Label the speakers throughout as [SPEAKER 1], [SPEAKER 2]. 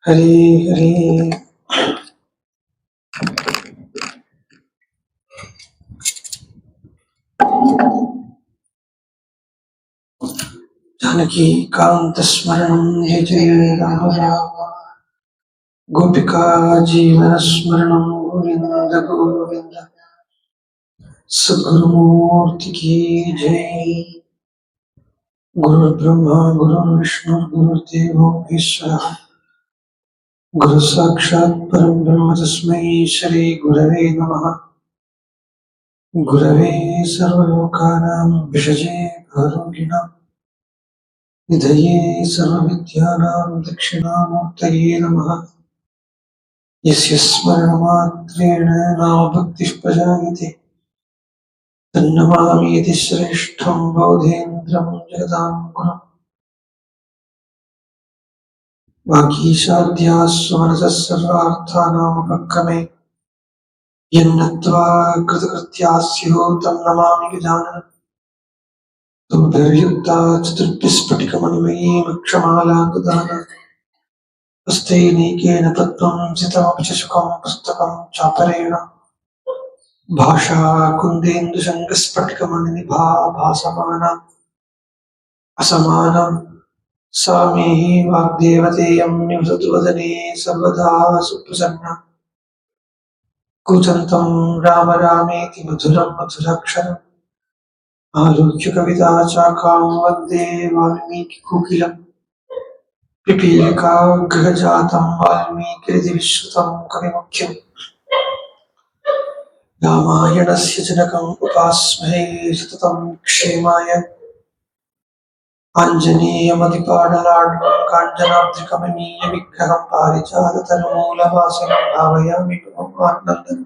[SPEAKER 1] हरे हरे। जानकी कांत स्मरणं जय जय राम राम। गोपिका जीवन स्मरणं गोविंद गोविंद। सद्गुरुमूर्ति की जय। गुरु ब्रह्मा गुरु विष्णु गुरुदेवो महेश्वरः। गुरु साक्षात् परं ब्रह्म तस्मै श्री गुरवे नमः। गुरवे सर्वलोकानां विषजे भवरोगिणां निधये सर्वविद्यानां दक्षिणामूर्तये नमः। यस्य स्मरणमात्रेण नामभक्तिः प्रजायते तन्नमामि यति श्रेष्ठं बोधेन्द्रं जगदां गुरुम्। वागीशाद्याः स्वमनसः सर्वार्थानामुपक्रमे यन्नत्वा कृतकृत्याः स्युः तं नमामि गजाननम्। तुभ्यर्युक्ता चतुर्भिस्फटिकमणिमयीम् अक्षमालां हस्तैनेकेन पद्मं सितमपि च सुखं पुस्तकं चापरेण भाषा कुन्देन्दुशङ्खस्फटिकमणिनिभा भासमाना असमानं सा मे वाग्देवतेयं निवसतु वदने सर्वदा सुप्रसन्ना। कूजन्तं राम रामेति मधुरं मधुराक्षरम् आरुह्य कविताचाकां वन्दे वाल्मीकिकोकिलम्। पिपीलिकाग्रहजातं वाल्मीकिरितिविश्रुतं कविमुख्यम्। रामायणस्य जनकम् उपास्महे सततं क्षेमाय आञ्जनेयमतिपाटलाढ्यं काञ्चनाद्रिकमनीयविग्रहं पारिजाततरुमूलवासिनं भावयामि परमानन्दम्।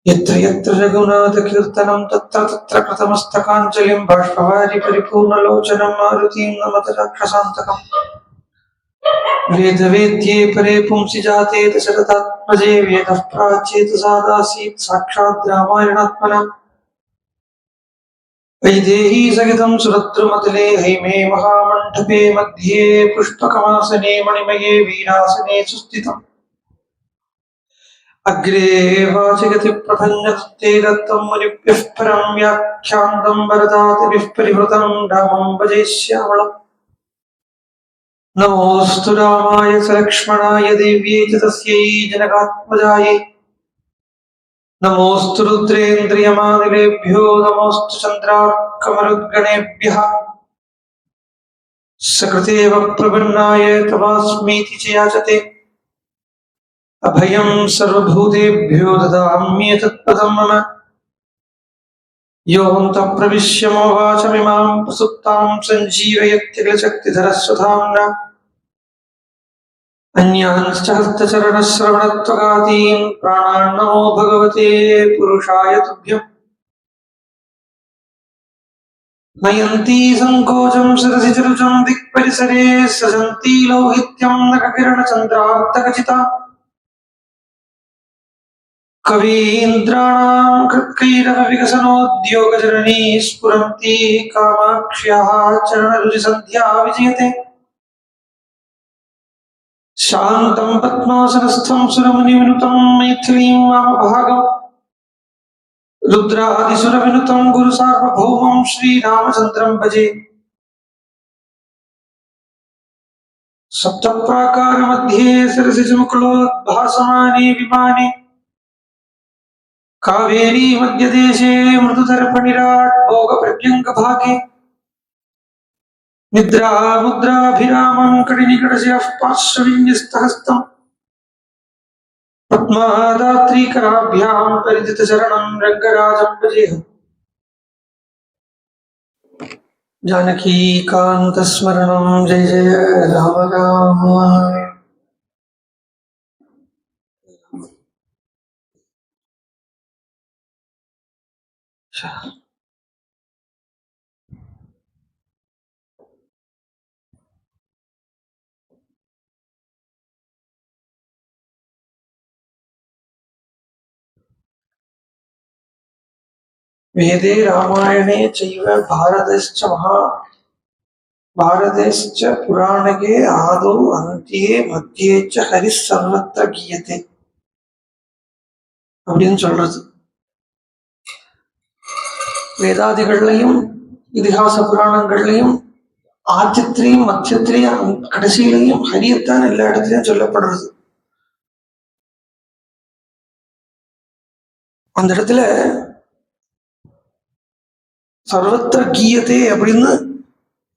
[SPEAKER 1] यत्र यत्र रघुनाथकीर्तनं तत्र तत्र कृतमस्तकाञ्जलिं बाष्पवारि परिपूर्णलोचनं मारुतिं नमत राक्षसान्तकम्। वेदवेद्ये परे पुंसि जाते दशरथात्मजे वेदः प्राचेतसादासीत् साक्षात् रामायणात्मना। वैदेही सहितं सुरद्रुमतले हैमे महामण्डपे मध्ये पुष्पकमासने मणिमये वीरासने सुस्थितम्। अग्रे वाचगतिप्रभञ्जते दत्तं मुनिभ्यः परं व्याख्यान्तं वरदातिभिः परिवृतं रामं भजे श्यामलम्। नमोऽस्तु रामाय च लक्ष्मणाय देव्यै च तस्यै जनकात्मजायै। नमोऽस्तु रुद्रेन्द्रियमानिलेभ्यो नमोऽस्तु चन्द्रार्कमरुद्गणेभ्यः। सकृतेव प्रपन्नाय तवास्मीति च याचते अभयं सर्वभूतेभ्यो ददाम्येतत्पदं मम। योऽन्तः प्रविश्य मम वाचमिमां प्रसुप्तां सञ्जीवयत्यखिलशक्तिधरस्वधाम्ना। अन्यांश्च हस्तचरणश्रवणत्वगादीन् प्राणान् नमो भगवते पुरुषाय तुभ्यम्। नयन्ती संकोचं सरसि चरुचं दिक्परिसरे सजन्ती लौहित्यं नखकिरणचन्द्रार्धखचिता। कवीन्द्राणां कृत्कैरवविकसनोद्योगजननी स्फुरन्ती कामाक्ष्याः चरणरुचिसन्ध्या विजयते। शान्तं पद्मासनस्थं सुरमुनिविनुतं मैथिलीं वामभागम् रुद्रादिसुरविनुतं गुरुसार्वभौमं श्रीरामचन्द्रं भजे। सप्तप्राकारमध्ये सरसिजमुकुलोद्भासमाने विमाने कावेरी मध्यदेशे मृदुतर्पणिराट् भोगप्रत्यङ्गभागे निद्रामुद्राभिरामं कटिनिकटशयः पार्श्वविन्यस्तहस्तम् पद्मादात्रीकराभ्यां परिजितचरणं रङ्गराजं भजेऽहम्। जानकी कान्तस्मरणं जय जय राम राम। वेदे रामायणे चैव भारतश्च பாரதேஷ்ச புராணகே ஆதோ அந்தியே மத்தியேச்ச ஹரி சர்வத்திர கீயத்தை அப்படின்னு சொல்றது. வேதாதிகள்லையும் இதிகாச புராணங்கள்லையும் ஆத்தியத்திலையும் மத்தியத்திலையும் கடைசியிலையும் ஹரியத்தான் எல்லா இடத்துலயும் சொல்லப்படுறது. அந்த இடத்துல சர்வத்திர கீயத்தே அப்படின்னு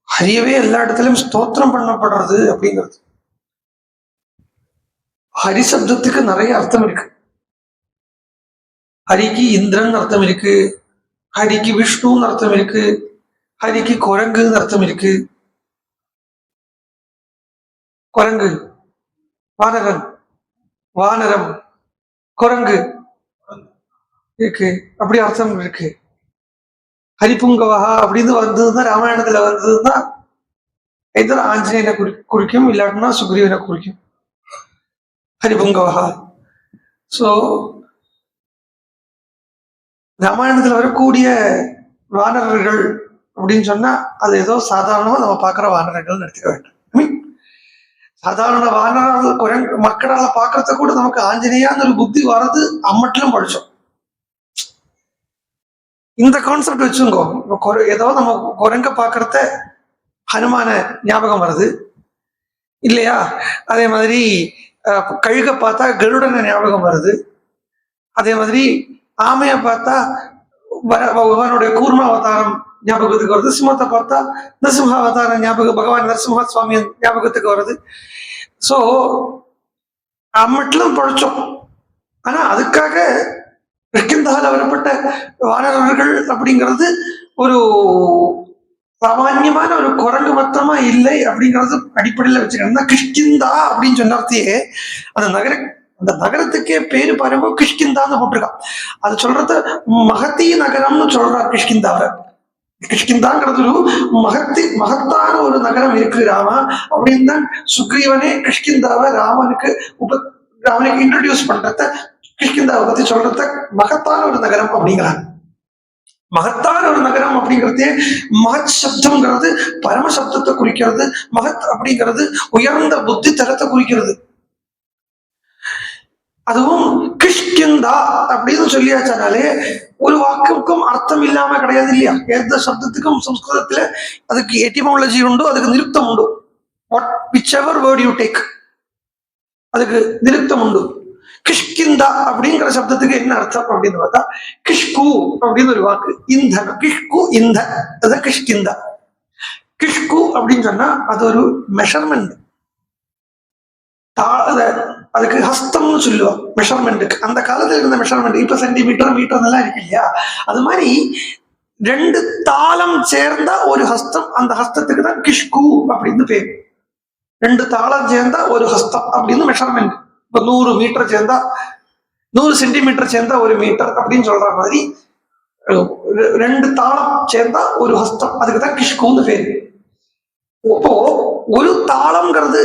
[SPEAKER 1] ஹரியவே எல்லா இடத்துலயும் ஸ்தோத்திரம் பண்ணப்படுறது அப்படிங்கிறது. ஹரி சப்தத்துக்கு நிறைய அர்த்தம் இருக்கு. ஹரிக்கு இந்திரன் அர்த்தம் இருக்கு, ஹரிக்கு விஷ்ணுன்னு அர்த்தம் இருக்கு, ஹரிக்கு குரங்குன்னு அர்த்தம் இருக்கு. குரங்கு, வானரன், வானரம், குரங்கு இருக்கு, அப்படி அர்த்தம் இருக்கு. ஹரிபுங்கவா அப்படின்னு வந்ததுன்னா ராமாயணத்துல வந்ததுன்னா எதிர ஆஞ்சநேயனை குறிக்கும், இல்லாட்டினா சுக்ரீவனை குறிக்கும். ஹரிபுங்கவா. சோ ராமாயணத்துல வரக்கூடிய வானரர்கள் அப்படின்னு சொன்னா அது ஏதோ சாதாரணமா நம்ம பார்க்குற வானரங்கள் எடுத்துக்க வேண்டாம். சாதாரண வானரர்கள் குரங்கு மக்களால பாக்குறத கூட நமக்கு ஆஞ்சநேயான்னு ஒரு புத்தி வர்றது அம்மட்டிலும் படிச்சோம். இந்த கான்செப்ட் வச்சுங்கோ. ஏதோ நம்ம குரங்க பாக்குறத ஹனுமான ஞாபகம் வருது இல்லையா? அதே மாதிரி கழுக பார்த்தா கருடனை ஞாபகம் வருது. அதே மாதிரி ஆமையை பார்த்தா பகவானுடைய கூர்ம அவதாரம் ஞாபகத்துக்கு வருது. சிம்மத்தை பார்த்தா நரசிம்ம அவதாரம் ஞாபகம், பகவான் நரசிம்ம சுவாமி ஞாபகத்துக்கு வருது. சோ அம்மட்டிலும் படிச்சோம். ஆனா அதுக்காக கிஷ்கிந்தால வரப்பட்ட வானரர்கள் அப்படிங்கிறது ஒரு சாமான்யமான ஒரு குரங்கு மொத்தமா இல்லை அப்படிங்கிறது அடிப்படையில வச்சுக்கணும். கிஷ்கிந்தா அப்படின்னு சொன்னே அந்த நகரத்துக்கே பேரு பாருங்க, கிஷ்கிந்தான்னு போட்டிருக்கான். அது சொல்றது மகத்தி நகரம்னு சொல்றார் கிஷ்கிந்தாவை. கிஷ்கிந்தாங்கிறது ஒரு மகத்தான ஒரு நகரம் இருக்கு ராமா அப்படின்னு தான் சுக்ரீவனே கிஷ்கிந்தாவை ராமனுக்கு இன்ட்ரோடியூஸ் பண்றத, கிஷ்கிந்தாவை பத்தி சொல்றத மகத்தான ஒரு நகரம் அப்படிங்கிறாங்க. மகத்தான ஒரு நகரம் அப்படிங்கிறதே மகத் சப்தம்ங்கிறது பரம சப்தத்தை குறிக்கிறது. மகத் அப்படிங்கிறது உயர்ந்த புத்தி தரத்தை குறிக்கிறது. அதுவும் கிஷ்கிந்தா அப்படின்னு சொல்லியாச்சாலே ஒரு வாக்குக்கும் அர்த்தம் இல்லாம கிடையாது இல்லையா? எந்த சப்தத்துக்கும் சம்ஸ்கிருதத்துல அதுக்கு எட்டிமாலஜி உண்டு, அதுக்கு நிருத்தம் உண்டு. whichever word you take, அதுக்கு நிருத்தம் உண்டு. கிஷ்கிந்தா அப்படிங்கிற சப்தத்துக்கு என்ன அர்த்தம் அப்படின்னு பார்த்தா கிஷ்கு அப்படின்னு ஒரு வாக்கு, இந்தன, கிஷ்கு இந்த, அதான் கிஷ்கிந்தா. கிஷ்கு அப்படின்னு சொன்னா அது ஒரு மெஷர்மெண்ட். அதுக்கு ஹஸ்தம்னு சொல்லுவோம் மெஷர்மெண்ட்டுக்கு. அந்த காலத்துல இருந்த மெஷர்மெண்ட் இப்ப சென்டிமீட்டர் மீட்டர் எல்லாம் இருக்கு இல்லையா? அது மாதிரி 2 தாளம் சேர்ந்தா ஒரு ஹஸ்தம், அந்த ஹஸ்தத்துக்கு தான் கிஷ்கு அப்படின்னு பேர். 2 தாளம் சேர்ந்தா ஒரு ஹஸ்தம் அப்படின்னு மெஷர்மெண்ட். இப்ப 100 மீட்டர் சேர்ந்தா 100 சென்டிமீட்டர் சேர்ந்தா 1 மீட்டர் அப்படின்னு சொல்ற மாதிரி 2 தாளம் சேர்ந்தா ஒரு ஹஸ்தம், அதுக்கு தான் கிஷ்குன்னு பேரு. இப்போ ஒரு தாளம்ங்கிறது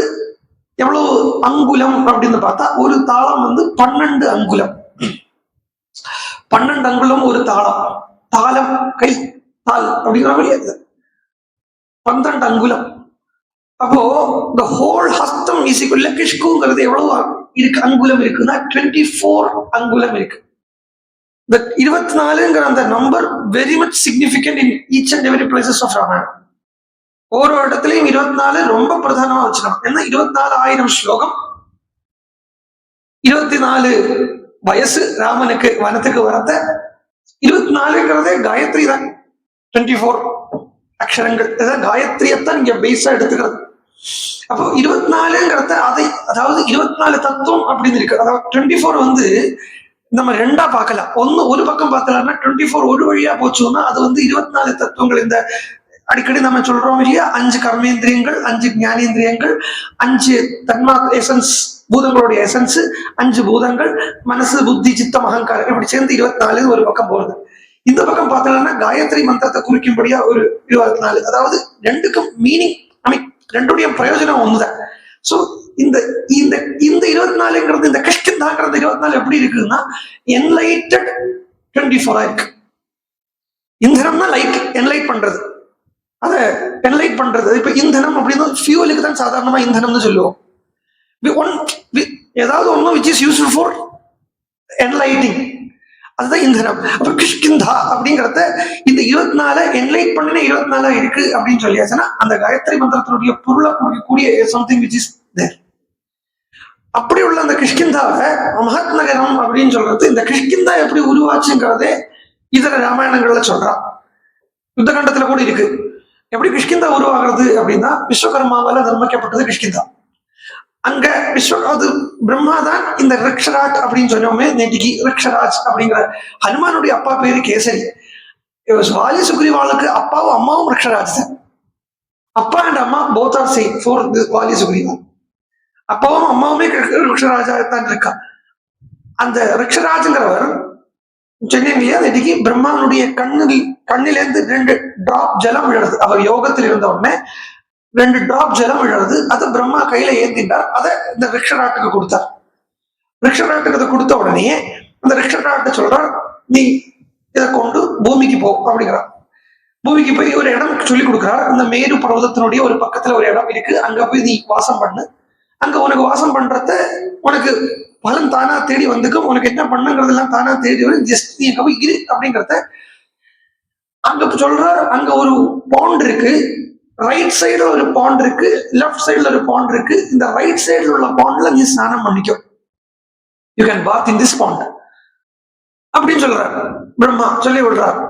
[SPEAKER 1] எவ்வளவு அங்குலம் அப்படின்னு பார்த்தா ஒரு தாளம் 12 அங்குலம். 12 அங்குலம் ஒரு தாளம். தாளம் கை தாள் அப்படிங்கிற மாதிரி 12 அங்குலம். அப்போ இந்த ஹோல் ஹஸ்தம் ஈஸிக்குள்ள கிஷ்குங்கிறது எவ்வளவு இருக்கு அங்குலம் இருக்குன்னா 24 அங்குலம் இருக்கு. இந்த 24ங்கிற அந்த number very much significant in each and every places of Ramayanam. ஒரு இடத்துலயும் 24 ரொம்ப பிரதானமா வச்சுக்கணும். ஏன்னா 24,000 ஸ்லோகம், 24 வயசு ராமனுக்கு வனத்துக்கு வரத. 24ங்கிறதே காயத்ரி தான். 24 அக்ஷரங்கள், காயத்ரியத்தான் இங்க பேஸா எடுத்துக்கிறது. அப்போ 24ங்கிறத அதாவது 24 தத்துவம் அப்படின்னு இருக்கு. அதாவது 24 நம்ம 2ஆ பார்க்கலாம். ஒரு பக்கம் பார்த்தலாம்னா 24 ஒரு வழியா போச்சோம்னா அது 24 தத்துவங்கள். இந்த அடிக்கடி நம்ம சொல்றோம் இல்லையா, 5 கர்மேந்திரியங்கள், 5 ஞானேந்திரியங்கள், 5 தன்மா எசன்ஸ், பூதங்களுடைய எசன்ஸ், 5 பூதங்கள், மனசு, புத்தி, சித்தம், அகங்காரம், இப்படி சேர்ந்து 24 ஒரு பக்கம் போறது. இந்த பக்கம் பார்த்தோம்னா காயத்ரி மந்திரத்தை குறிக்கும்படியா ஒரு 24. அதாவது 2க்கும் மீனிங், ரெண்டுடைய பிரயோஜனம் ஒண்ணுதான். சோ இந்த 24ங்கிறது, இந்த கிஷ்கிந்தாங்கிறது 24 எப்படி இருக்குன்னா என்லைட்டட் 24 இருக்கு. இந்திரம்னா லைட், என்லைட் பண்றது. அதை என்லைட் பண்றது. இப்ப இந்தனம் அப்படின்னு ஃபியூலுக்கு தான் சாதாரணமா இந்தனம்னு சொல்லுவோம். ஏதாவது ஒண்ணு which is useful for enlightening, அதுதான் இந்தனம். அப்ப கிஷ்கிந்தா அப்படிங்கறத இந்த 24 என்லைட் பண்ணின 24 இருக்கு அப்படின்னு சொல்லியாச்சுன்னா அந்த காயத்ரி மந்திரத்தினுடைய பொருளை கொடுக்கக்கூடிய சம்திங் விச் இஸ் தேர். அப்படி உள்ள அந்த கிஷ்கிந்தாவை மகத் நகரம் அப்படின்னு சொல்றது, இந்த கிஷ்கிந்தா எப்படி உருவாச்சுங்கிறதே இதர ராமாயணங்கள்ல சொல்றான். யுத்த கண்டத்துல கூட இருக்கு. எப்படி கிஷ்கிந்தா உருவாகிறது அப்படின்னா விஸ்வகர்மாவால நிர்மிக்கப்பட்டது கிஷ்கிந்தா. அங்க அது பிரம்மா தான் இந்த ரிக்ஷராட் அப்படின்னு சொன்னோமே நேற்றுக்கு, ரிக்ஷராஜ் அப்படிங்கிற ஹனுமானுடைய அப்பா பேரு கேசரி. வாலி சுக்ரீவாளுக்கு அப்பாவும் அம்மாவும் ரிக்ஷராஜ் தான். அப்பா அண்ட் அம்மா both are same for Vali Sugriva. அப்பாவும் அம்மாவுமே ரிக்ஷராஜா தான் இருக்கா. அந்த ரிக்ஷராஜ்ங்கிறவர் சொன்னீங்க நேற்றுக்கு பிரம்மானுடைய கண்ணிலேருந்து 2 டிராப் ஜலம் விழுறது. அவர் யோகத்தில் இருந்த உடனே 2 டிராப் ஜலம் விழுறது. அதை பிரம்மா கையில ஏந்தினார். அதை இந்த ரிக்ஷராட்டுக்கு கொடுத்தார். ரிக்ஷராட்டுக்கு அதை கொடுத்த உடனே அந்த ரிக்ஷராட்டு சொல்றார், நீ இதை கொண்டு பூமிக்கு போ அப்படிங்கிறார். பூமிக்கு போய் ஒரு இடம் சொல்லி கொடுக்குறார். இந்த மேரு பர்வதத்தினுடைய ஒரு பக்கத்துல ஒரு இடம் இருக்கு, அங்க போய் நீ வாசம் பண்ணு. அங்க உனக்கு வாசம் பண்றத உனக்கு பலன் தானா தேடி வந்துக்கும். உனக்கு என்ன பண்ணுங்கிறது எல்லாம் தானா தேடி வரும். ஜஸ்ட் நீ அங்க போய் இரு அப்படிங்கிறத அங்க சொல்ற. அங்க ஒரு பாண்ட் இருக்கு, ரைட் சைடுல ஒரு பாண்ட் இருக்கு, லெஃப்ட் சைடுல ஒரு பாண்ட் இருக்கு. இந்த ரைட் சைடுல உள்ள பாண்ட்ல நீ ஸ்நானம் பண்ணிக்கோ. You can bath in this pond அப்படின்னு சொல்றாரு பிரம்மா. சொல்லி விடுறாரு.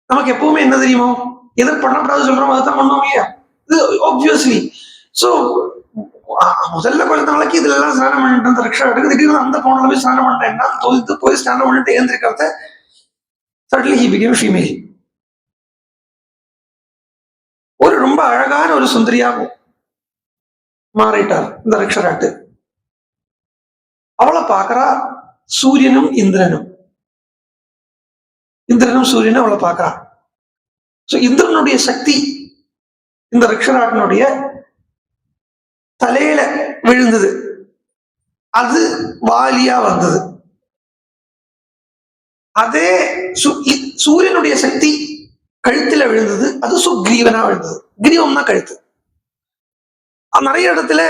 [SPEAKER 1] நமக்கு எப்பவுமே என்ன தெரியுமோ, எதை பண்ணக்கூடாது சொல்றோம் அதைத்தான் பண்ணுவோம் இல்லையா? இது ஆப்வியஸ்லி. ஸோ முதல்ல கொஞ்ச நாளைக்கு இதுல எல்லாம் ஸ்நானம் பண்ணிட்டு இருந்த ரிக்ஷா எடுக்கு, திடீர்னு அந்த பாண்ட்ல போய் ஸ்நானம் பண்ணேன்னா தோத்து போய் ஸ்நானம் பண்ணிட்டு ஏந்திருக்கிறத சடன்லி ஹி பிகேம் ஃபீமேல். ஒரு ரொம்ப அழகான ஒரு சுந்தரியாகும் மாறிட்டார் இந்த ரிக்ஷராட்டு. அவளை பார்க்கறா சூரியனும் இந்திரனும். இந்திரனும் சூரியனும் அவளை பார்க்கறா. சோ இந்திரனுடைய சக்தி இந்த ரிக்ஷராட்டனுடைய தலையில விழுந்தது. அது வாலியா வந்தது. அதே சூரியனுடைய சக்தி கழுத்துல விழுந்தது. அது சுக்ரீவனா விழுந்தது. கிரீவம்னா கழுத்து. நிறைய இடத்துல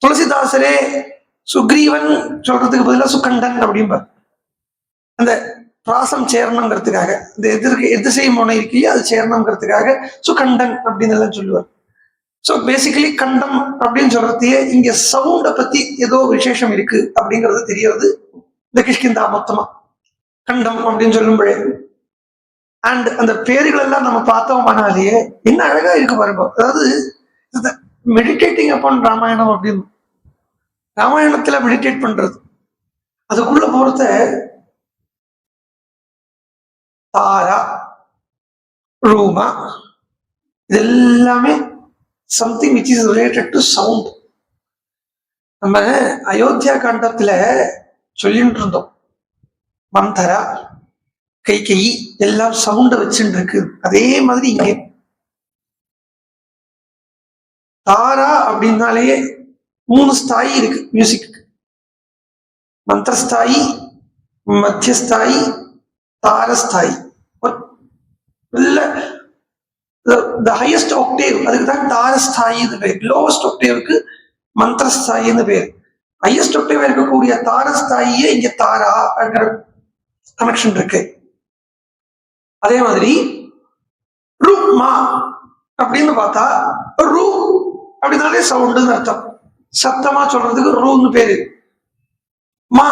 [SPEAKER 1] துளசிதாசரே சுக்ரீவன் சொல்றதுக்கு பதிலாக சுகண்டன் அப்படிம்பார். அந்த பிராசம் சேரணுங்கிறதுக்காக, இந்த எதிர்சை முனை இருக்கு அது சேரணுங்கிறதுக்காக சுகண்டன் அப்படின்னு எல்லாம் சொல்லுவார். ஸோ பேசிக்கலி கண்டம் அப்படின்னு சொல்றதையே இங்க சவுண்டை பத்தி ஏதோ விசேஷம் இருக்கு அப்படிங்கிறது தெரியறது இந்த கிஷ்கிந்தா மொத்தமா கண்டம் அப்படின்னு சொல்லும்போது. அண்ட் அந்த பேர்கள் எல்லாம் நம்ம பார்த்தோம்னாலேயே என்ன அழகா இருக்கு பாருங்க. அதாவது மெடிடேட்டிங் அப்பான் ராமாயணம் அப்படின்னு, ராமாயணத்துல மெடிடேட் பண்றது, அதுக்குள்ள போறத தாரா ரூமா இது எல்லாமே something which is related to sound. நம்ம அயோத்தியா காண்டத்துல சொல்லிட்டு இருந்தோம், மந்தரா கைகேயி எல்லாம் சவுண்ட வச்சுட்டு இருக்கு. அதே மாதிரி இங்க தாரா அப்படின்னாலே 3 ஸ்தாயி இருக்கு மியூசிக். மந்திரஸ்தாயி, மத்தியஸ்தாயி, தாரஸ்தாயி. The highest octave அதுக்கு தான் தாரஸ்தாயின்னு பேர். லோவஸ்ட் ஒக்டேவுக்கு மந்திரஸ்தாயின்னு பேர். ஹையஸ்ட் ஒக்டேவா இருக்கக்கூடிய தாரஸ்தாயியே இங்க தாரா கனெக்ஷன் இருக்கு. அதே மாதிரி ரூ மா அப்படின்னு பார்த்தா ரூ அப்படின்னாலே சவுண்டுன்னு அர்த்தம். சத்தமா சொல்றதுக்கு ரூன்னு பேரு. மா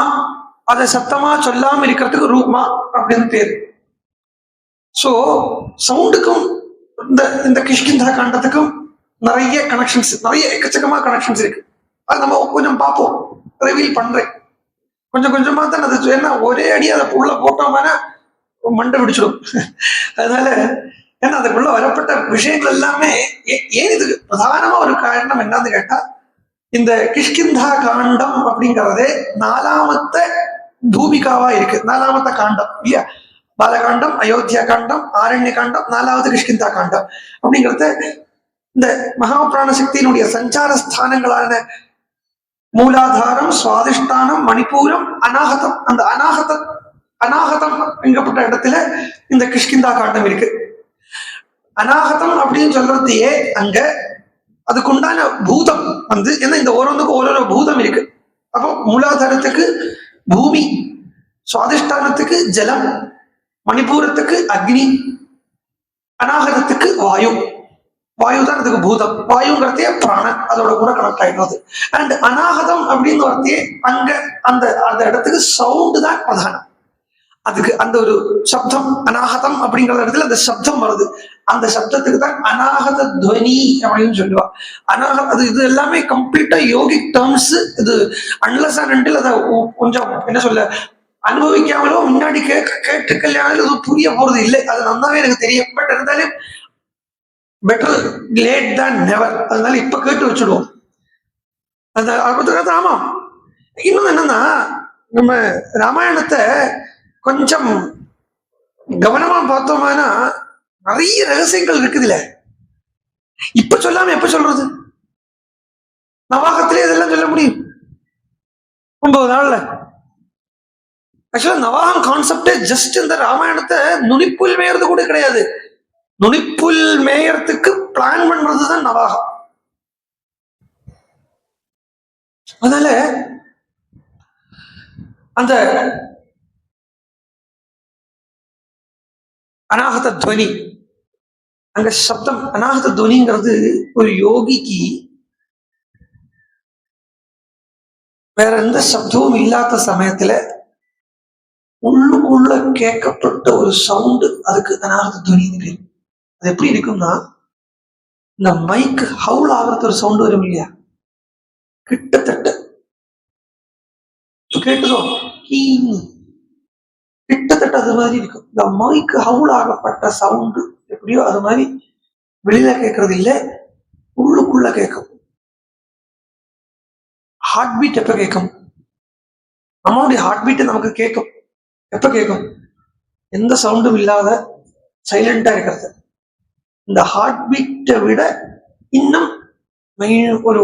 [SPEAKER 1] அதை சத்தமா சொல்லாம இருக்கிறதுக்கு ரூ மா அப்படின்னு பேரு. சோ சவுண்டுக்கும் இந்த கிஷ்கிந்தா காண்டத்துக்கும் நிறைய கனெக்ஷன்ஸ், நிறைய எக்கச்சக்கமா கனெக்ஷன்ஸ் இருக்கு. அது நம்ம கொஞ்சம் பார்ப்போம், ரிவீல் பண்றேன் கொஞ்சம் கொஞ்சமா தான். அது என்ன ஒரே அடி அதை உள்ள போட்டோம்னா மண்டை பிடிச்சிடும். அதனால ஏன்னா அதுக்குள்ள வரப்பட்ட விஷயங்கள் எல்லாமே ஏன் இதுக்கு பிரதானமா ஒரு காரணம் என்னன்னு கேட்டா, இந்த கிஷ்கிந்தா காண்டம் அப்படிங்கறதே 4ஆமத்த பூமிகாவா இருக்கு. 4ஆமத்த காண்டம் இல்லையா? பாலகாண்டம், அயோத்தியா காண்டம், ஆரண்ய காண்டம், 4வது கிஷ்கிந்தா காண்டம் அப்படிங்கிறத இந்த மகாபிராண சக்தியினுடைய சஞ்சார ஸ்தானங்களான மூலாதாரம், சுவாதிஷ்டானம், மணிப்பூரம், அநாகதம். அந்த அநாகதம் எங்கப்பட்ட இடத்துல இந்த கிஷ்கிந்தா காண்டம் இருக்கு. அநாகதம் அப்படின்னு சொல்றதையே அங்க அதுக்குண்டான பூதம் ஏன்னா இந்த ஓரோந்துக்கும் ஓரோரோ பூதம் இருக்கு. அப்போ மூலாதாரத்துக்கு பூமி, சுவாதிஷ்டானத்துக்கு ஜலம், மணிப்பூரத்துக்கு அக்னி, அநாகதத்துக்கு வாயு. வாயு தான் அதுக்கு பூதம். வாயுங்கிறதையே பிராணன், அதோட கூட கனெக்ட் ஆயிடுறது. அண்ட் அநாகதம் அப்படின்னு வரத்தையே அங்க அந்த அந்த இடத்துக்கு சவுண்டு தான் பிரதானம். அதுக்கு அந்த ஒரு சப்தம் அநாகதம் அப்படிங்கிற இடத்துல அந்த சப்தம் வருது. அந்த சப்தத்துக்கு தான் அநாகத துவனி அப்படின்னு சொல்லுவா. அது இது எல்லாமே கம்ப்ளீட்டா யோகிக் டேர்ம்ஸ். இது அன்லஸ் அண்ட் அண்டில் அதை கொஞ்சம் என்ன சொல்ல அனுபவிக்காமலோ முன்னாடி கேட்டு கல்யாணம் இது புரிய போறது இல்லை. அது நல்லாவே எனக்கு தெரியும். பட் இருந்தாலும் பெட்டர் லேட் தான் நெவர். அதனால இப்ப கேட்டு வச்சுடுவோம். அந்த ஆமா. இன்னும் என்னன்னா, நம்ம ராமாயணத்தை கொஞ்சம் கவனமா பார்த்தோம்னா நிறைய ரகசியங்கள் இருக்குதுல்ல. இப்ப சொல்லாம எப்ப சொல்றது? நவாகத்திலே இதெல்லாம் சொல்ல முடியும் 9 நாள்ல. ஆக்சுவலா நவாகம் கான்செப்டே ஜஸ்ட் இந்த ராமாயணத்தை நுனிப்புல் மேயறது கூட கிடையாது. நுனிப்புல் மேயறதுக்கு பிளான் பண்றதுதான் நவாகம். அதனால அந்த அநாகத துவனி, அங்க சப்தம் அநாகத துவனிங்கிறது ஒரு யோகிக்கு வேற எந்த சப்தமும் இல்லாத சமயத்துல உள்ளுக்குள்ள கேட்கப்பட்ட ஒரு சவுண்டு, அதுக்கு அநாகத துவனின்னு பேரு. அது எப்படி இருக்கும்னா, இந்த மைக் ஹவுல் ஆகிறது ஒரு சவுண்டு வரும் இல்லையா, கிட்டத்தட்ட கேட்டதோ கிட்டத்தட்ட அது மாதிரி இருக்கும். இந்த மைக்கு ஹவுல் ஆகப்பட்ட சவுண்டு எப்படியோ அது மாதிரி வெளியில கேட்கறது இல்லை, உள்ளுக்குள்ள கேட்கும். ஹார்ட் பீட் எப்ப கேட்கும்? நம்மளுடைய ஹார்ட் பீட் நமக்கு கேட்கும். எப்ப கேட்கும்? எந்த சவுண்டும் இல்லாத சைலண்டா இருக்கிறது. இந்த ஹார்ட் பீட்டை விட இன்னும் ஒரு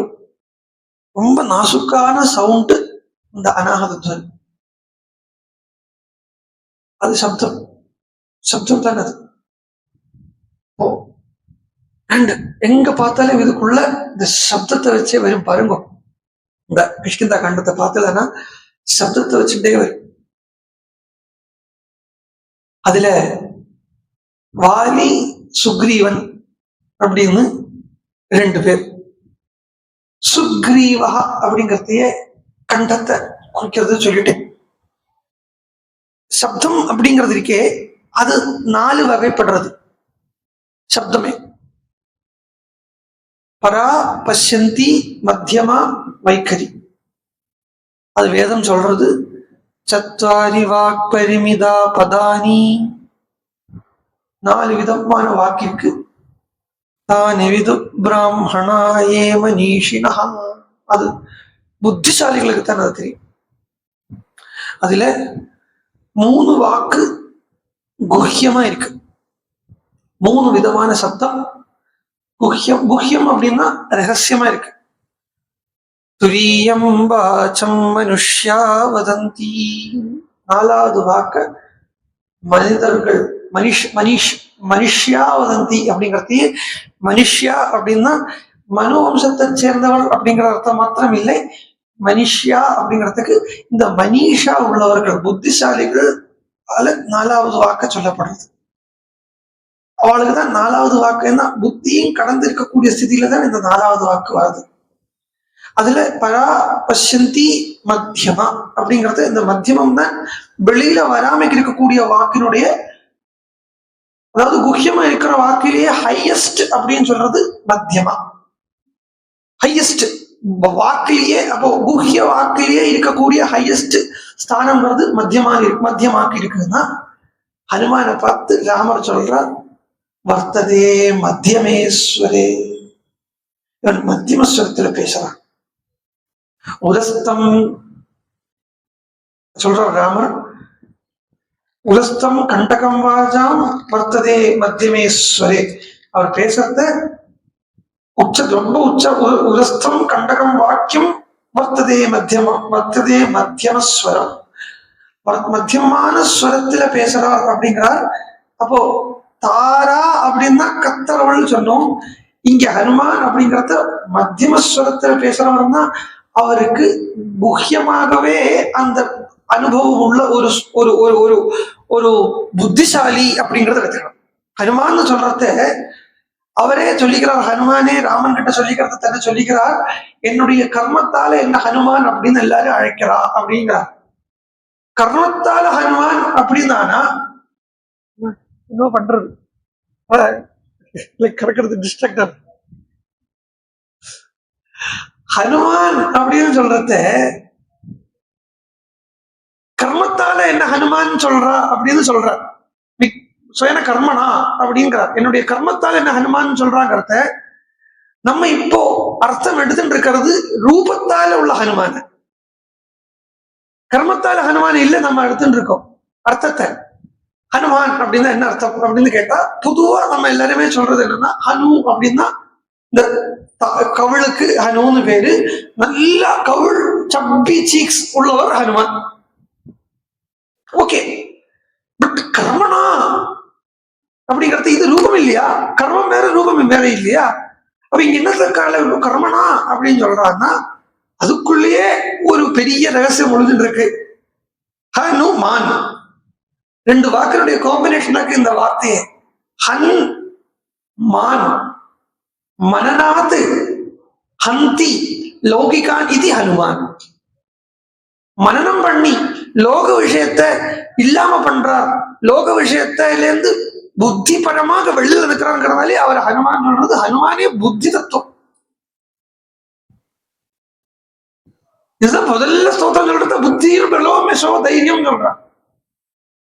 [SPEAKER 1] ரொம்ப நாசுக்கான சவுண்டு இந்த அநாகத துவனி. அது சப்தம் தான் அது. அண்ட் எங்க பார்த்தாலும் இதுக்குள்ள இந்த சப்தத்தை வச்சே வரும் பாருங்க. இந்த கிஷ்கிந்தா கண்டத்தை பார்த்ததுன்னா சப்தத்தை வச்சுட்டே வரும். அதுல வாலி சுக்ரீவன் அப்படின்னு 2 பேர். சுக்ரீவா அப்படிங்கிறதையே கண்டத்தை குறிக்கிறது சொல்லிட்டேன். சப்தம் அப்படிங்கிறது இருக்கே, அது 4 வகைப்படுறது. சப்தமே பரா, பஷ்யந்தி, மத்தியமா, வைக்கரி. அது வேதம் சொல்றது. சத்வாரி வாக் பரிமிதா பதானி, 4 விதமான வாக்கிற்கு தானே விது பிராமணா ஏ மனிஷினா. அது புத்திசாலிகளுக்கு தான் அது தெரியும். அதுல 3 வாக்கு குஹ்யமா இருக்கு. 3 விதமான சப்தம் குஹ்யம். குஹ்யம் அப்படின்னா ரகசியமா இருக்கு. துரியம் வாச்சம் மனுஷ்யா வதந்தி. 4வது வாக்க மனிதர்கள் மனுஷ்யா வதந்தி அப்படிங்கிறது. மனுஷ்யா அப்படின்னா மனு வம்சத்தை சேர்ந்தவள் அப்படிங்கிற அர்த்தம் மாத்திரம் இல்லை. மனுஷ்யா அப்படிங்கிறதுக்கு இந்த மனிஷா உள்ளவர்கள், புத்திசாலிகள் 4வது வாக்க சொல்லப்படுறது. அவளுக்குதான் 4வது வாக்கு. என்ன புத்தியும் கடந்து இருக்கக்கூடிய ஸ்திதியில தான் இந்த 4வது வாக்கு வருது. அதுல பரா, பஷ்யந்தி, மத்தியமா அப்படிங்கிறது, இந்த மத்தியமம் தான் வெளியில வராம இருக்கக்கூடிய வாக்கினுடைய, அதாவது குஹ்யமா இருக்கிற வாக்கிலேயே ஹையஸ்ட் அப்படின்னு சொல்றது மத்தியமா. ஹையஸ்ட் வாக்கிலேயே, அப்போ குஹ்ய வாக்கிலேயே இருக்கக்கூடிய ஹையஸ்ட் ஸ்தானம்ன்றது மத்தியமாக்கி இருக்குதுன்னா, ஹனுமானை பார்த்து ராமர் சொல்றார், வர்த்ததே மத்தியமேஸ்வரே. இவன் மத்தியமஸ்வரத்துல பேசுறான். உரஸ்தம் சொல்ற ராமர், உரஸ்தம் கண்டகம் வாஜாம் வர்த்ததே மத்தியமேஸ்வரே. அவர் பேசுறத ரொம்ப உச்ச உரஸ்தம் கண்டகம் வாக்கியம் வர்த்ததே மத்தியமஸ்வரம். மத்தியமான ஸ்வரத்துல பேசுறார் அப்படிங்கிறார். அப்போ தாரா அப்படின்னா கத்தரவள் சொன்னோம். இங்க ஹனுமான் அப்படிங்கிறத மத்தியமஸ்வரத்துல பேசுறவர் தான். அவருக்கு முக்கியமாகவே அந்த அனுபவம் உள்ள ஒரு ஒரு ஒரு ஒரு ஒரு புத்திசாலி அப்படிங்கறத வச்சுக்கணும். ஹனுமான் சொல்றத அவரே சொல்லிக்கிறார். ஹனுமானே ராமன் கிட்ட சொல்லிக்கிறத தன்னை சொல்லிக்கிறார். என்னுடைய கர்மத்தால என்ன ஹனுமான் அப்படின்னு எல்லாரும் அழைக்கிறா அப்படிங்கிறார். கர்மத்தால ஹனுமான் அப்படின்னானா என்ன பண்றது, கிடக்கிறது டிஸ்ட்ரக்டர். ஹனுமான் அப்படின்னு சொல்றத கர்மத்தால என்ன ஹனுமான் சொல்றா அப்படின்னு சொல்றார். சுயன கர்மனா அப்படிங்கிறார். என்னுடைய கர்மத்தால் என்ன ஹனுமான் சொல்றாங்கிறத நம்ம இப்போ அர்த்தம் எடுத்துட்டு இருக்கிறது ரூபத்தால உள்ள ஹனுமான. கர்மத்தால ஹனுமான் இல்ல நம்ம எடுத்துட்டு இருக்கோம் அர்த்தத்தை. ஹனுமான் அப்படின்னா என்ன அர்த்தம் அப்படின்னு கேட்டா பொதுவா நம்ம எல்லாருமே சொல்றது என்னன்னா ஹனு அப்படின்னா இந்த கவிழுக்கு ஹனுன்னு பேரு. நல்லா கவிழ் சப்பி சீக்ஸ் உள்ளவர் ஹனுமான். ஓகே, பட் கர்மனா அப்படிங்கிறது இது ரூபம் இல்லையா? கர்மம் வேற ரூபம் வேற இல்லையா? அப்ப இங்க என்னத்துக்கால கர்மனா அப்படின்னு சொல்றான்னா அதுக்குள்ளேயே ஒரு பெரிய ரகசியம் ஒழுங்கு இருக்கு. ஹனுமான் ரெண்டு வாக்கினுடைய காம்பினேஷனுக்கு இந்த வார்த்தையை ஹன் மான் மனநாத் ஹந்தி லௌகிகான் இது ஹனுமான். மனனம் பண்ணி லோக விஷயத்தை இல்லாம பண்றார். லோக விஷயத்தில இருந்து புத்தி பரமாக வெளியில் இருக்கிறாங்கிறதாலே அவர் ஹனுமான் சொல்றது. ஹனுமானே புத்தி தத்துவம். இதுதான் முதல்ல ஸ்தோத்திரம் சொல்றது. புத்தியும் பலோமே சோ தைரியம் சொல்றான்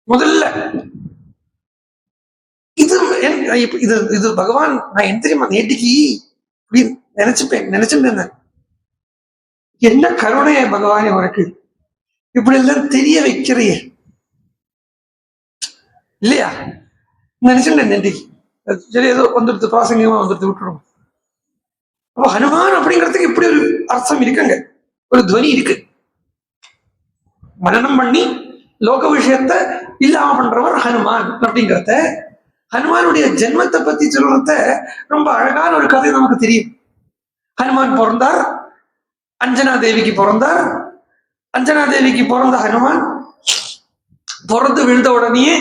[SPEAKER 1] முதல்ல. இது இது இது பகவான் நான் என்ன தெரியுமா நேற்றுக்கு நினைச்சுட்டு இருந்தேன். என்ன கருணைய பகவானே உனக்கு இப்படி எல்லாம் தெரிய வைக்கிறையே இல்லையா நினைச்சுட்டேன் நேற்றுக்கு. சரி ஏதோ வந்துடுது பிராசங்கியமா வந்துடுது விட்டுடும். அப்போ ஹனுமான் அப்படிங்கிறதுக்கு இப்படி ஒரு அர்த்தம் இருக்குங்க, ஒரு துவனி இருக்கு. மனனம் பண்ணி லோக விஷயத்தை இல்லாம பண்றவர் ஹனுமான் அப்படிங்கிறத. ஹனுமானுடைய ஜென்மத்தை பத்தி சொல்றத ரொம்ப அழகான ஒரு கதை நமக்கு தெரியும். ஹனுமான் பிறந்தார், அஞ்சனா தேவிக்கு பிறந்தார். அஞ்சனா தேவிக்கு பிறந்த ஹனுமான் பிறந்து விழுந்த உடனே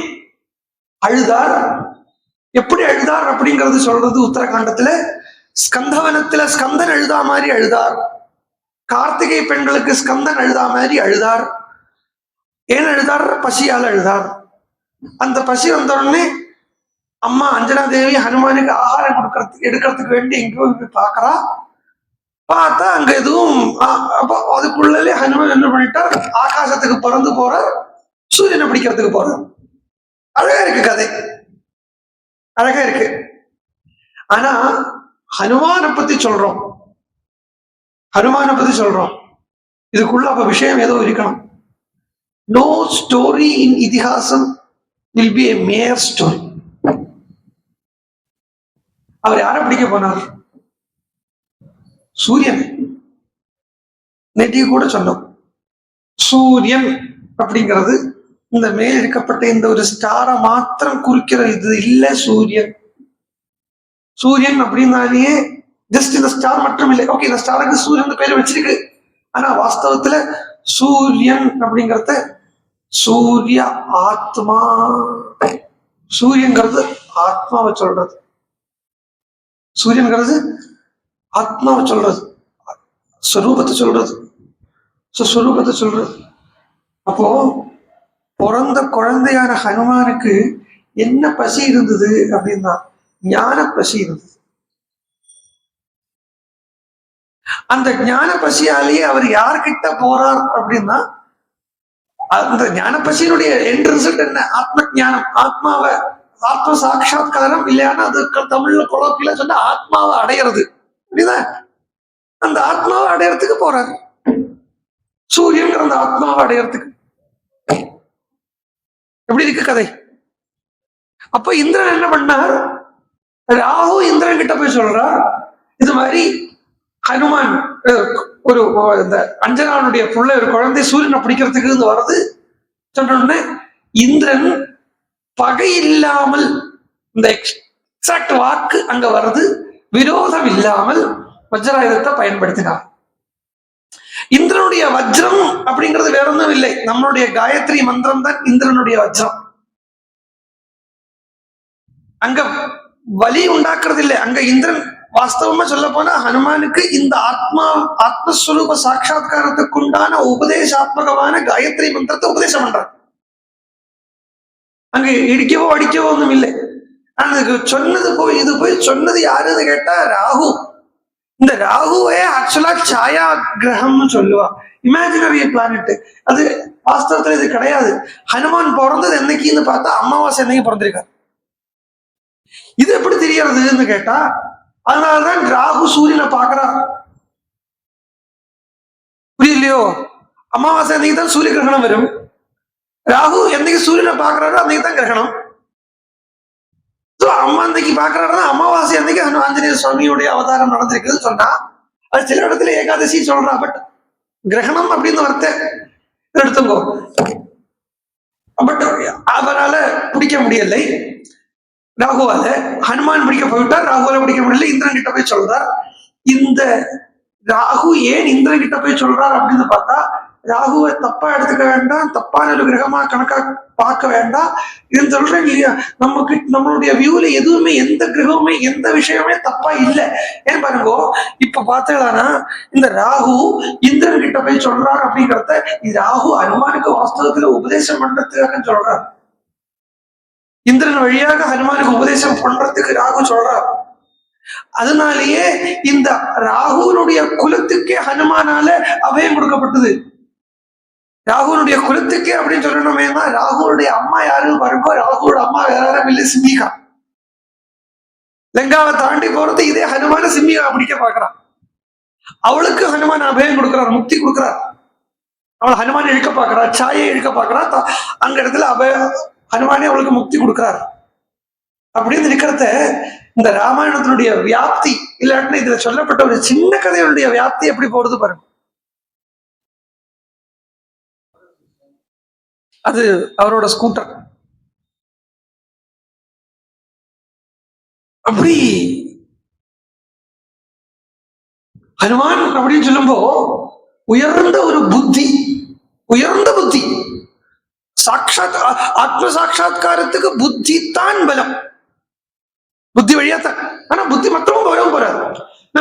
[SPEAKER 1] அழுதார். எப்படி அழுதார் அப்படிங்கிறது சொல்றது உத்தரகாண்டத்துல. ஸ்கந்தவனத்துல ஸ்கந்தன் அழுதா மாதிரி அழுதார். கார்த்திகை பெண்களுக்கு ஸ்கந்தன் அழுதா மாதிரி அழுதார். ஏன் அழுதார்? பசியால் அழுதார். அந்த பசி வந்த உடனே அம்மா அஞ்சனா தேவி ஹனுமானுக்கு ஆகாரம் எடுக்கிறதுக்கு வேண்டி எங்கேயோ போய் பாக்குறா. பார்த்தா அங்க எதுவும் அதுக்குள்ளே ஹனுமான் என்ன பண்ணிட்டார்? ஆகாசத்துக்கு பறந்து போறார், சூரியனை பிடிக்கிறதுக்கு போறார். அழகா இருக்கு கதை, அழகா இருக்கு. ஆனா ஹனுமானை பத்தி சொல்றோம், ஹனுமானை பத்தி சொல்றோம். இதுக்குள்ள அப்ப விஷயம் ஏதோ இருக்கணும். No story in Ithikasam will be a mere story. அவர் யாரை பிடிக்க போனார்? சூரியன். நேற்றைக்கு கூட சொன்னோம், சூரியன் அப்படிங்கிறது இந்த மேல் இருக்கப்பட்ட இந்த ஒரு ஸ்டாரை மாத்திரம் குறிக்கிற இது இல்ல. சூரியன் சூரியன் அப்படின்னாலேயே ஜஸ்ட் இந்த ஸ்டார் மட்டும் இல்லை. ஓகே, இந்த ஸ்டாருக்கு சூரியன் பேர் வச்சிருக்கு. ஆனா வாஸ்தவத்துல சூரியன் அப்படிங்கிறத சூரிய ஆத்மா, சூரியங்கிறது ஆத்மாவை சொல்றது. சூரியன்கிறது ஆத்மாவை சொல்றது, ஸ்வரூபத்தை சொல்றது, ஸ்வரூபத்தை சொல்றது. அப்போ பிறந்த குழந்தையான ஹனுமானுக்கு என்ன பசி இருந்தது அப்படின்னா ஞான பசி இருந்தது. அந்த ஞான பசியாலேயே அவர் யார்கிட்ட போறார் அப்படின்னா அந்த ஞான பசியினுடைய எண்ட் ரிசல்ட் என்ன? ஆத்ம ஞானம், ஆத்மாவை, ஆத்ம சாட்சா்காரம் இல்லையானா அது தமிழ்ல கொலோக்கில சொன்னா ஆத்மாவை அடையிறது. அப்படிதான் அந்த ஆத்மாவை அடையறதுக்கு போறாரு. சூரியன் அந்த ஆத்மாவை அடையறதுக்கு. எப்படி இருக்கு கதை? அப்ப இந்திரன் என்ன பண்ணார்? ராகு இந்திரன் கிட்ட போய் சொல்றார், இது மாதிரி ஹனுமான் ஒரு இந்த அஞ்சனானுடைய புள்ள ஒரு குழந்தை சூரியனை பிடிக்கிறதுக்கு இருந்து வர்றது சொன்ன. இந்திரன் பகை இல்லாமல் இந்த எக்ஸாக்ட் வாக்கு அங்க வர்றது, விரோதம் இல்லாமல் வஜ்ராயுதத்தை பயன்படுத்தினார். இந்திரனுடைய வஜ்ரம் அப்படிங்கிறது வேற ஒன்றும் இல்லை, நம்மளுடைய காயத்ரி மந்திரம் தான் இந்திரனுடைய வஜ்ரம். அங்க வலி உண்டாக்குறது இல்லை. அங்க இந்திரன் வாஸ்தவமா சொல்ல போனா ஹனுமானுக்கு இந்த ஆத்மஸ்வரூப சாட்சா்காரத்துக்கு உண்டான உபதேசாத்மகமான காயத்ரி மந்திரத்தை உபதேசம் பண்றார். அங்க இடிக்கவோ அடிக்கவோ ஒன்றும் இல்லை. அதுக்கு சொன்னது இது போய் சொன்னது யாருன்னு கேட்டா ராகு. இந்த ராகுவே ஆக்சுவலா சாயா கிரகம்னு சொல்லுவா, இமேஜினரி பிளானட். அது வாஸ்தவத்துல இது கிடையாது. ஹனுமான் பிறந்தது என்னைக்குன்னு பார்த்தா அமாவாசை என்னைக்கு பிறந்திருக்காரு. இது எப்படி தெரியறதுன்னு கேட்டா, அதனாலதான் ராகு சூரியனை பாக்குறார். புரியலையோ? அமாவாசை அன்னைக்கு தான் சூரிய கிரகணம் வரும். ராகு என்னைக்கு சூரியனை பாக்குறாரோ அன்னைக்கு தான் கிரகணம். அம்மா அன்னைக்கு பாக்குறாருன்னா அமாவாசை அன்னைக்கு ஆஞ்சநேய சுவாமியுடைய அவதாரம் நடந்திருக்குதுன்னு சொன்னா, அது சில இடத்துல ஏகாதசி சொல்றா. பட் கிரகணம் அப்படின்னு வார்த்தை எடுத்துங்கோ. பட் அவரால் பிடிக்க முடியலை ராகுவால. ஹனுமான் பிடிக்க போயிட்டார், ராகுவால பிடிக்க முடியல. இந்திரன் கிட்ட போய் சொல்றார். இந்த ராகு ஏன் இந்திரன் கிட்ட போய் சொல்றார் அப்படின்னு பார்த்தா, ராகுவை தப்பா எடுத்துக்க வேண்டாம், தப்பான ஒரு கிரகமா கணக்கா பார்க்க வேண்டாம். இது சொல்றேன் இல்லையா, நம்மளுடைய வியூல எதுவுமே எந்த கிரகமுமே எந்த விஷயமே தப்பா இல்லை. ஏன் பாருங்க, இப்ப பார்த்தீங்கன்னா இந்த ராகு இந்திரன் கிட்ட போய் சொல்றார் அப்படிங்கிறத ராகு ஹனுமானுக்கு வாஸ்தவத்துல உபதேசம் பண்றதுக்காக சொல்றார். இந்திரன் வழியாக ஹனுமானுக்கு உபதேசம் பண்றதுக்கு ராகு சொல்றார். அதனாலேயே இந்த ராகுனுடைய குலத்துக்கே ஹனுமானால அபயம் கொடுக்கப்பட்டது. ராகுனுடைய குலத்துக்கே அப்படின்னு சொல்லணுமே, ராகுனுடைய அம்மா யாரும் பாருங்க, ராகுவோட அம்மா யாரும் இல்லை, சிம்மிகா. லங்காவை தாண்டி போறது இதே ஹனுமான சிம்மிகா பிடிக்க பாக்குறான். அவளுக்கு ஹனுமான் அபயம் கொடுக்கிறார், முக்தி கொடுக்கிறார். அவள் ஹனுமான் இழுக்க பாக்குறா, சாயை இழுக்க பாக்குறா. அங்க இடத்துல ஹனுமானே அவளுக்கு முக்தி கொடுக்கிறார். அப்படின்னு இருக்கிறத இந்த ராமாயணத்தினுடைய வியாப்தி, இல்லாட்டினா இதுல சொல்லப்பட்ட ஒரு சின்ன கதையுடைய வியாப்தி எப்படி போறது பாருங்க. அது அவரோட ஸ்கூட்டர். அப்படி ஹனுமான் அப்படின்னு சொல்லும்போ உயர்ந்த ஒரு புத்தி, உயர்ந்த புத்தி. சாட்சாத் ஆத்ம சாட்சா்காரத்துக்கு புத்தி தான் பலம். புத்தி வழியாத்தான். ஆனா புத்தி மாத்திரமும் போராது.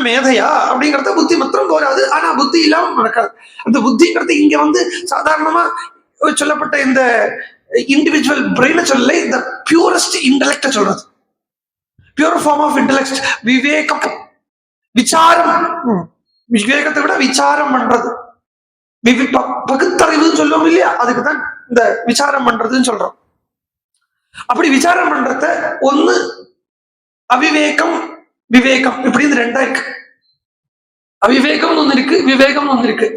[SPEAKER 1] மேதையா அப்படிங்கறத புத்தி மாத்திரம் போராது. ஆனா புத்தி இல்லாம நடக்காது. அந்த புத்திங்கிறது இங்க சாதாரணமா சொல்லப்பட்ட இந்த இண்டிவிஜுவல் பிரெயினை சொல்லல, இந்த பியூரஸ்ட் இன்டெலெக்ட சொல்றது. பியூர் ஃபார்ம் ஆஃப் இன்டெலெக்ட், விவேகம், விசாரம். விவேகத்தை விட விசாரம் பண்றது, பகுத்தறிவுன்னு சொல்லுவோம் இல்லையா, அதுக்குதான் இந்த விசாரம் பண்றதுன்னு சொல்றோம். அப்படி விசாரம் பண்றத ஒண்ணு அவிவேகம், விவேகம், இப்படி ரெண்டா இருக்கு. அவிவேகம் ஒண்ணு இருக்கு, விவேகம் ஒண்ணு இருக்கு.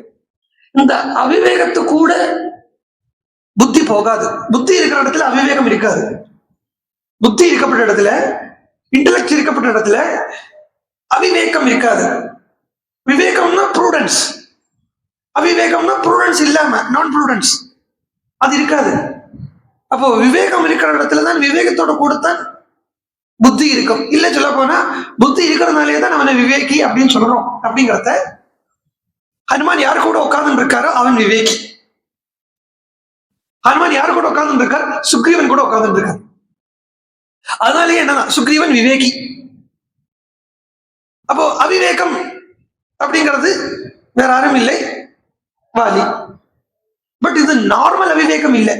[SPEAKER 1] இந்த அவிவேகத்து கூட புத்தி போகாது. புத்தி இருக்கிற இடத்துல அவிவேகம் இருக்காது. புத்தி இருக்கப்பட்ட இடத்துல, இன்டெலெக்ட் இருக்கப்பட்ட இடத்துல அவிவேகம் இருக்காது. விவேகம்னா ப்ரூடன்ஸ், அவிவேகம்னா ப்ரூடன்ஸ் இல்லாம நான் ப்ரூடன்ஸ், அது இருக்காது. அப்போ விவேகம் இருக்கிற இடத்துலதான் விவேகத்தோட கூடத்தான் புத்தி இருக்கும். இல்ல சொல்ல போனா புத்தி இருக்கிறதுனாலே தான் அவனை விவேகி அப்படின்னு சொல்றோம். அப்படிங்கிறத ஹனுமான் யாரு கூட உட்கார்ந்து இருக்காரோ அவன் விவேகி. ஹனுமான் யாரு கூட உட்கார்ந்து இருக்கார்? சுக்ரீவன் கூட உட்கார்ந்து இருக்கார். அதனாலேயே என்னன்னா சுக்ரீவன் விவேகி. அப்போ அவிவேகம் அப்படிங்கிறது வேற யாரும் இல்லை, வாலி. பட் இது நார்மல் அவிவேகம் இல்லை,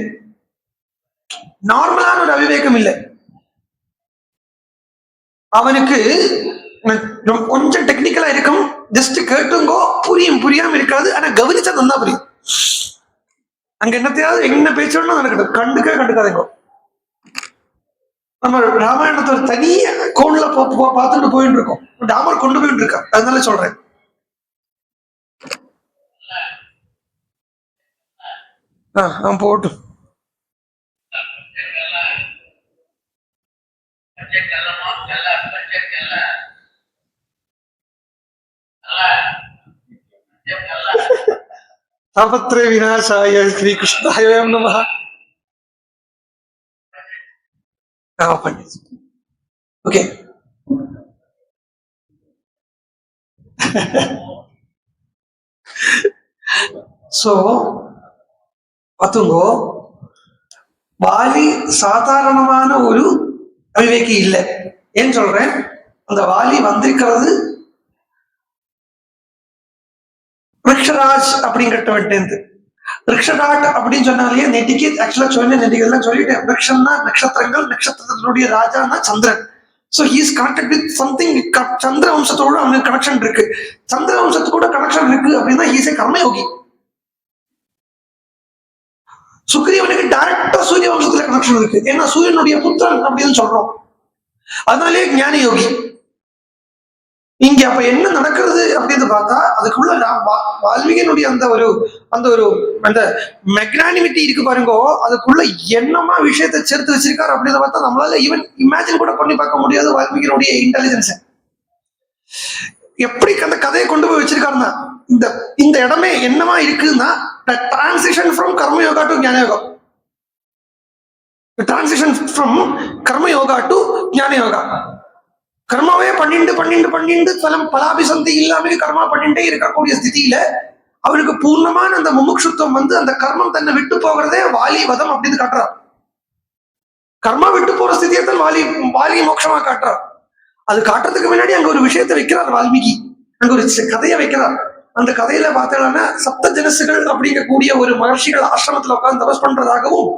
[SPEAKER 1] நார்மலான ஒரு அவிவேகம் இல்லை. அவனுக்கு கொஞ்சம் டெக்னிக்கலா இருக்கும். ஜஸ்ட் கேட்டுங்கோ, புரியும், புரியாம இருக்காது. ஆனா கவனிச்சா நல்லா புரியும். அங்க என்னத்தையாவது என்ன பேசணும் நடக்கட்டும், கண்டுக்காதீங்க. நம்ம ராமாயணத்தை ஒரு தனி கோன்ல பார்த்துட்டு போயிட்டு இருக்கோம். ராமர் கொண்டு போயிட்டு இருக்கா, அதனால சொல்றேன். அவன் போட்டும். தாபத்ரய விநாசாய ஸ்ரீ கிருஷ்ணாய நமஹ. பண்ணி ஓகே. சோ பாத்துங்கோ, வாலி சாதாரணமான ஒரு அவிவேகி இல்லை. ஏன் சொல்றேன்? அந்த வாலி வந்திருக்கிறது ரிக்ஷராஜ் அப்படிங்கிட்டவன்ட்டு. ரிக்ஷராட் அப்படின்னு சொன்னாலே நெட்டிக்கு ஆக்சுவலா சொன்ன நெட்டிகள்லாம் சொல்லிட்டேன். ரிக்ஷன்னா நட்சத்திரங்கள், நட்சத்திரத்தினுடைய ராஜான்னா சந்திரன். So he's connected with something. சந்திர வம்சத்தோட அவனுக்கு கனெக்ஷன் இருக்கு. சந்திர வம்சத்து கூட கனெக்ஷன் இருக்கு அப்படின்னா ஹீஸ் ஏ கர்மயோகி. சுக்ரீவனுக்கு டைரக்டா சூரிய வம்சத்துல கனெக்ஷன் இருக்கு. ஏன்னா சூரியனுடைய புத்திரன் அப்படின்னு சொல்றோம். அதனாலே ஞான யோகி. இங்க அப்ப என்ன நடக்கிறது அப்படின்னு பார்த்தா, அதுக்குள்ள வால்மீகியினுடைய அந்த மெக்னானிமிட்டி இருக்கு பாருங்கோ, அதுக்குள்ள என்னமா விஷயத்தை சேர்த்து வச்சிருக்காரு அப்படின்னு பார்த்தா நம்மளால ஈவன் இமேஜின் கூட பண்ணி பார்க்க முடியாது வால்மீகியினுடைய இன்டெலிஜென்ஸ். எப்படி அந்த கதையை கொண்டு போய் வச்சிருக்காருன்னா, இந்த இடமே என்னமா இருக்குன்னா டிரான்சிஷன் ஃப்ரம் கர்மயோகா டு ஞான yoga. Transition from karma yoga to ஞான யோகா. கர்மாவே பண்ணிண்டு பலாபிசந்தி இல்லாம கர்மா பண்ணிட்டே இருக்கக்கூடிய ஸ்திதியில அவருக்கு பூர்ணமான அந்த முமுட்சுத்துவம் அந்த கர்மம் தன்னை விட்டு போகிறதே வாலி வதம் அப்படின்னு காட்டுறார். கர்மா விட்டு போற ஸ்திதியை தான் வாலி மோட்சமா காட்டுறார். அது காட்டுறதுக்கு முன்னாடி அங்க ஒரு விஷயத்தை வைக்கிறார் வால்மீகி. அங்க ஒரு கதையை வைக்கிறார். அந்த கதையில பார்த்தோம்னா சப்த ஜனசுகள் அப்படிங்கக்கூடிய ஒரு மகர்ஷிகள் ஆசிரமத்துல உட்கார்ந்து தபஸ் பண்றதாகவும்,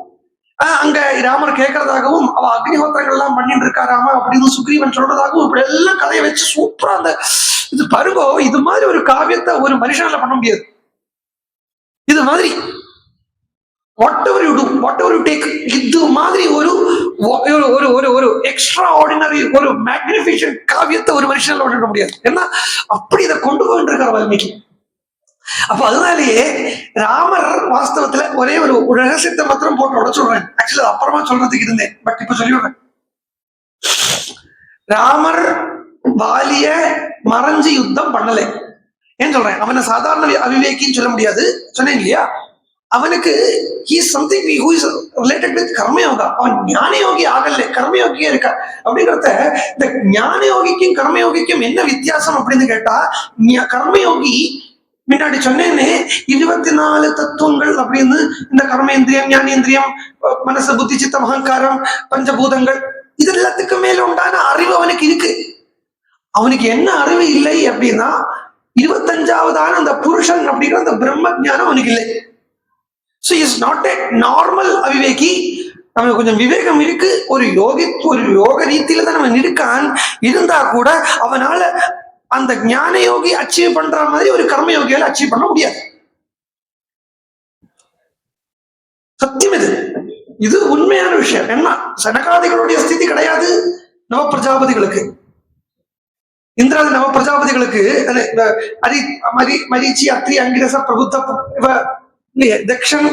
[SPEAKER 1] அங்க ராமர் கேட்கறதாகவும், அவ அக்னிஹோத்திரங்கள் எல்லாம் பண்ணிட்டு இருக்காராமா அப்படின்னு சுக்ரீவன் சொல்றதாகவும், இப்படி எல்லாம் கதையை வச்சு சூப்பரா இது பருவோ. இது மாதிரி ஒரு காவியத்தை ஒரு மனுஷனால பண்ண முடியாது. இது மாதிரி what ever you to, what ever you take, இது மாதிரி ஒரு எக்ஸ்ட்ரா ஆர்டினரி ஒரு மேக்னிஃபிஷன்ட் காவியத்தை ஒரு மனுஷனால பண்ண முடியாது. ஏன்னா அப்படி இதை கொண்டு போயிட்டு இருக்காரு வால்மீகி. அப்ப அதனாலேயே ராமர் வாஸ்தவத்துல ஒரே ஒரு ரகசியத்தை மாத்திரம் போட்டு உடச்சுடுறேன். ஆக்சுவலி அப்புறமா சொல்றதுக்கு இருந்தேன், பட் இப்ப சொல்லிவிடுறேன். ராமர் வாலிய மறைஞ்சு யுத்தம் பண்ணலை. ஏன் சொல்றேன்? அவனை சாதாரண அவிவேகின்னு சொல்ல முடியாது, சொன்னேன் இல்லையா? அவனுக்கு something who is related with karma yoga. அவன் ஞான யோகி ஆகல, கர்மயோகியா இருக்கா. அப்படிங்கிறத இந்த ஞான யோகிக்கும் கர்மயோகிக்கும் என்ன வித்தியாசம் அப்படின்னு கேட்டா, கர்மயோகி முன்னாடி சொன்னேன்னு 24 தத்துவங்கள் அப்படின்னு, இந்த கர்மேந்திரியம், ஞானேந்திரியம், மனசு, புத்தி, சித்தம், அகங்காரம், பஞ்சபூதங்கள், இது எல்லாத்துக்கும் மேல உண்டான அறிவு அவனுக்கு இருக்கு. அவனுக்கு என்ன அறிவு இல்லை அப்படின்னா 25வது அந்த புருஷன் அப்படிங்கிற அந்த பிரம்ம ஞானம் அவனுக்கு இல்லை. So he is not a normal அவிவேகி. அவனுக்கு கொஞ்சம் விவேகம் இருக்கு. ஒரு யோக ரீதியில தான் அவன் இருக்கான். இருந்தா கூட அவனால அந்த ஞான யோகி அச்சீவ் பண்ற மாதிரி ஒரு கர்மயோகியால அச்சீவ் பண்ண முடியாது. சத்தியம் இது உண்மையான விஷயம். என்ன, சனகாதிகளுடைய ஸ்திதி கிடையாது நவ பிரஜாபதிகளுக்கு. இந்திராதி நவ பிரஜாபதிகளுக்கு மரீச்சி, அத்ரி, அங்கிரச, பிரபுத்த, தக்ஷன்,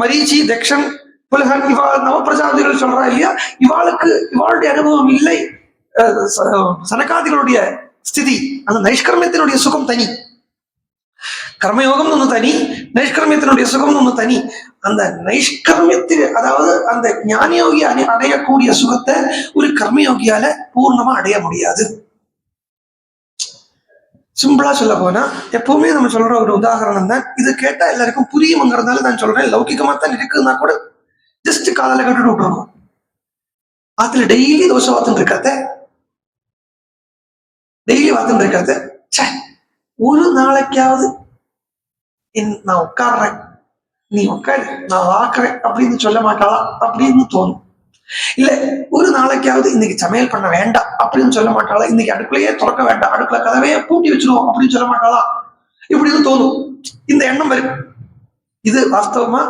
[SPEAKER 1] மரீச்சி, தக்ஷன், புலகன், இவா நவ பிரஜாபதிகள் சொல்றா இல்லையா? இவாளுடைய அனுபவம் இல்லை. சனகாதிகளுடைய ஸ்திதி, அந்த நைஷ்கர்மியத்தினுடைய சுகம் தனி. கர்மயோகம் ஒண்ணு தனி, நைஷ்கர்மியத்தினுடைய சுகம் ஒண்ணு தனி. அந்த நைஷ்கர்மியத்தில், அதாவது அந்த ஞானயோகி அடையக்கூடிய சுகத்தை ஒரு கர்மயோகியால பூர்ணமா அடைய முடியாது. சிம்பிளா சொல்ல போனா, எப்பவுமே நம்ம சொல்ற ஒரு உதாரணம் தான் இது. கேட்டா எல்லாருக்கும் புரியுங்கிறதுனால நான் சொல்றேன். லௌகிகமா தான் இருக்குன்னா கூட ஜஸ்ட் காதல கட்டுட்டு விட்டுருவோம். அதுல டெய்லி தோசை வாத்துட்டு இருக்காத, டெய்லி வாத்துட்டு இருக்காத, ஒரு நாளைக்காவது நான் உட்காடுறேன், நீ உட்காரு, நான் வாக்குறேன் அப்படின்னு சொல்ல மாட்டாளா அப்படின்னு தோணும். இல்ல ஒரு நாளைக்காவது இன்னைக்கு சமையல் பண்ண வேண்டாம் அப்படின்னு சொல்ல மாட்டாளா? இன்னைக்கு அடுப்புலையே திறக்க வேண்டாம், அடுப்புல கதவையே பூட்டி வச்சிருவோம் அப்படின்னு சொல்ல மாட்டாளா? இப்படின்னு தோணும். இந்த எண்ணம் வரும். இது வாஸ்தவமா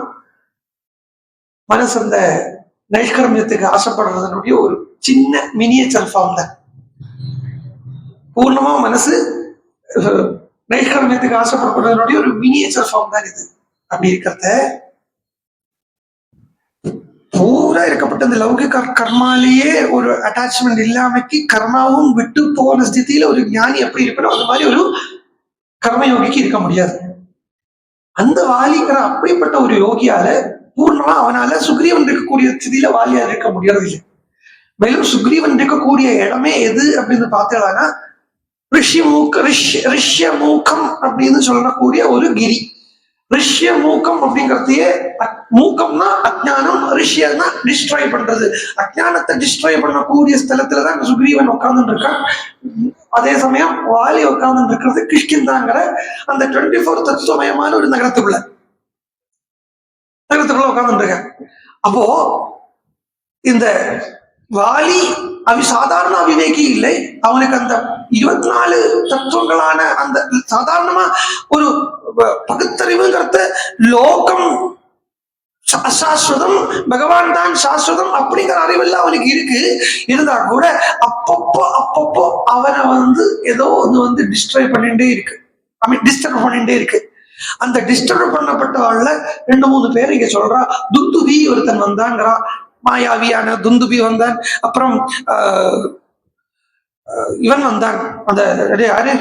[SPEAKER 1] மனசு அந்த நைஷ்கர்மியத்துக்கு ஆசைப்படுறதுனுடைய ஒரு சின்ன மினியேச்சர் ஃபார்ம் தான். பூர்ணமா மனசு நைஷ்கர்மியத்துக்கு ஆசைப்படுறதுனுடைய ஒரு மினியேச்சர் ஃபார்ம் தான் இது. அப்படி இருக்கிறத பூரா இருக்கப்பட்ட இந்த லௌகிக கர்மாலேயே ஒரு அட்டாச்மெண்ட் இல்லாமக்கி கர்மாவும் விட்டு போன ஸ்திதியில ஒரு ஞானி எப்படி இருக்கணும், அந்த மாதிரி ஒரு கர்மயோகிக்கு இருக்க முடியாது. அந்த வாலிங்கிற அப்படிப்பட்ட ஒரு யோகியால பூர்ணமா அவனால சுக்ரீவன் இருக்கக்கூடிய ஸ்திதியில வாலியா இருக்க முடியறது இல்லை. மேலும் சுக்ரீவன் இருக்கக்கூடிய இடமே எது அப்படின்னு பார்த்தீங்கன்னா ரிஷ்யமூக்கம் அப்படின்னு சொல்லக்கூடிய ஒரு கிரி. ரிஷ்யமூக்கம் அப்படிங்கிறதையே, மூக்கம்னா அஜ்ஞானம், ரிஷ்யம்னா டிஸ்ட்ராய் பண்றது. அஜ்ஞானத்தை டிஸ்ட்ராய் பண்ணக்கூடிய ஸ்தலத்துலதான் சுக்ரீவன் உட்கார்ந்துட்டு இருக்கான். அதே சமயம் வாலி உட்கார்ந்து இருக்கிறது கிஷ்கிந்தாங்கிற அந்த 24 தத்துவமயமான ஒரு நகரத்துக்குள்ள உட்கார்ந்து இருக்கான். அப்போ இந்த வாலி சாதாரண அவிவேகி இல்லை. அவனுக்கு அந்த 24 தத்துவங்களான அந்த சாதாரணமா ஒரு பகுத்தறிவுங்கிறத லோகம் அசாஸ்வதம், பகவான் தான் சாஸ்வதம் அப்படிங்கிற அறிவெல்லாம் அவனுக்கு இருக்கு. இருந்தா கூட அப்பப்போ அவனை ஏதோ ஒன்று டிஸ்ட்ராய் பண்ணிட்டே இருக்கு, டிஸ்டர்ப் பண்ணிட்டே இருக்கு. அந்த டிஸ்டர்ப் பண்ணப்பட்டவாழ்ல 2-3 பேர் இங்க சொல்றா. துந்துபி ஒருத்தன் வந்தாங்கிறா, மாயாவியான துந்துபி வந்தான். அப்புறம் இவன் வந்தான், அந்த யாரு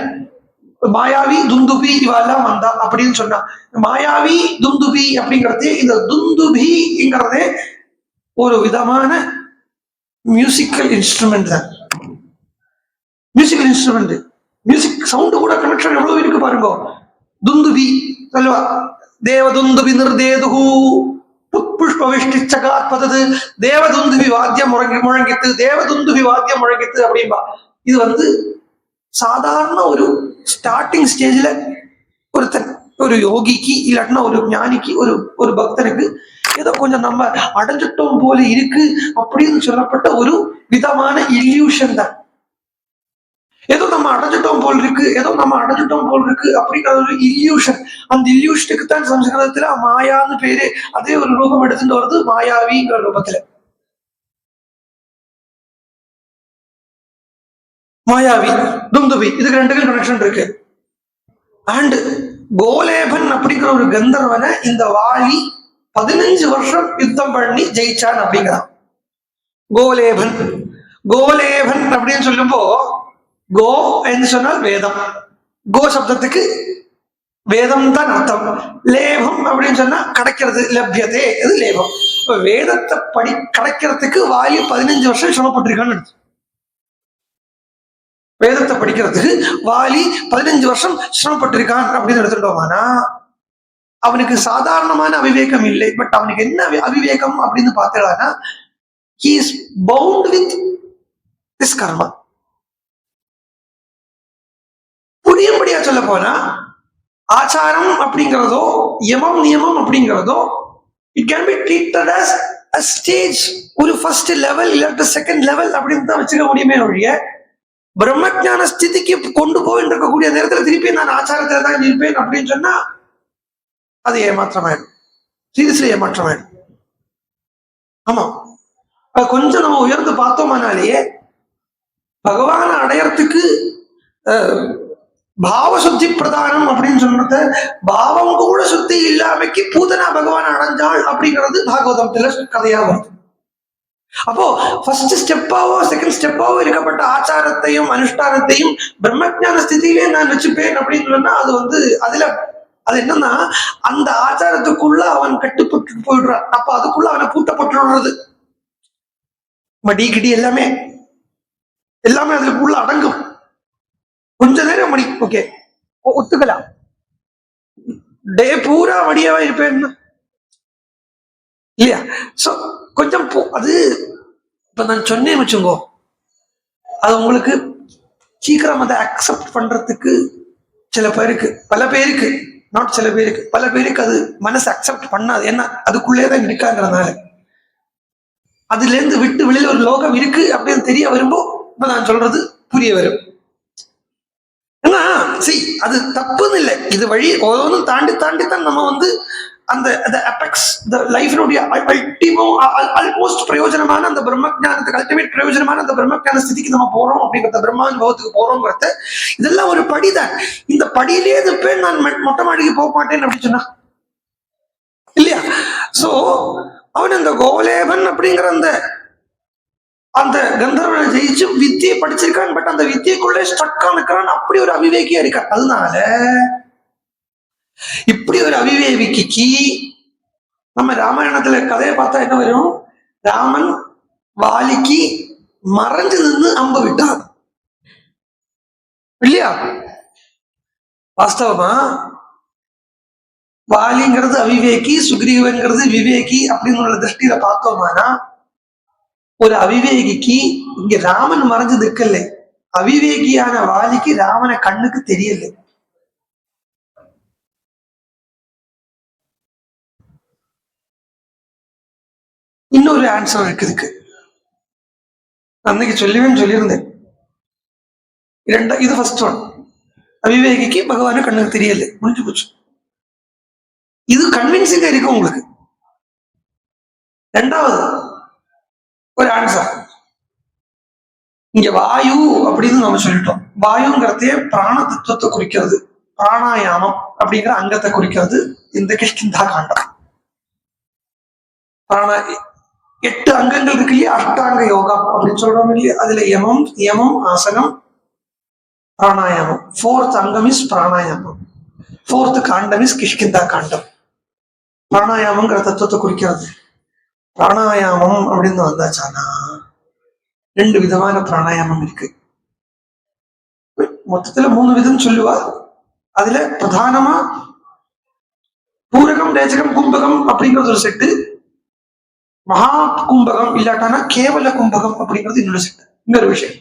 [SPEAKER 1] மாயாவி துந்துபி இவெல்லாம் வந்தா அப்படின்னு சொன்னா. மாயாவி துந்துபி அப்படிங்கிறது, இந்த துந்துபிங்கிறதே ஒரு விதமான மியூசிக்கல் இன்ஸ்ட்ருமெண்ட் தான். மியூசிக்கல் இன்ஸ்ட்ருமெண்ட், மியூசிக் சவுண்டு கூட கனெக்ஷன் எவ்வளவு இருக்கு பாருங்க. துந்துபி சொல்லுவா, தேவதுந்துபி நிர்தேதுகு புஷ்பவிஷ்டிச்சகாத்பதது, தேவதுந்துபி வாத்தியம் முழங்கித்து, தேவதுந்துபி வாத்தியம் முழங்கித்து அப்படின்பா. இது சாதாரண ஒரு ஸ்டார்டிங் ஸ்டேஜ்ல ஒருத்தன், ஒரு யோகிக்கு இல்லாட்டினா ஒரு ஞானிக்கு, ஒரு பக்தனுக்கு ஏதோ கொஞ்சம் நம்ம அடைஞ்சிட்டோம் போல இருக்கு அப்படின்னு சொல்லப்பட்ட ஒரு விதமான இல்யூஷன் தான். ஏதோ நம்ம அடைஞ்சிட்டோம் போல் இருக்கு, ஏதோ நம்ம அடைஞ்சிட்டோம் போல் இருக்கு அப்படிங்கிற ஒரு இல்யூஷன். அந்த இல்யூஷனுக்கு தான் சம்ஸ்கிருதத்துல மாயான்னு பேரு. அதே ஒரு ரூபம் எடுத்துட்டு வருது மாயாவிங்கிற ரூபத்துல. மாயாவி துந்துபி, இதுக்கு 2 கனெக்ஷன் இருக்கு. அண்ட் கோலேபன் அப்படிங்கிற ஒரு கந்தர்வனை இந்த வாலி 15 வருஷம் யுத்தம் பண்ணி ஜெயிச்சான் அப்படிங்கிறான். கோலேபன் கோலேபன் அப்படின்னு சொல்லும்போ, கோ என்று சொன்னால் வேதம். கோ சப்தத்துக்கு வேதம் தான் அர்த்தம். லேபம் அப்படின்னு சொன்னா கிடைக்கிறது, லப்யதே, இது லேபம். வேதத்தை கிடைக்கிறதுக்கு வாலி 15 வருஷம் சிரமப்பட்டிருக்கான்னு எடுத்து. வேதத்தை படிக்கிறதுக்கு வாலி 15 வருஷம் சிரமப்பட்டிருக்கான் அப்படின்னு எடுத்துட்டோமானா, அவனுக்கு சாதாரணமான அவிவேகம் இல்லை. பட் அவனுக்கு என்ன அவிவேகம் அப்படின்னு பார்த்தா, he is bound with this karma. புரியும்படியா சொல்ல போனா, ஆச்சாரம் அப்படிங்கிறதோ யமம் நியமம் அப்படிங்கிறதோ it can be treated as a stage, ஒரு ஃபர்ஸ்ட் லெவல் இல்லாட்ட செகண்ட் லெவல் அப்படின்னு தான் வச்சுக்க முடியுமே ஒழிய, பிரம்மஜான ஸ்திதிக்கு கொண்டு போயிட்டு இருக்கக்கூடிய நேரத்தில் திருப்பி நான் ஆச்சாரத்துல தான் இருப்பேன் அப்படின்னு சொன்னா அது ஏமாற்றமாயிடும், சீரியஸ்லி ஏமாற்றமாயிடும். ஆமா, கொஞ்சம் நம்ம உயர்ந்து பார்த்தோம்னாலேயே பகவான அடையறதுக்கு பாவ சுத்தி பிரதானம் அப்படின்னு சொல்றது, பாவம் கூட சுத்தி இல்லாமைக்கு பூதனா பகவான் அடைஞ்சாள் அப்படிங்கிறது பாகவதத்துல கதையா வருது. அப்போ ஃபர்ஸ்ட் ஸ்டெப்பாவோ செகண்ட் ஸ்டெப்பாவோ இருக்கப்பட்ட ஆச்சாரத்தையும் அனுஷ்டானத்தையும் பிரம்மஜான ஸ்திதியிலே நான் வச்சுப்பேன் அப்படின்னு சொன்னா அது அது என்னன்னா, அந்த ஆச்சாரத்துக்குள்ள அவன் கட்டுப்பட்டு போயிடுறான். அப்ப அதுக்குள்ள அவனை பூட்டப்பட்டுடுறது. மடி கிடி எல்லாமே அதுக்குள்ள அடங்கும். கொஞ்ச நேரம் மணி ஓகே ஒத்துக்கலாம், டே பூரா மடியாவா இருப்பேன் இல்லையா? சோ கொஞ்சம் அது இப்ப நான் சொன்னேன் வச்சுங்கோ, அது உங்களுக்கு சீக்கிரம் அதை அக்செப்ட் பண்றதுக்கு சில பேருக்கு, பல பேருக்கு, நாட் சில பேருக்கு, பல பேருக்கு அது மனசு அக்செப்ட் பண்ணாது. ஏன்னா அதுக்குள்ளேதான் இருக்காங்கிறதுனால. அதுல இருந்து விட்டு வெளியில ஒரு லோகம் இருக்கு அப்படின்னு தெரிய வரும்போ இப்ப நான் சொல்றது புரிய வரும். ஏன்னா அது தப்புன்னு இல்லை, இது வழி ஒவ்வொன்றும் தாண்டி தான் நம்ம அந்த அபெக்ஸ் லைஃபினுடைய ஆல்மோஸ்ட் பிரயோஜனமான அந்த பிரம்மஜானத்துக்கு அல்டிமேட் பிரயோஜனமான அந்த பிரம்மஜான ஸ்திதிக்கு நம்ம போறோம் அப்படிங்கிறத, பிரம்மானுபவத்துக்கு போறோங்கிறத, இதெல்லாம் ஒரு படிதான். இந்த படியிலே இருப்பேன் நான் மொட்டை மாடிக்கு போக மாட்டேன்னு அப்படி சொன்னா இல்லையா? சோ அவன் இந்த கோலேபன் அப்படிங்கிற அந்த கந்தர்வனை ஜெயிச்சு வித்தியை படிச்சிருக்கான். பட் அந்த வித்தியக்குள்ளே ஸ்ட்ரக்கா நிற்கிறான். அப்படி ஒரு அவிவேகியா இருக்கான். அதனால இப்படி ஒரு அவிவேகிக்கு நம்ம ராமாயணத்துல கதையை பார்த்தா என்ன வரும்? ராமன் வாலிக்கு மறைஞ்சு நின்று அம்பு விட்டார் இல்லையா? வாஸ்தவமா வாலிங்கிறது அவிவேகி, சுக்ரீவன்கிறது விவேகி அப்படின்னு உள்ள திருஷ்டியில பார்த்தோமானா, ஒரு அவிவேகிக்கு இங்க ராமன் மறைஞ்சு நிற்கல, அவிவேகியான வாலிக்கு ராமனை கண்ணுக்கு தெரியல. இன்னொரு ஆன்சர் இருக்குதுக்கு அன்னைக்கு சொல்லியிருந்தேன். இது ஃபர்ஸ்ட் ஒன். அவிவேகிக்கு பகவான கண்ணுக்கு தெரியல, முடிஞ்சு போச்சு. இது கன்வின்சிங்கா இருக்கு உங்களுக்கு. ரெண்டாவது ஒரு ஆன்சர், இங்க வாயு அப்படின்னு நம்ம சொல்லிட்டோம். வாயுங்கிறதே பிராண தத்துவத்தை குறிக்கிறது, பிராணாயாமம் அப்படிங்கிற அங்கத்தை குறிக்கிறது இந்த கிஷ்கிந்தா காண்டம். பிராண 8 அங்கங்கள் இருக்கு இல்லையா, அஷ்டாங்க யோகம் அப்படின்னு சொல்றோம் இல்லையா, அதுல யமம் ஆசனம் பிராணாயாமம். 4th அங்கம் இஸ் பிராணாயாமம், 4th காண்டம் இஸ் கிஷ்கிந்தா காண்டம். பிராணாயாமங்கிற தத்துவத்தை குறிக்கிறது. பிராணாயாமம் அப்படின்னு வந்தாச்சானா 2 விதமான பிராணாயாமம் இருக்கு. மொத்தத்துல 3 விதம் சொல்லுவா. அதுல பிரதானமா பூரகம், ரேச்சகம், கும்பகம் அப்படிங்கிறது ஒரு செட்டு, மகா கும்பகம் இல்லாட்டானா கேவல கும்பகம் அப்படிங்கிறது இன்னொரு செட்டு. இன்னொரு விஷயம்,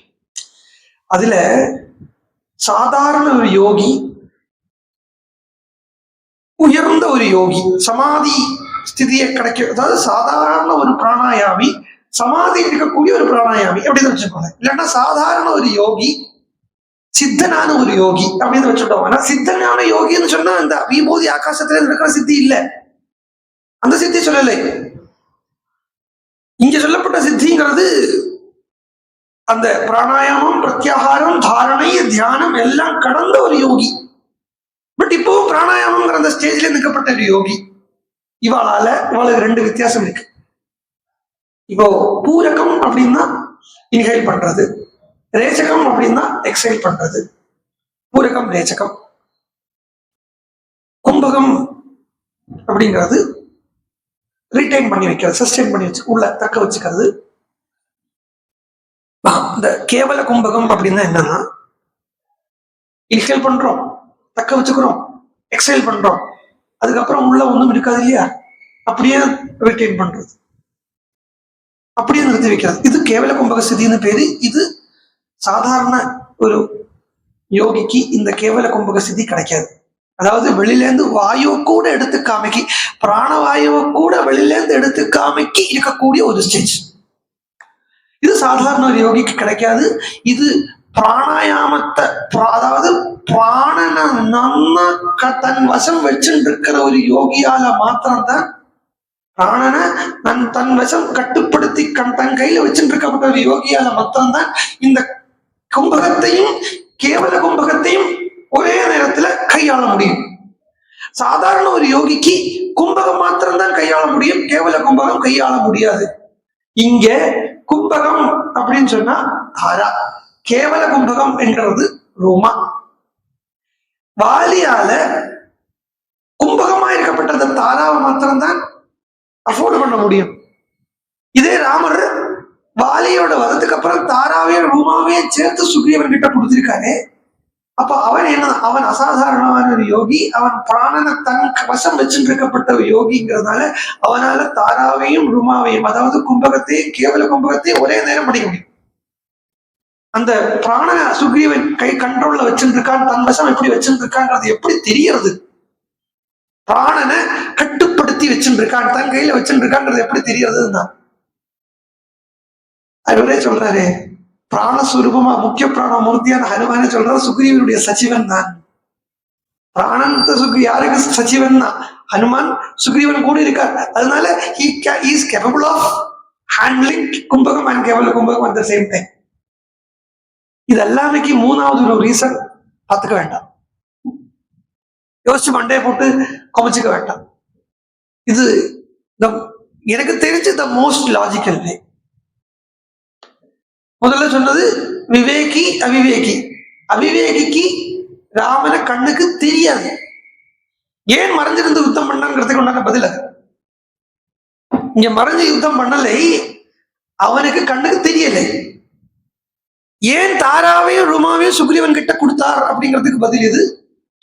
[SPEAKER 1] அதுல சாதாரண ஒரு யோகி, உயர்ந்த ஒரு யோகி, சமாதி ஸ்திதியை கிடைக்க, அதாவது சாதாரண ஒரு பிராணாயாமி, சமாதி இருக்கக்கூடிய ஒரு பிராணாயாமி அப்படின்னு வச்சுக்கோங்க. இல்லைன்னா சாதாரண ஒரு யோகி, சித்தனான ஒரு யோகி அப்படின்னு வச்சுட்டோம். ஆனா சித்தனான யோகின்னு சொன்னா அந்த விபூதி ஆகாசத்துல இருக்கிற சித்தி இல்லை, அந்த சித்தி சொல்லலை. இங்க சொல்லப்பட்ட சித்திங்கிறது அந்த பிராணாயாமம், பிரத்யாகாரம், தாரணை, தியானம் எல்லாம் கடந்த ஒரு யோகி. பட் இப்போ பிராணாயாமங்கிற அந்த ஸ்டேஜ்ல நிற்கப்பட்ட ஒரு யோகி. இவளுக்கு 2 வித்தியாசம் இருக்கு. இப்போ பூரகம் அப்படின்னா இன்ஹேல் பண்றது, ரேச்சகம் அப்படின்னா எக்ஸைல் பண்றது. பூரகம் ரேச்சகம். கும்பகம் அப்படிங்கிறது ரிட்டைன் பண்ணி வைக்கிறது, சஸ்டெயின் பண்ணி வச்சு உள்ள தக்க வச்சுக்கிறது. இந்த கேவல கும்பகம் அப்படின்னா என்னன்னா, இன்ஹேல் பண்றோம், தக்க வச்சுக்கிறோம், எக்ஸைல் பண்றோம், அதுக்கப்புறம் உள்ள ஒண்ணும் இருக்காது இல்லையா, அப்படியே ரிட்டைன் பண்றது, அப்படியே நிறுத்தி வைக்கிறது. இது கேவல கும்பக ஸ்திதின்னு பேரு. இது சாதாரண ஒரு யோகிக்கு இந்த கேவல கும்பக ஸ்திதி கிடைக்காது. அதாவது வெளியிலேருந்து வாயு கூட எடுத்து காமிக்கி, பிராணவாயுவை கூட வெளியிலேருந்து எடுத்து காமிக்கி இருக்கக்கூடிய ஒரு ஸ்டேஜ். இது சாதாரண ஒரு யோகிக்கு கிடைக்காது. இது பிராணாயாமத்தை, அதாவது பிராணனை நம்ம தன் வசம் வச்சுட்டு இருக்கிற ஒரு யோகியால மாத்திரம்தான், பிராணனை தன் வசம் கட்டுப்படுத்தி தன் கையில வச்சுட்டு இருக்கப்பட்ட ஒரு யோகியால மாத்திரம்தான் இந்த கும்பகத்தையும் கேவல கும்பகத்தையும் ஒரே நேரத்துல கையாள முடியும். சாதாரண ஒரு யோகிக்கு கும்பகம் மாத்திரம்தான் கையாள முடியும், கேவல கும்பகம் கையாள முடியாது. இங்க கும்பகம் அப்படின்னு சொன்னா தாரா, கேவல கும்பகம் என்கிறது ரோமா. வாலியால கும்பகமா இருக்கப்பட்ட தாராவை மாத்திரம்தான் அஃபோர்டு பண்ண முடியும். இதே ராமர் வாலியோட வதத்துக்கு அப்புறம் தாராவையும் ரூமாவையும் சேர்த்து சுக்ரீவன் கிட்ட கொடுத்திருக்காரு. அப்ப அவன் என்ன, அவன் அசாதாரணமான ஒரு யோகி, அவன் பிராணனை தன் வசம் வச்சுட்டு இருக்கப்பட்ட ஒரு யோகிங்கிறதுனால அவனால தாராவையும் ரூமாவையும், அதாவது கும்பகத்தையும் கேவல கும்பகத்தையும் ஒரே நேரம் படிக்க முடியும். அந்த பிராணனை சுக்ரீவன் கை கண்ட்ரோல்ல வச்சுட்டு இருக்கான், தன் வசம் எப்படி வச்சுட்டு இருக்கான்றது எப்படி தெரியறது? பிராணனை கட்டுப்படுத்தி வச்சுட்டு இருக்கான், தன் கையில வச்சுட்டு இருக்கான்றது எப்படி தெரியறதுன்னா அவரே சொல்றாரு, பிராணஸ்வரூபமா முக்கிய பிராண மூர்த்தியான ஹனுமானே சொல்றாரு, சுக்ரீவனுடைய சச்சிவன் தான். பிராணந்த யாருக்கு சச்சிவன் தான்? ஹனுமான் சுக்ரீவன் கூட இருக்கார். அதனால he is capable of handling கும்பகம் and கேவல கும்பகம் at the same time. இது எல்லாமே 3வது ஒரு ரீசன் பார்த்துக்க வேண்டாம், யோசிச்சு மண்டையை போட்டு குமைச்சுக்க வேண்டாம். இது எனக்கு தெரிஞ்ச த மோஸ்ட் லாஜிக்கல் வே. முதல்ல சொன்னது விவேகி அவிவேகி. அவிவேகிக்கு ராமனை கண்ணுக்கு தெரியாது. ஏன் மறைஞ்சிருந்து யுத்தம் பண்ணாங்கிறதுக்கு உண்டான பதில் அது. இங்க மறைஞ்சு யுத்தம் பண்ணலை, அவனுக்கு கண்ணுக்கு தெரியலை. ஏன் தாராவையும் ருமாவையும் சுக்ரீவன் கிட்ட கொடுத்தார் அப்படிங்கிறதுக்கு பதில் இது.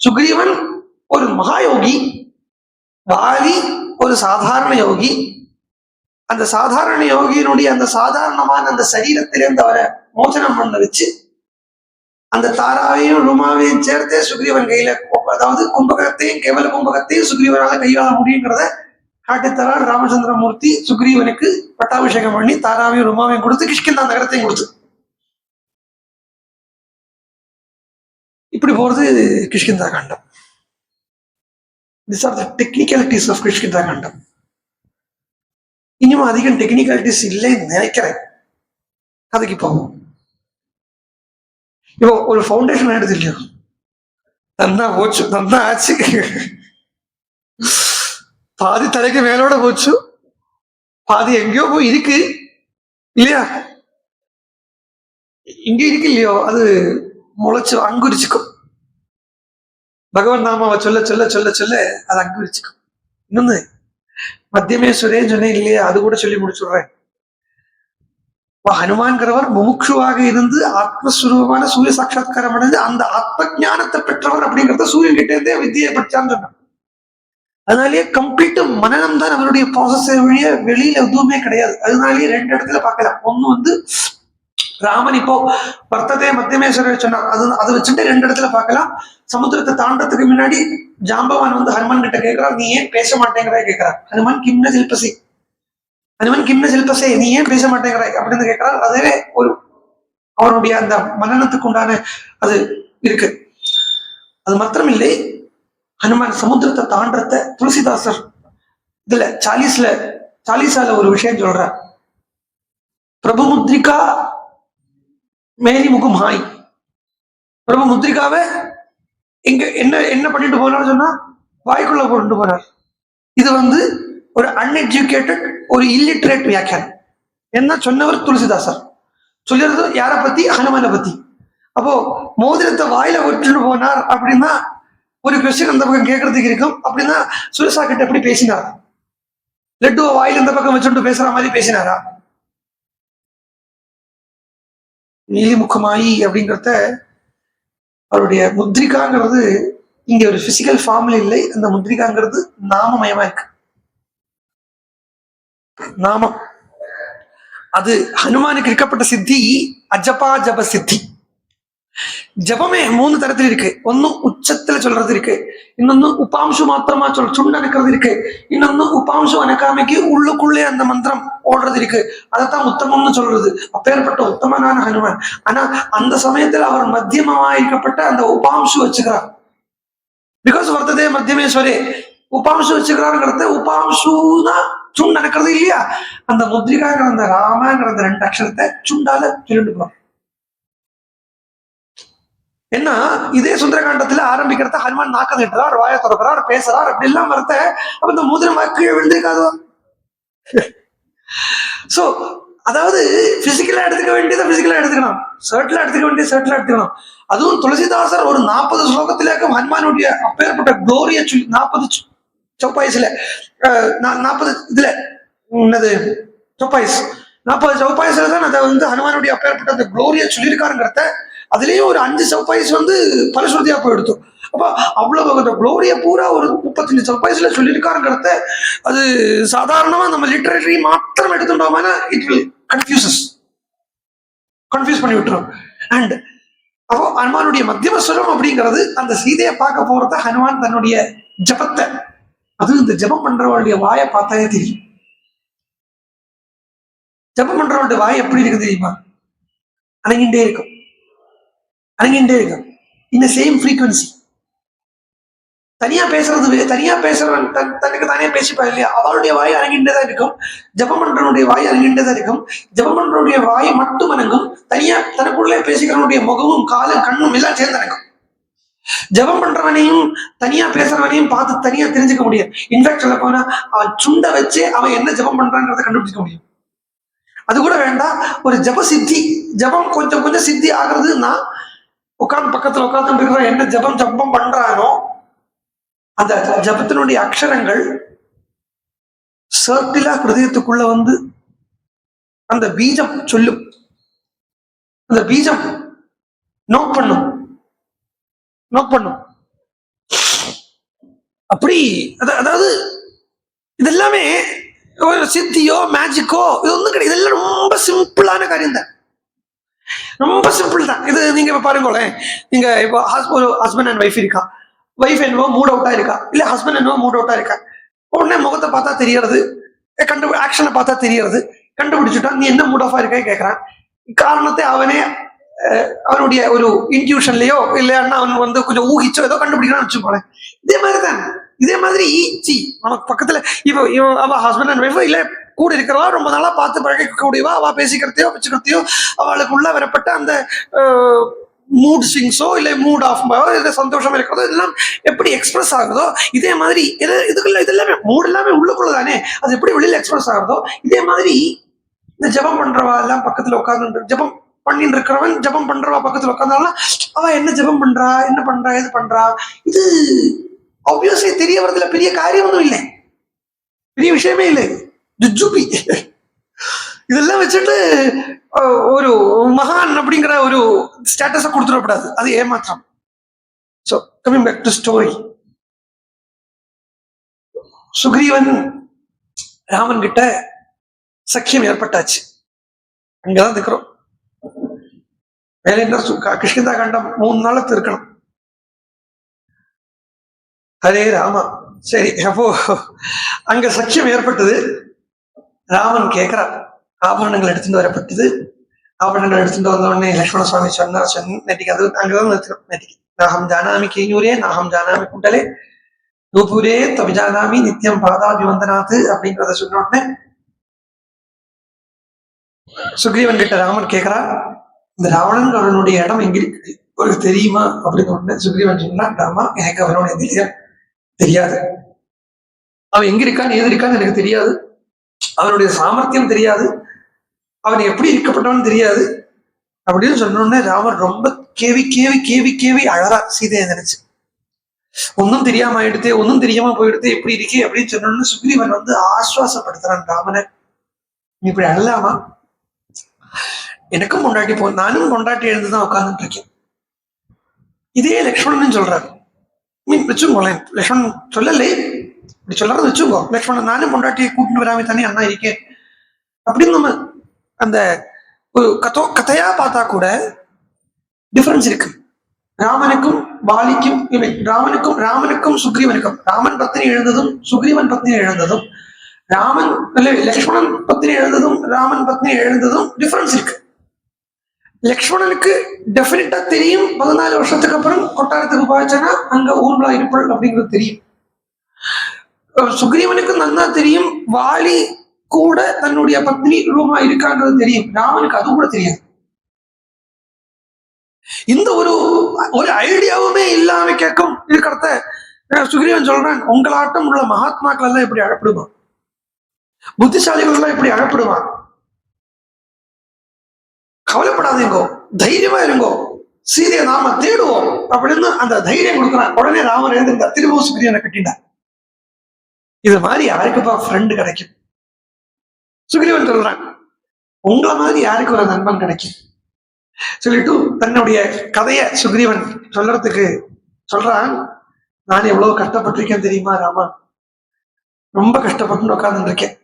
[SPEAKER 1] சுக்ரீவன் ஒரு மகாயோகி, வாலி ஒரு சாதாரண யோகி. அந்த சாதாரண யோகியினுடைய அந்த சாதாரணமான அந்த சரீரத்திலிருந்து அவரை மோசனம் பண்ண வச்சு அந்த தாராவையும் ருமாவையும் சேர்த்தே சுக்ரீவன் கையில, அதாவது கும்பகத்தையும் கேவல கும்பகத்தையும் சுக்ரீவனால கையாள முடியுங்கிறத காட்டித்தரார் ராமச்சந்திரமூர்த்தி. சுக்ரீவனுக்கு பட்டாபிஷேகம் பண்ணி தாராவையும் ருமாவையும் கொடுத்து கிஷ்கிந்தா நகரத்தையும் கொடுத்து இப்படி போறது கிஷ்கிந்தா காண்டம். These are the technicalities of Kishkindha காண்டம். இன்னும் அதிகம் டெக்னிக்காலிட்டிஸ் இல்லைன்னு நினைக்கிறேன். அதுக்கு போவோம். இப்போ ஒரு ஃபவுண்டேஷன் ஆயிடுது இல்லையா, நன்னா போச்சு, நன்னா ஆச்சு. பாதி தலைக்கு மேலோட போச்சு, பாதி எங்கேயோ போய் இருக்கு இல்லையா, இங்க இருக்கு இல்லையோ, அது முளைச்சு அங்குரிச்சுக்கும். பகவான் நாமாவை சொல்ல சொல்ல சொல்ல சொல்ல அது அங்குரிச்சுக்கும். இன்னொன்னு மத்தியமேஸ்வரேன்னு சொன்னேன் இல்லையா, அது கூட சொல்லி முடிச்சுடுறேன். ஹனுமான்கிறவர் முமுட்சுவாக இருந்து ஆத்மஸ்வரூபமான சூரிய சாட்சா்காரம் அடைந்து அந்த ஆத்ம ஞானத்தை பெற்றவர் அப்படிங்கிறத சூரியன் கிட்டே இருந்தே வித்தியை படிச்சான்னு சொன்னார். அதனாலேயே கம்ப்ளீட் மனநம் தான் அவருடைய ப்ராசஸ் வழிய, வெளியில எதுவுமே கிடையாது. அதனாலேயே ரெண்டு இடத்துல பார்க்கலாம். ஒண்ணு ராமன் இப்போ வர்த்ததே மத்தியமேஸ்வரர் சொன்னார், அதை வச்சுட்டு ரெண்டு இடத்துல பார்க்கலாம். சமுத்திரத்தை தாண்டறதுக்கு முன்னாடி ஜாம்பவான் ஹனுமான் கிட்ட கேட்கிறார், நீ ஏன் பேச மாட்டேங்கிறாய் கேட்கிறார். ஹனுமான் கிம்ன சில்பசி, ஹனுமான் கிம்ன சில்பசே, நீ ஏன் பேச மாட்டேங்கிறாய் அப்படின்னு கேட்கிறார். அதே ஒரு அவருடைய அந்த மனநத்துக்கு உண்டான அது இருக்கு. அது மாத்திரமில்லை, ஹனுமான் சமுத்திரத்தை தாண்டறத துளசிதாசர் இதுல சாலிசால ஒரு விஷயம் சொல்ற, பிரபு முத்ரிகா மேலி முகுமாய். பிரபு முத்ரிகாவை இங்க என்ன பண்ணிட்டு போனான்னு சொன்னா வாய்க்குள்ள கொண்டு போறார். இது ஒரு அன்எஜுகேட்டட், ஒரு இல்லிட்ரேட் வியாக்கியானம். என்ன சொன்னவர் துளசிதாசர், சொல்லிடுறது யாரை பத்தி, ஹனுமானை பத்தி. அப்போ மோதிரத்தை வாயில விட்டுட்டு போனார் அப்படின்னா ஒரு கொஸ்டின் அந்த பக்கம் கேட்கறதுக்கு இருக்கும். அப்படின்னா சுரசா கிட்ட எப்படி பேசினார், லட்டுவை வாயில இந்த பக்கம் வச்சுட்டு பேசுற மாதிரி பேசினாரா? நீலிமுகமாயி அப்படிங்கிறத அவருடைய முத்ரிகாங்கிறது இங்க ஒரு பிசிக்கல் ஃபார்ம்ல இல்லை. அந்த முத்ரிகாங்கிறது நாமமயமா இருக்கு. நாமம் அது ஹனுமானுக்கு இருக்கப்பட்ட சித்தி அஜபா ஜப சித்தி. ஜபமே 3 தரத்தில் இருக்கு. ஒன்னு உச்சத்துல சொல்றது இருக்கு, இன்னொன்னு உபாம்சு மாத்திரமா சுண்டு அனுக்கிறது இருக்கு, இன்னொன்னு உபாம்சு அனுக்காமைக்கு உள்ளுக்குள்ளே அந்த மந்திரம் ஓடுறது இருக்கு. அதைத்தான் உத்தமம்னு சொல்றது. அப்பேற்பட்ட உத்தமனான ஹனுமான். ஆனா அந்த சமயத்துல அவர் மத்தியமமா இருக்கப்பட்ட அந்த உபாம்சு வச்சுக்கிறார். பிகாஸ் வர்த்ததே மத்தியமேஸ்வரே, உபாம்சு வச்சுக்கிறாருங்கிறத உபாம்சுனா சுண்டு அனுக்கிறது இல்லையா, அந்த முத்ரிகாங்கிற அந்த ராமங்கிற அந்த 2 அக்ஷரத்தை சுண்டால சொல்லிட்டு போறோம். என்ன இதே சுந்தரகாண்டத்துல ஆரம்பிக்கிறத ஹனுமான் நாக்க திட்டுறார், வாயை திறக்கிறார், பேசுறார், அப்படி எல்லாம் வரத்த அப்ப இந்த முதல் வாக்கு விழுந்திருக்காதோ. சோ அதாவது பிசிக்கலா எடுத்துக்க வேண்டியதை பிசிக்கலா எடுத்துக்கணும், சர்ட்ல எடுத்துக்க வேண்டியது சர்ட்ல எடுத்துக்கணும். அதுவும் துளசிதாசர் ஒரு 40 ஸ்லோகத்திலேயும் ஹனுமானுடைய அப்பேற்பட்ட குளோரிய சொல்லி 40 சௌப்பாய்ஸ்ல 40 இதுல என்னது சௌப்பாய்ஸ் 40 சௌப்பாய்ஸ்ல தான் அதை ஹனுமானுடைய அப்பேற்பட்ட அந்த குளோரிய சொல்லியிருக்காருங்கிறத. அதுலயும் ஒரு 5 சௌப்பாய்ஸ் பலஸ்ருதியா போயிடுத்து. அப்ப அவ்வளவு குளோரிய பூரா ஒரு 35 சௌப்பாய்ஸ்ல சொல்லியிருக்காருங்கிறத அது சாதாரணமா நம்ம லிட்டரரி மாத்திரம் எடுத்துட்டோம்னா இட் வில் கன்ஃபியூஸ் பண்ணி விட்டுரும். அண்ட் அப்போ ஹனுமானுடைய மத்தியமஸ்வரம் அப்படிங்கிறது அந்த சீதையை பார்க்க போறத ஹனுமான் தன்னுடைய ஜபத்தை, அது இந்த ஜபம் பண்றவளுடைய வாயை பார்த்தாலே தெரியும். ஜபம் பண்றவளுடைய வாய் எப்படி இருக்குது தெரியுமா, அணங்கிண்டே இருக்கும், அணங்கிண்டே இருக்கும். இந்த சேம் ஃப்ரீக்வன்சி. தனியா பேசுறவன் தனக்கு தானே பேசிப்பா இல்லையா, அவளுடைய வாய் அணங்கின்றதா இருக்கும். ஜபம் பண்றவனுடைய வாய் அணங்கின்றதா இருக்கும். ஜபம் பண்றவனுடைய வாய் மட்டும் அணங்கும், தனியா தனக்குள்ளே பேசிக்கிறவனுடைய முகமும் காலும் கண்ணும் எல்லாம் சேர்ந்து அணங்கும். ஜபம் பண்றவனையும் தனியா பேசுறவனையும் பார்த்து தனியா தெரிஞ்சுக்க முடியும். இன்ஃபேக்ட் சொல்ல போனா அவன் சுண்டை வச்சு அவன் என்ன ஜபம் பண்றாங்கிறத கண்டுபிடிக்க முடியும். அது கூட வேண்டாம், ஒரு ஜப சித்தி, ஜபம் கொஞ்சம் கொஞ்சம் சித்தி ஆகுறதுன்னா உட்கார்ந்து பக்கத்துல உட்கார்ந்து இருக்கிற என்ன ஜபம் பண்றானோ அந்த ஜபத்தினுடைய அக்ஷரங்கள் சர்க்கிளா ஹிருதயத்துக்குள்ள அந்த பீஜம் சொல்லும். அந்த பீஜம் நோட் பண்ணும், நோட் பண்ணும். அப்படி அதாவது இதெல்லாமே ஒரு சித்தியோ மேஜிக்கோ இது ஒன்றும் கிடையாது. இதெல்லாம் ரொம்ப சிம்பிளான காரியம் தான், ரொம்ப சிம்பிள் தான். இது நீங்க இப்ப பாருங்களேன், நீங்க இப்போ ஒரு ஹஸ்பண்ட் அண்ட் ஒய்ஃப் இருக்கா, ஒய்ஃப் என்னவோ மூட் அவுட்டா இருக்கா, இல்ல ஹஸ்பண்ட் என்னவோ மூட் அவுட்டா இருக்கா, உடனே முகத்தை பார்த்தா தெரியறது, ஆக்ஷனை பார்த்தா தெரியறது, கண்டுபிடிச்சுட்டா நீ என்ன மூட் ஆஃபா இருக்க கேட்கறான். காரணத்தை அவனே அவனுடைய ஒரு இன்ட்யூஷன்லயோ இல்லைன்னா அவன் வந்து கொஞ்சம் ஊகிச்சோ ஏதோ கண்டுபிடிக்கிறான்னு வச்சுக்கோங்களேன். இதே மாதிரி தான், இதே மாதிரி ஈச்சி நமக்கு பக்கத்துல இப்போ அவ ஹஸ்பண்ட் அண்ட் ஒய்ஃபோ இல்ல கூட இருக்கிறவா ரொம்ப நாளா பார்த்து பழகக்கூடியவா, அவ பேசிக்கிறதையோ வச்சுக்கிறதையோ அவளுக்கு உள்ள வரப்பட்ட அந்த மூட் ஸ்விங்ஸோ இல்லை மூட் ஆஃப் இல்லை சந்தோஷம் இருக்கிறதோ இதெல்லாம் எப்படி எக்ஸ்பிரஸ் ஆகுதோ இதே மாதிரி இதுக்குள்ள இது எல்லாமே மூட் எல்லாமே உள்ளுக்குள்ள தானே, அது எப்படி வெளியில எக்ஸ்பிரஸ் ஆகுதோ இதே மாதிரி இந்த ஜபம் பண்றவா எல்லாம் பக்கத்துல உட்கார்ந்து ஜபம் பண்ணிட்டு இருக்கிறவன் ஜபம் பண்றவா பக்கத்துல உட்கார்ந்தாலும் அவ என்ன ஜபம் பண்றா, என்ன பண்றா, எது பண்றா, இது ஆப்வியஸ்லி தெரிய வரதுல பெரிய காரியம் ஒன்றும் இல்லை, பெரிய விஷயமே இல்லை, ஜுஜுபி. இதெல்லாம் வச்சுட்டு ஒரு மகான் அப்படிங்கிற ஒரு ஸ்டேட்டஸை கொடுத்துடக்கூடாது, அது ஏமாற்றம். So coming back to story, Sugreevan Raman கிட்ட சக்கியம் ஏற்பட்டாச்சு. அங்கதான் இருக்கிறோம். வேற என்ன, கிருஷ்ணதா கண்டம் 3 நாளுக்கு இருக்கணும். ஹரே ராமா. சரி, அப்போ அங்க சக்கியம் ஏற்பட்டது. ராமன் கேட்கிறார், ஆபரணங்கள் எடுத்துட்டு வரப்பட்டது. ஆபரணங்கள் எடுத்துட்டு வந்த உடனே லட்சுமண சுவாமி சொன்னார், நேற்றுக்கு அது அங்கதான் நிறுத்தணும். நேற்றுக்கு நாகம் ஜானாமி கேயூரே நாகம் ஜானாமி குண்டலே நூபூரே தவிஜானாமி நித்தியம் பாதாபிவந்தனாத்து அப்படிங்கிறத சொன்ன உடனே சுக்ரீவன் கிட்ட ராமன் கேட்கிறா, இந்த ராவணன் அவனுடைய இடம் எங்க இருக்கு ஒரு தெரியுமா அப்படின்னு உடனே சுக்ரீவன் சொன்னா, ராமா எனக்கு அவனுடைய நிலையம் தெரியாது, அவன் எங்க இருக்கான்னு ஏது இருக்கான்னு எனக்கு தெரியாது, அவனுடைய சாமர்த்தியம் தெரியாது, அவன் எப்படி இருக்கப்பட்டவன் தெரியாது அப்படின்னு சொன்னோடனே ராமர் ரொம்ப கேவி கேவி கேவி கேவி அழறா சீதையை நினைச்சு. ஒன்னும் தெரியாம ஆயிடுத்தே, ஒன்னும் தெரியாம போயிடுத்து, எப்படி இருக்கே அப்படின்னு சொன்னோன்னு சுக்ரீவன் வந்து ஆஸ்வாசப்படுத்துறான் ராமனை, நீ இப்படி அழலாமா, எனக்கும் பொண்டாட்டி நானும் பொண்டாட்டி எழுந்துதான் உட்கார்ந்துட்டு இருக்கேன். இதே லக்ஷ்மணன் சொல்றாரு, மீன் வச்சுக்கோங்களேன், லக்ஷ்மணன் சொல்லலே இப்படி சொல்றது வச்சுக்கோ, லக்ஷ்மணன் நானும் பொண்டாட்டியை கூட்டிட்டு வராம தானே அண்ணா இருக்கேன் அப்படின்னு நம்ம அந்த ஒரு கதையா பார்த்தா கூட டிஃபரன்ஸ் இருக்கு. ராமனுக்கும் வாலிக்கும் ராமனுக்கும் சுக்ரீவனுக்கும், ராமன் பத்னி எழுந்ததும் சுக்ரீவன் பத்னி எழுந்ததும், ராமன் லக்ஷ்மணன் பத்னி எழுந்ததும் ராமன் பத்னி எழுந்ததும் டிஃபரன்ஸ் இருக்கு. லக்ஷ்மணனுக்கு டெஃபினட்டா தெரியும் 14 வருஷத்துக்கு அப்புறம் கொட்டாரத்துக்கு பாய்ச்சனா அங்க ஊர்வலா இருப்பள் அப்படிங்கிறது தெரியும். சுக்ரீவனுக்கு நல்லா தெரியும் வாலி கூட தன்னுடைய பத்னி ரூபமா இருக்காங்கிறது தெரியும், ராமனுக்கு அது கூட தெரியாது. இந்த ஒரு ஐடியாவுமே இல்லாம கேட்கும் இருக்கிறத சுக்ரீவன் சொல்றான், உங்களாட்டம் உள்ள மகாத்மாக்கள் எல்லாம் எப்படி அழப்படுவான், புத்திசாலிகள் எல்லாம் எப்படி அழப்படுவான், கவலைப்படாதீங்கோ, தைரியமா இருங்கோ, சீதையை நாம தேடுவோம் அப்படின்னு அந்த தைரியம் கொடுக்குறான். உடனே ராமன் எழுந்திருந்தார், திரும்பவும் சுக்ரீவனை கட்டினார். இது மாதிரி யாருக்குப்பா ஃப்ரெண்டு கிடைக்கும்? சுக்ரீவன் சொல்றான், உங்களை மாதிரி யாருக்கு ஒரு நண்பன் கிடைக்கும் சொல்லிட்டு தன்னுடைய கதைய சுக்ரீவன் சொல்றதுக்கு சொல்றான், நான் எவ்வளவு கஷ்டப்பட்டிருக்கேன் தெரியுமா ராமா, ரொம்ப கஷ்டப்பட்டு உட்கார்ந்து இருக்கேன்,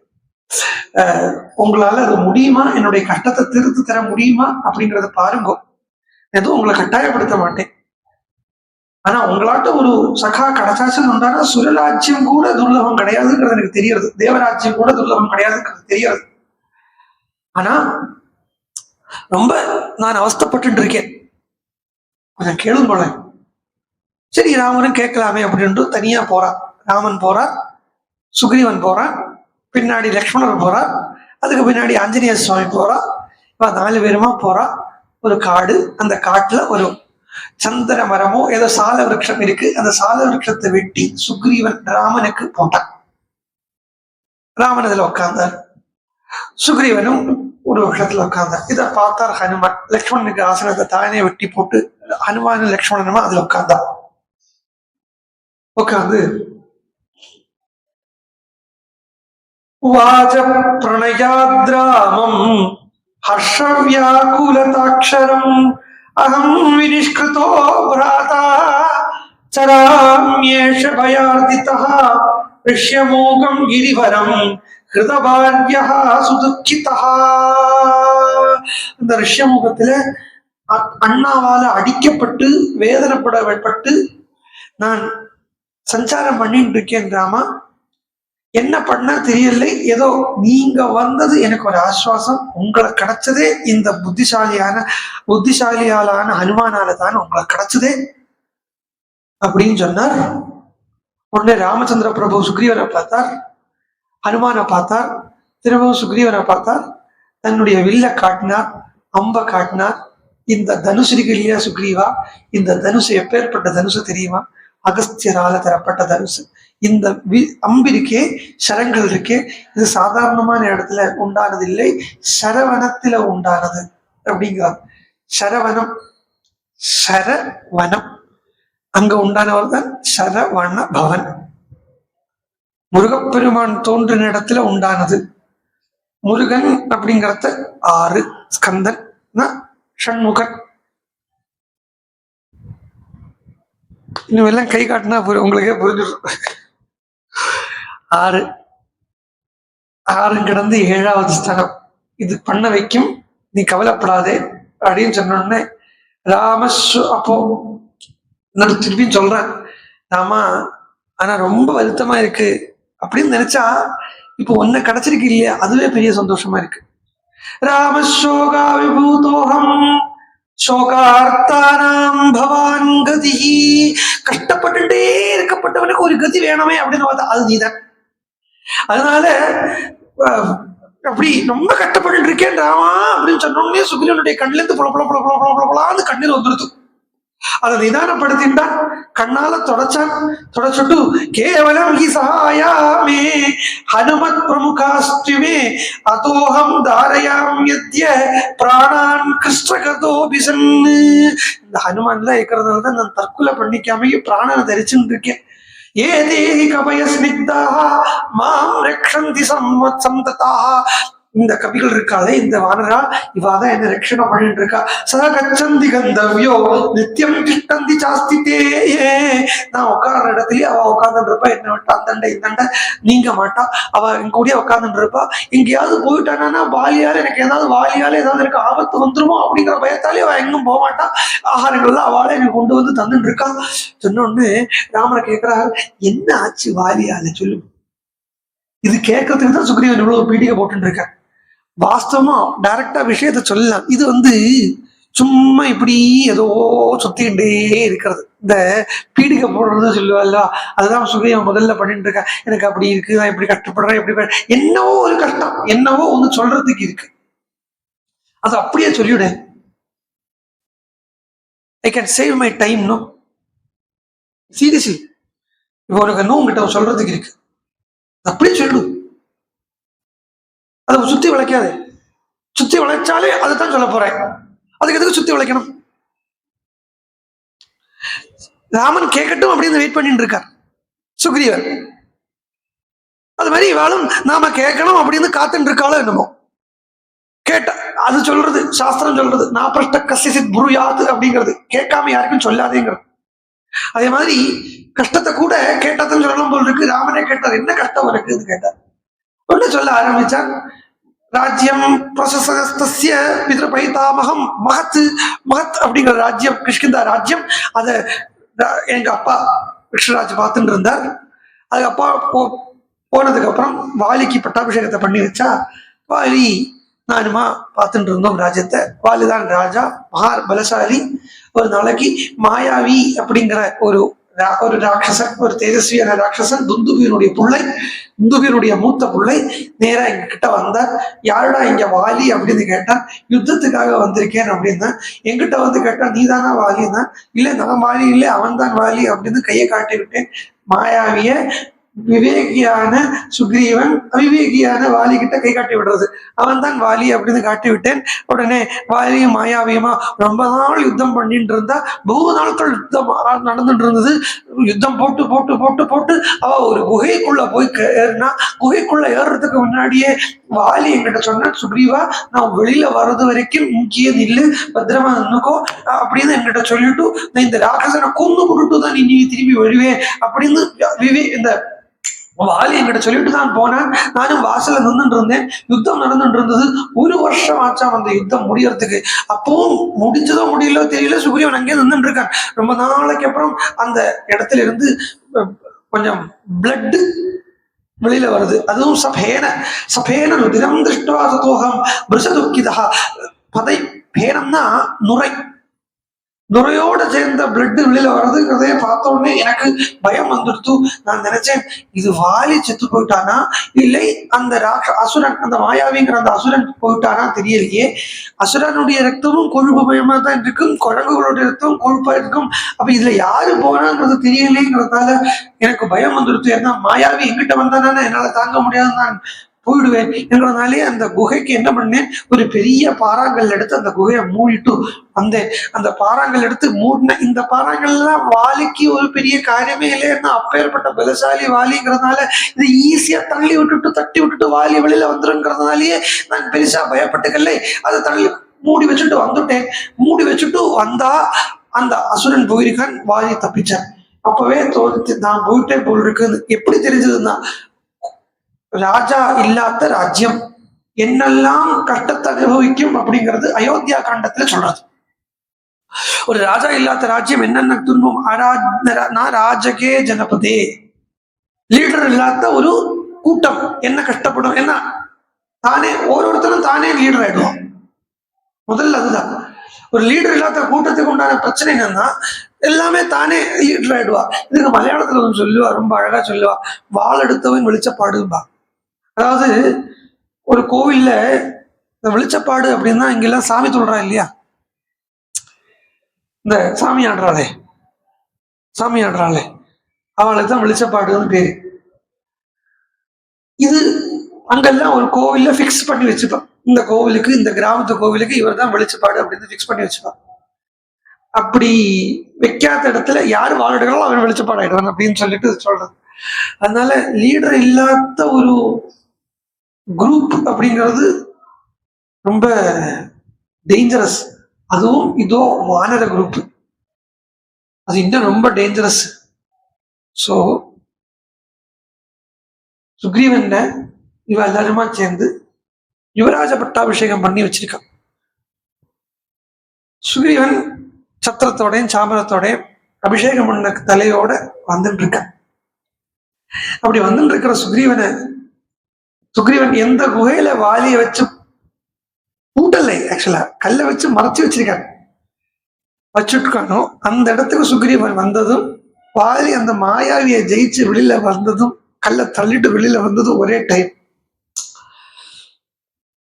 [SPEAKER 1] உங்களால அது முடியுமா, என்னுடைய கஷ்டத்தை திருத்து தர முடியுமா அப்படிங்கறத பாருங்க, எதுவும் உங்களை கட்டாயப்படுத்த மாட்டேன், ஆனா உங்களாட்ட ஒரு சகா கிடைச்சாச்சுன்னு வந்தானா சுரராஜ்யம் கூட துர்லபம் கிடையாதுங்கிறது எனக்கு தெரியாது, தேவராஜ்யம் கூட துர்லபம் கிடையாதுங்கிறது தெரியாது, ஆனா ரொம்ப நான் அவஸ்தப்பட்டு இருக்கேன், கொஞ்சம் கேளுங்களேன். சரி ராமனும் கேட்கலாமே அப்படின்ட்டு தனியா போறான். ராமன் போறான், சுக்ரீவன் போறான், பின்னாடி லக்ஷ்மணர் போறார், அதுக்கு பின்னாடி ஆஞ்சநேய சுவாமி போறா, 4 பேருமா போறா. ஒரு காடு, அந்த காட்டுல ஒரு சந்திர மரமோ ஏதோ சால விருட்சம் இருக்கு, அந்த சால விருட்சத்தை வெட்டி சுக்ரீவன் ராமனுக்கு போட்டான். ராமன் அதுல உட்கார்ந்தார், சுக்ரீவனும் ஒரு விஷயத்துல உட்கார்ந்தார். இதை பார்த்தார் ஹனுமான், லக்ஷ்மணனுக்கு ஆசனத்தை தானே வெட்டி போட்டு ஹனுமான் லக்ஷ்மணனுமா அதுல உட்கார்ந்தார். உட்கார்ந்து வாஜ பிரணயாத்ராமம் ஹர்ஷவ்யாகுலதாட்சரம் அகம் வினிஷ்கிருதோ பிராதா சராம்யேஷ பயார்திதா ரிஷ்யமோகம் கிரிவரம் ஹிருதபார்யா சுதுக்கிதா. இந்த ரிஷ்யமுகத்துல அண்ணாவால அடிக்கப்பட்டு வேதனைப்படப்பட்டு நான் சஞ்சாரம் பண்ணிட்டு இருக்கேன் ராமா. என்ன பண்ண தெரியல, ஏதோ நீங்க வந்தது எனக்கு ஒரு ஆஸ்வாசம். உங்களை கிடைச்சதே இந்த புத்திசாலியாலான ஹனுமானால தான் உங்களை கிடைச்சதே அப்படின்னு சொன்னார். உடனே ராமச்சந்திர பிரபு சுக்ரீவனை பார்த்தார், ஹனுமான பார்த்தார், திரும்பவும் சுக்ரீவனை பார்த்தார், தன்னுடைய வில்ல காட்டினார், அம்ப காட்டினார். இந்த தனுசு இருக்கு இல்லையா சுக்ரீவா, இந்த தனுசு எப்பேற்பட்ட தனுசு தெரியுமா? அகஸ்தியரால தரப்பட்ட தனுசு. இந்த அம்பிருக்கே சரங்கள் இருக்கே, இது சாதாரணமான இடத்துல உண்டானது இல்லை, சரவணத்துல உண்டானது அப்படிங்கிறார். சரவணம், சரவணம் அங்க உண்டானவர் தான் சரவண பவன். முருகப்பெருமான் தோன்றின இடத்துல உண்டானது. முருகன் அப்படிங்கிறத 6 ஸ்கந்தன் ஷண்முகன். இன்னும் எல்லாம் கை காட்டினா உங்களுக்கே புரிஞ்சிடும். 6 கிடந்து 7வது ஸ்தானம். இது பண்ண வைக்கும், நீ கவலைப்படாதே அப்படின்னு சொன்னோடனே அப்போ நான் திருப்பியும் சொல்றேன் ராமா, ஆனா ரொம்ப வருத்தமா இருக்கு அப்படின்னு நினைச்சா, இப்போ ஒன்ன கிடைச்சிருக்கு இல்லையா, அதுவே பெரிய சந்தோஷமா இருக்கு. ராமசோகா விபூதோகம் சோகார்த்தானாம் பவான் கதி. கஷ்டப்பட்டுட்டே இருக்கப்பட்டவனுக்கு ஒரு கதி வேணுமே அப்படின்னு பார்த்தா அது நீதான். அதனால அப்படி ரொம்ப கஷ்டப்பட்டு இருக்கேன் ராமா அப்படின்னு சொன்னோடனே சுக்ரீவனுடைய கண்ணுல இருந்து புலப்பலான்னு கண்ணீர் வந்துருது. அதை நிதானப்படுத்தின்றான், கண்ணால தொடச்சுட்டு கேவலம் ஹி சகாயாமே ஹனுமத் பிரமுகாஸ்துமே அதோகம் தாரயாம் யத்ய பிராணான் கிருஷ்ணகதோ பிசன். இந்த ஹனுமான்ல இருக்கிறதுனாலதான் நான் தற்கொலை பண்ணிக்காம பிராணனை தரிச்சுட்டு இருக்கேன். ஏ தேஹி கபய ஸ்னிக்தாக மாம் ரக்ஷந்தி சந்ததாக. இந்த கவிகள் இருக்காளே, இந்த வானரா, இவாதான் என்ன ரட்சணம் பண்ணிட்டு இருக்கா. சதா கச்சந்தி கந்தவியோ நித்தியம் திஷ்டந்தி சாஸ்தித்தே. நான் உட்கார்ற இடத்துலயே அவ உட்கார்ந்துட்டு இருப்பா, என்ன விட்டா அந்தண்ட இந்தண்ட நீங்க மாட்டா. அவ எங்க கூடிய உட்கார்ந்துட்டு இருப்பா. எங்கேயாவது போயிட்டானா வாலியால எனக்கு ஏதாவது எனக்கு ஆபத்து வந்துருமோ அப்படிங்கிற பயத்தாலே அவ எங்கும் போக மாட்டா. ஆகாரங்கள்லாம் அவளே எனக்கு கொண்டு வந்து தந்துட்டு இருக்கா. சொன்னோன்னு ராமரை கேட்கிறாரு, என்ன ஆச்சு வாலியால சொல்லு. இது கேட்கறதுக்கு தான் சுக்ரீவன் இவ்வளவு பீடிகை போட்டு இருக்க. வாஸ்தவமா டைரக்டா விஷயத்த சொல்லலாம். இது சும்மா இப்படி ஏதோ சுத்திக்கிட்டே இருக்கிறது. இந்த பீடிகை போடுறது சொல்லுவாள்ல, அதுதான் சுக்ரீவன் முதல்ல பண்ணிட்டு இருக்கா. எனக்கு அப்படி இருக்கு, நான் இப்படி கஷ்டப்படுறேன், இப்படி என்னவோ ஒரு கஷ்டம், என்னவோ ஒண்ணு சொல்றதுக்கு இருக்கு, அது அப்படியே சொல்லிவிட. I can save my time. No seriously, இப்போ உனக்கு இன்னும் உங்ககிட்ட சொல்றதுக்கு இருக்கு, அப்படியே சொல்லு. அதை சுத்தி வளைக்காது. சுத்தி வளைச்சாலே அதுதான் சொல்ல போறேன். அதுக்கு எதுக்கு சுத்தி வளைக்கணும்? ராமன் கேட்கட்டும் அப்படின்னு வெயிட் பண்ணிட்டு இருக்கார் சுக்ரீவன். அது மாதிரி இவாளும் நாம கேட்கணும் அப்படின்னு காத்துட்டு இருக்காளோ என்னமோ. கேட்ட அது சொல்றது சாஸ்திரம் சொல்றது, நான் பிரஷ்ட கசித் புருயாது அப்படிங்கிறது, கேட்காம யாருக்கும் சொல்லாதேங்கிறது. அதே மாதிரி கஷ்டத்தை கூட கேட்டதுன்னு சொல்லணும் போல் இருக்கு. ராமனே கேட்டார், என்ன கஷ்டம் இருக்குன்னு கேட்டார். ஒன்னு சொல்ல ஆரம்பிச்சான், ராஜ்யம் பிரசஸ்ய பிதృபைதாமகம் மகத் மகத் அப்படிங்கிற ராஜ்யம், கிஷ்கிந்தா ராஜ்யம். அதை எங்க அப்பா கிருஷ்ணராஜ் பார்த்துட்டு இருந்தார். அதுக்கு அப்பா போனதுக்கு அப்புறம் வாலிக்கு பட்டாபிஷேகத்தை பண்ணி வச்சா, வாலி நானுமா பார்த்துட்டு இருந்தோம் ராஜ்யத்தை. வாலிதான் ராஜா, மகா பலசாலி. ஒரு நாளைக்கு மாயாவி அப்படிங்கிற ஒரு ராட்சசன், ஒரு தேஜஸ்வியான ராட்சசன், துந்துபியனுடைய பிள்ளை, துந்துபியனுடைய மூத்த பிள்ளை நேரா எங்க கிட்ட வந்தார். யாருடா இங்க வாலி அப்படின்னு கேட்டான். யுத்தத்துக்காக வந்திருக்கேன் அப்படின்னா. என்கிட்ட வந்து கேட்டா, நீதானா வாலின்னா. இல்ல நான் வாலி இல்லை, அவன் தான் வாலி அப்படின்னு கையை காட்டி விட்டேன். மாயாவிய விவேகியான சுக்ரீவன் அவிவேகியான வாலி கிட்ட கை காட்டி விடுறது, அவன் தான் வாலி அப்படின்னு காட்டி விட்டேன். உடனே வாலியும் மாயாவியுமா ரொம்ப நாள் யுத்தம் பண்ணிட்டு இருந்தா. বহু நாட்கள் யுத்தம் நடந்துட்டு இருந்தது. யுத்தம் போட்டு போட்டு போட்டு போட்டு அவ ஒரு குகைக்குள்ள போய் ஏறினா. குகைக்குள்ள ஏறுறதுக்கு முன்னாடியே வாலி என்கிட்ட சொன்ன, சுக்ரீவா நான் வெளியில வர்றது வரைக்கும் இங்கேயே நில்லு, பத்திரமா நின்னுக்கோ அப்படின்னு என்கிட்ட சொல்லிட்டு, நான் இந்த ராட்சசனை கொண்டு போட்டுட்டு தான் நீ திரும்பி வருவேன் அப்படின்னு இந்த வாலி என்கிட்ட சொல்லிட்டு தான் போனேன். நானும் வாசல்ல நின்றுட்டு இருந்தேன். யுத்தம் நடந்துட்டு இருந்தது. 1 வருஷம் ஆச்சாம் அந்த யுத்தம் முடியறதுக்கு. அப்பவும் முடிஞ்சதோ முடியலோ தெரியல, சுக்ரீவன் அங்கேயே நின்றுட்டு இருக்கான். ரொம்ப நாளைக்கு அப்புறம் அந்த இடத்துல இருந்து கொஞ்சம் பிளட் வெளியில வருது. அதுவும் சபேன ருதிரம் திருஷ்டுவா சதோகம் பிருஷதுக்கிதா. பதை பேனம்னா நுரை, நுரையோட சேர்ந்த பிளட் வெளியில வர்றதுங்கிறதே பார்த்த உடனே எனக்கு பயம் வந்துடுத்து. நான் நினைச்சேன், இது வாலி செத்து போயிட்டானா இல்லை அந்த அசுரன், அந்த மாயாவிங்கிற அந்த அசுரன் போயிட்டானா தெரியலையே. அசுரனுடைய ரத்தமும் கொழுப்பு பயமா தான் இருக்கும், குரங்குகளுடைய ரத்தமும் கொழுப்பா இருக்கும். அப்ப இதுல யாரு போனாங்கிறது தெரியலைங்கிறதால எனக்கு பயம் வந்துடுத்து. ஏன்னா மாயாவி எங்கிட்ட வந்தானா என்னால தாங்க முடியாது, நான் போயிடுவேன் என்கிறதுனாலே அந்த குகைக்கு என்ன பண்ணேன், ஒரு பெரிய பாறாங்கல் எடுத்து அந்த குகையை மூடிட்டு வந்தேன். அந்த பாறாங்கல் எடுத்து மூடின, இந்த பாறாங்கல்லாம் வாலிக்கு ஒரு பெரிய காரியமே இல்லைன்னா அப்பேற்பட்ட பலசாலி வாலிங்கிறதுனால இது ஈஸியா தள்ளி விட்டுட்டு தட்டி விட்டுட்டு வாலி வெளியில வந்துருங்கிறதுனாலயே நான் பெருசா பயப்பட்டுக்கல. அதை தள்ளி மூடி வச்சுட்டு வந்துட்டேன். மூடி வச்சுட்டு வந்தா அந்த அசுரன் போயிருக்கான், வாலி தப்பிச்சான். அப்பவே தோணுச்சு நான் போயிட்டே போல் இருக்குன்னு. எப்படி தெரிஞ்சதுன்னா, ராஜா இல்லாத ராஜ்யம் என்னெல்லாம் கஷ்டத்தை அனுபவிக்கும் அப்படிங்கிறது அயோத்தியா காண்டத்துல சொல்றது. ஒரு ராஜா இல்லாத ராஜ்யம் என்னென்ன துன்பம். ராஜகே ஜனபதே, லீடர் இல்லாத ஒரு கூட்டம் என்ன கஷ்டப்படும். என்ன தானே ஒருத்தரும் தானே லீடர் ஆயிடுவோம். முதல்ல அதுதான். ஒரு லீடர் இல்லாத கூட்டத்துக்கு உண்டான பிரச்சனை என்னன்னா, எல்லாமே தானே லீடர் ஆயிடுவா. இதுக்கு மலையாளத்துல ஒன்று சொல்லுவா, ரொம்ப அழகா சொல்லுவா, வாள் எடுத்தவன் வெளிச்சப்பாடும்பா. அதாவது ஒரு கோவில்ல இந்த வெளிச்சப்பாடு அப்படின்னா இங்கெல்லாம் சாமி சொல்றா இல்லையா, இந்த சாமி ஆடுறாளே அவளுக்கு தான் வெளிச்சப்பாடுன்னு பேரு. இது அங்கெல்லாம் ஒரு கோவில்ல பிக்ஸ் பண்ணி வச்சுப்பான். இந்த கோவிலுக்கு, இந்த கிராமத்து கோவிலுக்கு இவர் தான் வெளிச்சப்பாடு அப்படின்னு பிக்ஸ் பண்ணி வச்சுப்பான். அப்படி வைக்காத இடத்துல யாரு வாழ்கிறாலும் அவன் வெளிச்சப்பாடு ஆயிடுவான் அப்படின்னு சொல்லிட்டு சொல்றது. அதனால லீடர் இல்லாத ஒரு குரூப் அப்படிங்கிறது ரொம்ப டேஞ்சரஸ். அதுவும் இதோ வானர குரூப், அது இன்னும் ரொம்ப டேஞ்சரஸ். ஸோ சுக்ரீவன் இவ எல்லாருமா சேர்ந்து யுவராஜ பட்டாபிஷேகம் பண்ணி வச்சிருக்கான். சுக்ரீவன் சத்திரத்தோடையும் சாமரத்தோடையும் அபிஷேகம் பண்ண தலையோட வந்துட்டு இருக்கான். அப்படி வந்துட்டு இருக்கிற சுக்ரீவன் எந்த குகையில வாலியை வச்சு பூட்டலை, ஆக்சுவலா கல்லை வச்சு மறைச்சு வச்சுருக்கானோ அந்த இடத்துக்கு சுக்ரீவன் வந்ததும், வாலி அந்த மாயாவியை ஜெயிச்சு வெளியில வந்ததும், கல்லை தள்ளிட்டு வெளியில வந்ததும் ஒரே டைம்.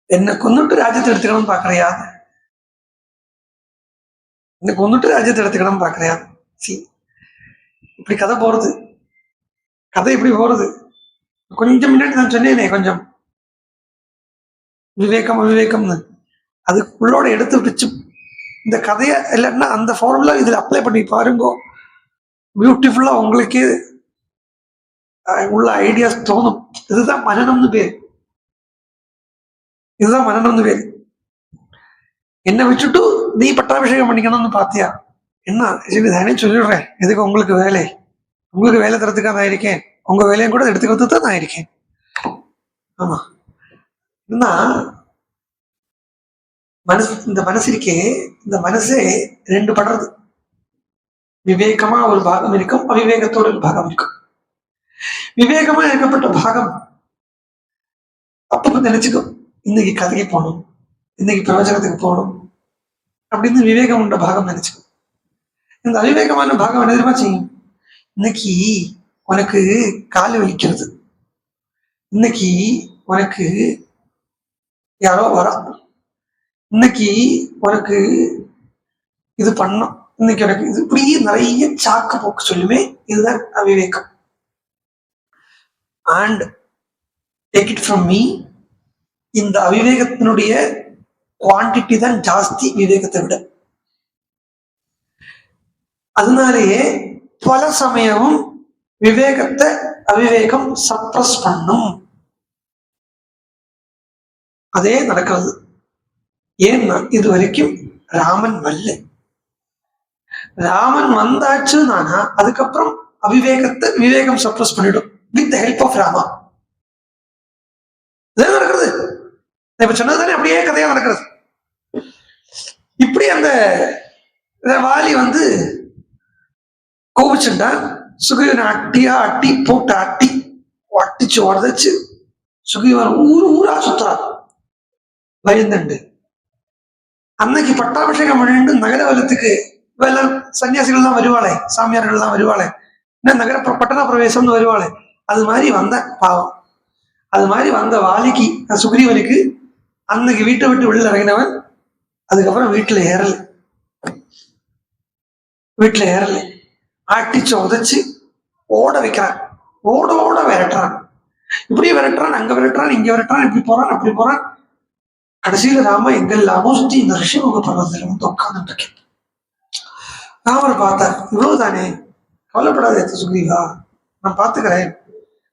[SPEAKER 1] என்னை கொண்டுட்டு ராஜ்யத்தை எடுத்துக்கணும்னு பாக்குறியா, என்னை கொண்டுட்டு ராஜ்யத்தை எடுத்துக்கணும்னு பாக்குறியா. இப்படி கதை போறது, கதை இப்படி போறது. கொஞ்சம் முன்னாடி நான் சொன்னேனே கொஞ்சம் விவேகம்னு, அதுக்குள்ளோட எடுத்து வச்சு இந்த கதையை இல்லைன்னா அந்த ஃபார்முலா இதுல அப்ளை பண்ணி பாருங்க, பியூட்டிஃபுல்லா உங்களுக்கே உள்ள ஐடியாஸ் தோணும். இதுதான் மனநம்னு பேர். என்னை வச்சுட்டு நீ பட்டாபிஷேகம் பண்ணிக்கணும்னு பாத்தியா, என்ன சரி தானே சொல்லிடுறேன், எதுக்கு உங்களுக்கு வேலை, உங்களுக்கு வேலை தரத்துக்காக நான் இருக்கேன், உங்க வேலையும் கூட எடுத்துக்கிறது தான் நான் இருக்கேன். ஆமா, இந்த மனசு இருக்கே, இந்த மனசே 2 படுறது. விவேகமா ஒரு பாகம் இருக்கும், அவிவேகத்தோட ஒரு பாகம் இருக்கும். விவேகமா இருக்கப்பட்ட பாகம் அப்பப்ப நினைச்சுக்கும், இன்னைக்கு கதைக்கு போகணும், இன்னைக்கு பிரவச்சனத்துக்கு போகணும் அப்படின்னு விவேகம் உண்ட பாகம் நினைச்சுக்கும். இந்த அவிவேகமான பாகம் என்ன தெரியுமா செய்யும், இன்னைக்கு உனக்கு கால் வலிக்கிறது, இன்னைக்கு உனக்கு யாரோ வரா, இன்னைக்கு உனக்கு இது பண்ணும், இன்னைக்கு உனக்கு இது, இப்படி நிறைய சாக்கு போக்கு சொல்லுமே. இதுதான் அவிவேகம். And take it from me, இந்த அவிவேகத்தினுடைய குவான்டிட்டி தான் ஜாஸ்தி விவேகத்தை விட. அதனாலேயே பல சமயமும் விவேகத்தை அவிவேகம் சப்ரஸ் பண்ணும். அதே நடக்கிறது. ஏன்னா இது வரைக்கும் ராமன் வரல. ராமன் வந்தாச்சுன்னா அதுக்கப்புறம் விவேகம் சப்ரஸ் பண்ணிடும் with the help of Rama. இதான் நடக்கிறது. இப்ப சொன்னதுதானே அப்படியே கதையா நடக்கிறது. இப்படி அந்த வாலி கோபிச்சுட்டா சுக்ரீவனை அட்டி போட்டு அட்டிச்சு உடச்சு சுக்ரீவன் ஊரா சுத்துறான் பயந்துண்டு. அன்னைக்கு பட்டாபிஷேகம் பண்ணிட்டு நகரவலத்துக்கு எல்லாம் சன்னியாசிகள் தான் வருவாளே, சாமியார்கள் தான் வருவாளே, என்ன பட்டண பிரவேசம்னு வருவாளே, அது மாதிரி வந்த பாவம். அது மாதிரி வந்த வாலிக்கு சுக்ரீவனுக்கு அன்னைக்கு வீட்டை விட்டு வெளியில் இறங்கினவன் அதுக்கப்புறம் வீட்டுல ஏறல ஆட்டிச்சு உதைச்சு ஓட வைக்கிறான். ஓட விரட்டுறான். இப்படி விரட்டுறான், அங்க விரட்டுறான், இங்க விரட்டுறான், இப்படி போறான் அப்படி போறான். கடைசியில ராம எங்கெல்லாமோ சுத்தி இந்த ரிஷிமுக பர்வத்தில் உட்கார்ந்துட்டு இருக்கேன். ராமர் பார்த்தார். இவ்வளவுதானே, கவலைப்படாத சுக்ரீவா, நான் பாத்துக்கிறேன்,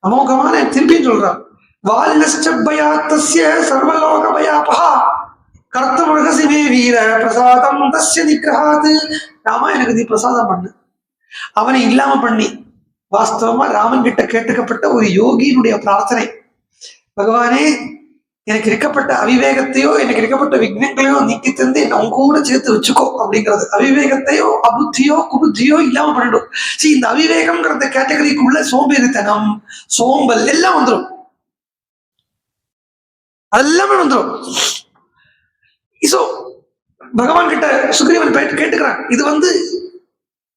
[SPEAKER 1] அமோகமான திருப்பியும் சொல்றான். வாலினசபயாத்தஸ்ய சர்வலோக பயாபஹா கர்த்தமுகசிமே வீர பிரசாதம் தஸ்ய நிகிரஹாத். ராமா, எனக்கு நீ பிரசாதம் பண்ணு. அவனை இல்லாம பண்ணி வாஸ்தவமா ராமன் கிட்ட கேட்டுக்கப்பட்ட ஒரு யோகியினுடைய பிரார்த்தனை. பகவானே, எனக்கு இருக்கப்பட்ட அவிவேகத்தையோ எனக்கு இருக்கப்பட்ட விக்னங்களையோ நீக்கி தந்து என்ன உங்க கூட சேர்த்து வச்சுக்கோ அப்படிங்கிறது. அவிவேகத்தையோ அபுத்தியோ குபுத்தியோ இல்லாம பண்ணிடும். சரி, இந்த அவிவேகம்ங்கிறத கேட்டகரிக்குள்ள சோம்பேறித்தனம், சோம்பல் எல்லாம் வந்துடும். அதெல்லாமே வந்துடும். பகவான் கிட்ட சுக்ரீவன் கேட்டுக்கிறான். இது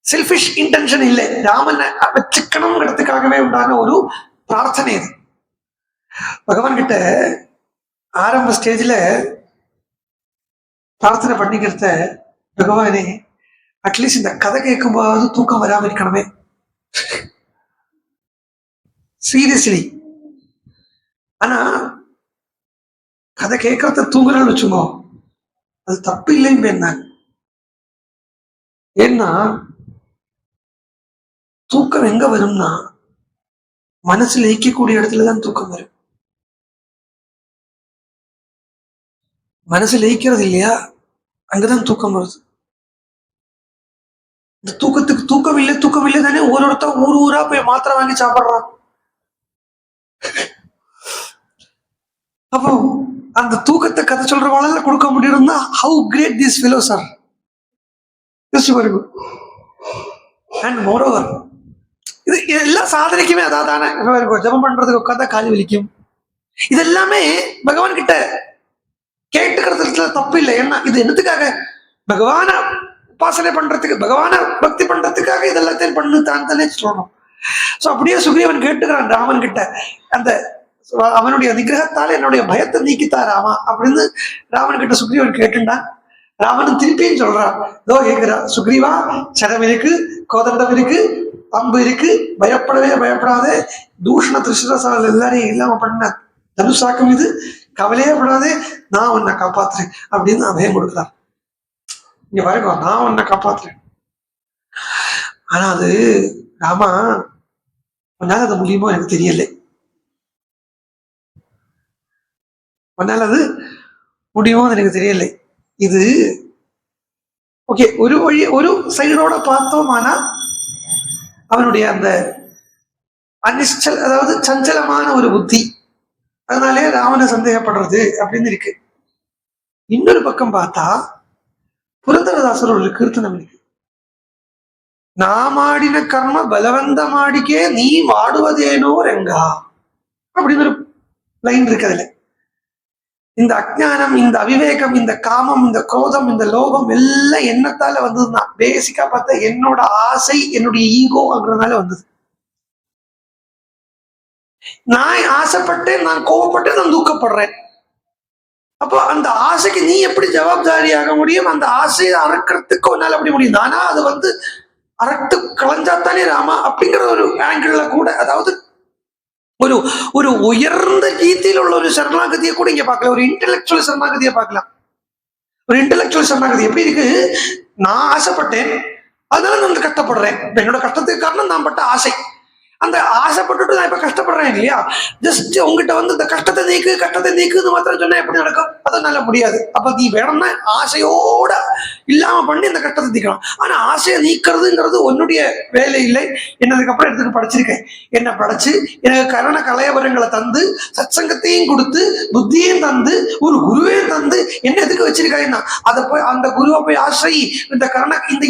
[SPEAKER 1] செல்ஃபிஷ் இன்டென்ஷன் இல்லை, ராமனை வச்சுக்கணுங்கிறதுக்காகவே உண்டான ஒரு பிரார்த்தனை. இது பகவான் கிட்ட ஆரம்ப ஸ்டேஜ்ல பிரார்த்தனை பண்ணிக்கிறத, பகவானே அட்லீஸ்ட் இந்த கதை கேட்கும்போது தூக்கம் வராம இருக்கணுமே. சீரியஸ்லி. ஆனா கதை கேட்கறத தூங்குறன்னு வச்சுக்கோ, அது தப்பு இல்லைன்னு என்ன. ஏன்னா தூக்கம் எங்க வரும்னா மனசு லயிக்கக்கூடிய இடத்துலதான் தூக்கம் வரும். மனசு லயிக்கிறது இல்லையா, அங்கதான் தூக்கம் வருது. இந்த தூக்கத்துக்கு தூக்கம் இல்லை தானே ஒருத்தர் ஊரா போய் மாத்திரை வாங்கி சாப்பிடுறான். அப்போ அந்த தூக்கத்தை கதை சொல்றவங்களால கொடுக்க முடியும்னா how great these fellows are. And moreover, இது எல்லா சாதனைக்குமே அதாதானே ஜபம் பண்றதுக்கு உட்காந்தா காலி வலிக்கும். இதெல்லாமே பகவான் கிட்ட கேட்டுக்கிறதுல தப்பு இல்லை. ஏன்னா இது என்னத்துக்காக, பகவான உபாசனை பண்றதுக்கு, பகவான பக்தி பண்றதுக்காக இதெல்லாத்தையும் பண்ணு தான் தானே சொல்லணும். சோ அப்படியே சுக்ரீவன் கேட்டுக்கிறான் ராமன் கிட்ட, அந்த அவனுடைய நிகிரகத்தால என்னுடைய பயத்தை நீக்கித்தா ராமா அப்படின்னு ராமன் கிட்ட சுக்ரீவன் கேட்டுண்டான். ராமன் திருப்பியும் சொல்றான், இதோ கேட்கிறா சுக்ரீவா, சரம் இருக்கு, கோதண்டம் இருக்கு, அம்பு இருக்கு, பயப்படாதே, தூஷண திருஷ்டசால் எல்லாரையும் இல்லாம பண்ண தனுசாக்கம் இது, கவலையே படாதே, நான் உன்னை காப்பாத்துறேன் அப்படின்னு அபயம் கொடுக்குறான். இங்க பாருங்க, நான் உன்னை காப்பாத்துறேன். ஆனா அது ராமா, உன்னால அது முடியுமோ எனக்கு தெரியல. உன்னால அது முடியுமோ எனக்கு தெரியல. இது ஓகே, ஒரு வழி, ஒரு சைடோட பார்த்தோமானா அவனுடைய அந்த அதாவது சஞ்சலமான ஒரு புத்தி, அதனாலே ராவண சந்தேகப்படுறது அப்படின்னு இருக்கு. இன்னொரு பக்கம் பார்த்தா புரந்தரதாசர் ஒரு கீர்த்தனம் இருக்கு. நாமாடின கர்ம பலவந்தமாடிக்கே நீ வாடுவதேனோ ரெங்கா அப்படின்னு ஒரு லைன் இருக்கு. அதுல இந்த அஜ்ஞானம், இந்த அவிவேகம், இந்த காமம், இந்த குரோதம், இந்த லோகம் எல்லாம் என்னத்தால வந்ததுன்னா பேசிக்கா பார்த்தா என்னோட ஆசை, என்னுடைய ஈகோங்கிறதுனால வந்தது. நான் ஆசைப்பட்டேன், நான் கோவப்பட்டேன், நான் தூக்கப்படுறேன். அப்போ அந்த ஆசைக்கு நீ எப்படி ஜவாப்தாரியாக முடியும்? அந்த ஆசையை அறக்கிறதுக்கு ஒன்னால அப்படி முடியும். நானா அது அறத்து களைஞ்சாத்தானே ராமா அப்படிங்கிற ஒரு ஆங்கிள் கூட, அதாவது ஒரு ஒரு உயர்ந்த ரீதியில் உள்ள ஒரு சரணாகதியை கூட இங்க பார்க்கலாம். ஒரு இன்டெலெக்சுவல் சரணாகதியை பார்க்கலாம். ஒரு இன்டெலெக்சுவல் சரணாகதி எப்படி இருக்கு? நான் ஆசைப்பட்டேன், அதனால நான் கஷ்டப்படுறேன். என்னோட கஷ்டத்துக்கு காரணம் நான் பட்ட ஆசை. அந்த ஆசைப்பட்டுட்டு நான் இப்ப கஷ்டப்படுறேன் இல்லையா, ஜஸ்ட் உங்ககிட்ட வந்து இந்த கஷ்டத்தை நீக்குன்னு மாத்திரம் சொன்னா எப்படி நடக்கும்? அதனால முடியாது. அப்ப நீ வேணும்னா ஆசையோட இல்லாம பண்ணி இந்த கஷ்டத்தை நீக்கலாம். ஆனா ஆசையை நீக்கிறதுங்கிறது உன்னுடைய வேலை இல்லை. என்னதுக்கு அப்புறம் எடுத்துக்கு படிச்சிருக்கேன், என்ன படைச்சு எனக்கு கரண கலையவரங்களை தந்து சத்சங்கத்தையும் கொடுத்து புத்தியையும் தந்து ஒரு குருவையும் தந்து என்ன எதுக்கு வச்சிருக்காங்கன்னா அதை போய் அந்த குருவை போய் ஆசிரியை இந்த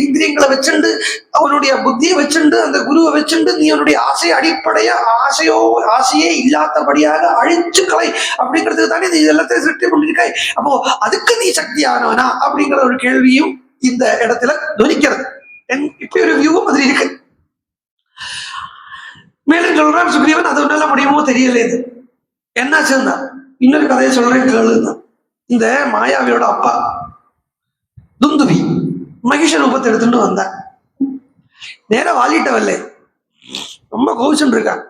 [SPEAKER 1] இந்திரியங்களை வச்சுண்டு அவனுடைய புத்தியை வச்சுண்டு அந்த குருவை வச்சுண்டு நீ அவனுடைய ஆசையை அடிப்படையா ஆசையே இல்லாதபடியாக அழிச்சு கலை அப்படிங்கிறதுக்கு தானே நீ எல்லாத்தையும் சிருஷ்டி பண்ணிருக்காய். அப்போ அதுக்கு நீ சக்தியானவனா அப்படிங்கிற ஒரு கேள்வியும் இந்த இடத்துல துணிக்கிறது. இப்படி ஒரு வியூவும் அது இருக்கு. மேலும் சொல்றான் சுக்ரீவன், அது உன்னால முடியுமோ தெரியல. இது என்னாச்சுன்னா இன்னொரு கதையை சொல்றேன் கேளுன்னா, இந்த மாயாவியோட அப்பா துந்துபி மகிஷ ரூபத்தை எடுத்துட்டு வந்தான். நேர வாலிட்ட வரல, ரொம்ப கோவிச்சுட்டு இருக்கான்.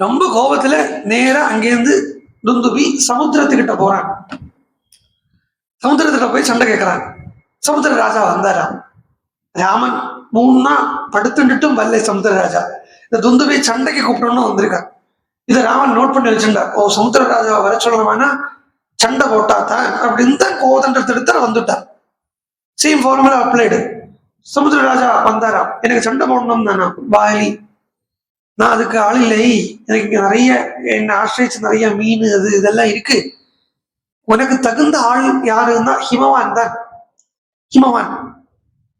[SPEAKER 1] ரொம்ப கோபத்துல நேரா அங்கேருந்து துந்துபி சமுத்திரத்துக்கிட்ட போறான். சமுத்திரத்திட்ட போய் சண்டை கேட்கிறான். சமுத்திர ராஜா வந்தாரா, ராமன் 3 நாள் படுத்துட்டுட்டும் வரல சமுத்திர ராஜா. இந்த துந்துபி சண்டைக்கு கூப்பிடணும்னு வந்திருக்கான். இதை ராமன் நோட் பண்ணி வச்சுட்டார். ஓ, சமுத்திர ராஜா வர சொல்றவானா சண்டை போட்டாத்தான் அப்படின்னு தான் கோதண்டத்தை எடுத்து வந்துட்டார். Same formula applied. சமுத்திர ராஜா வந்தாரா, எனக்கு சண்டை போடணும் தானா வாலி, நான் அதுக்கு ஆள் இல்லை, எனக்கு இங்க நிறைய என்னை ஆசிரியிச்சு நிறைய மீன் அது இதெல்லாம் இருக்கு, உனக்கு தகுந்த ஆள் யாருன்னா ஹிமவான் தான். ஹிமவான்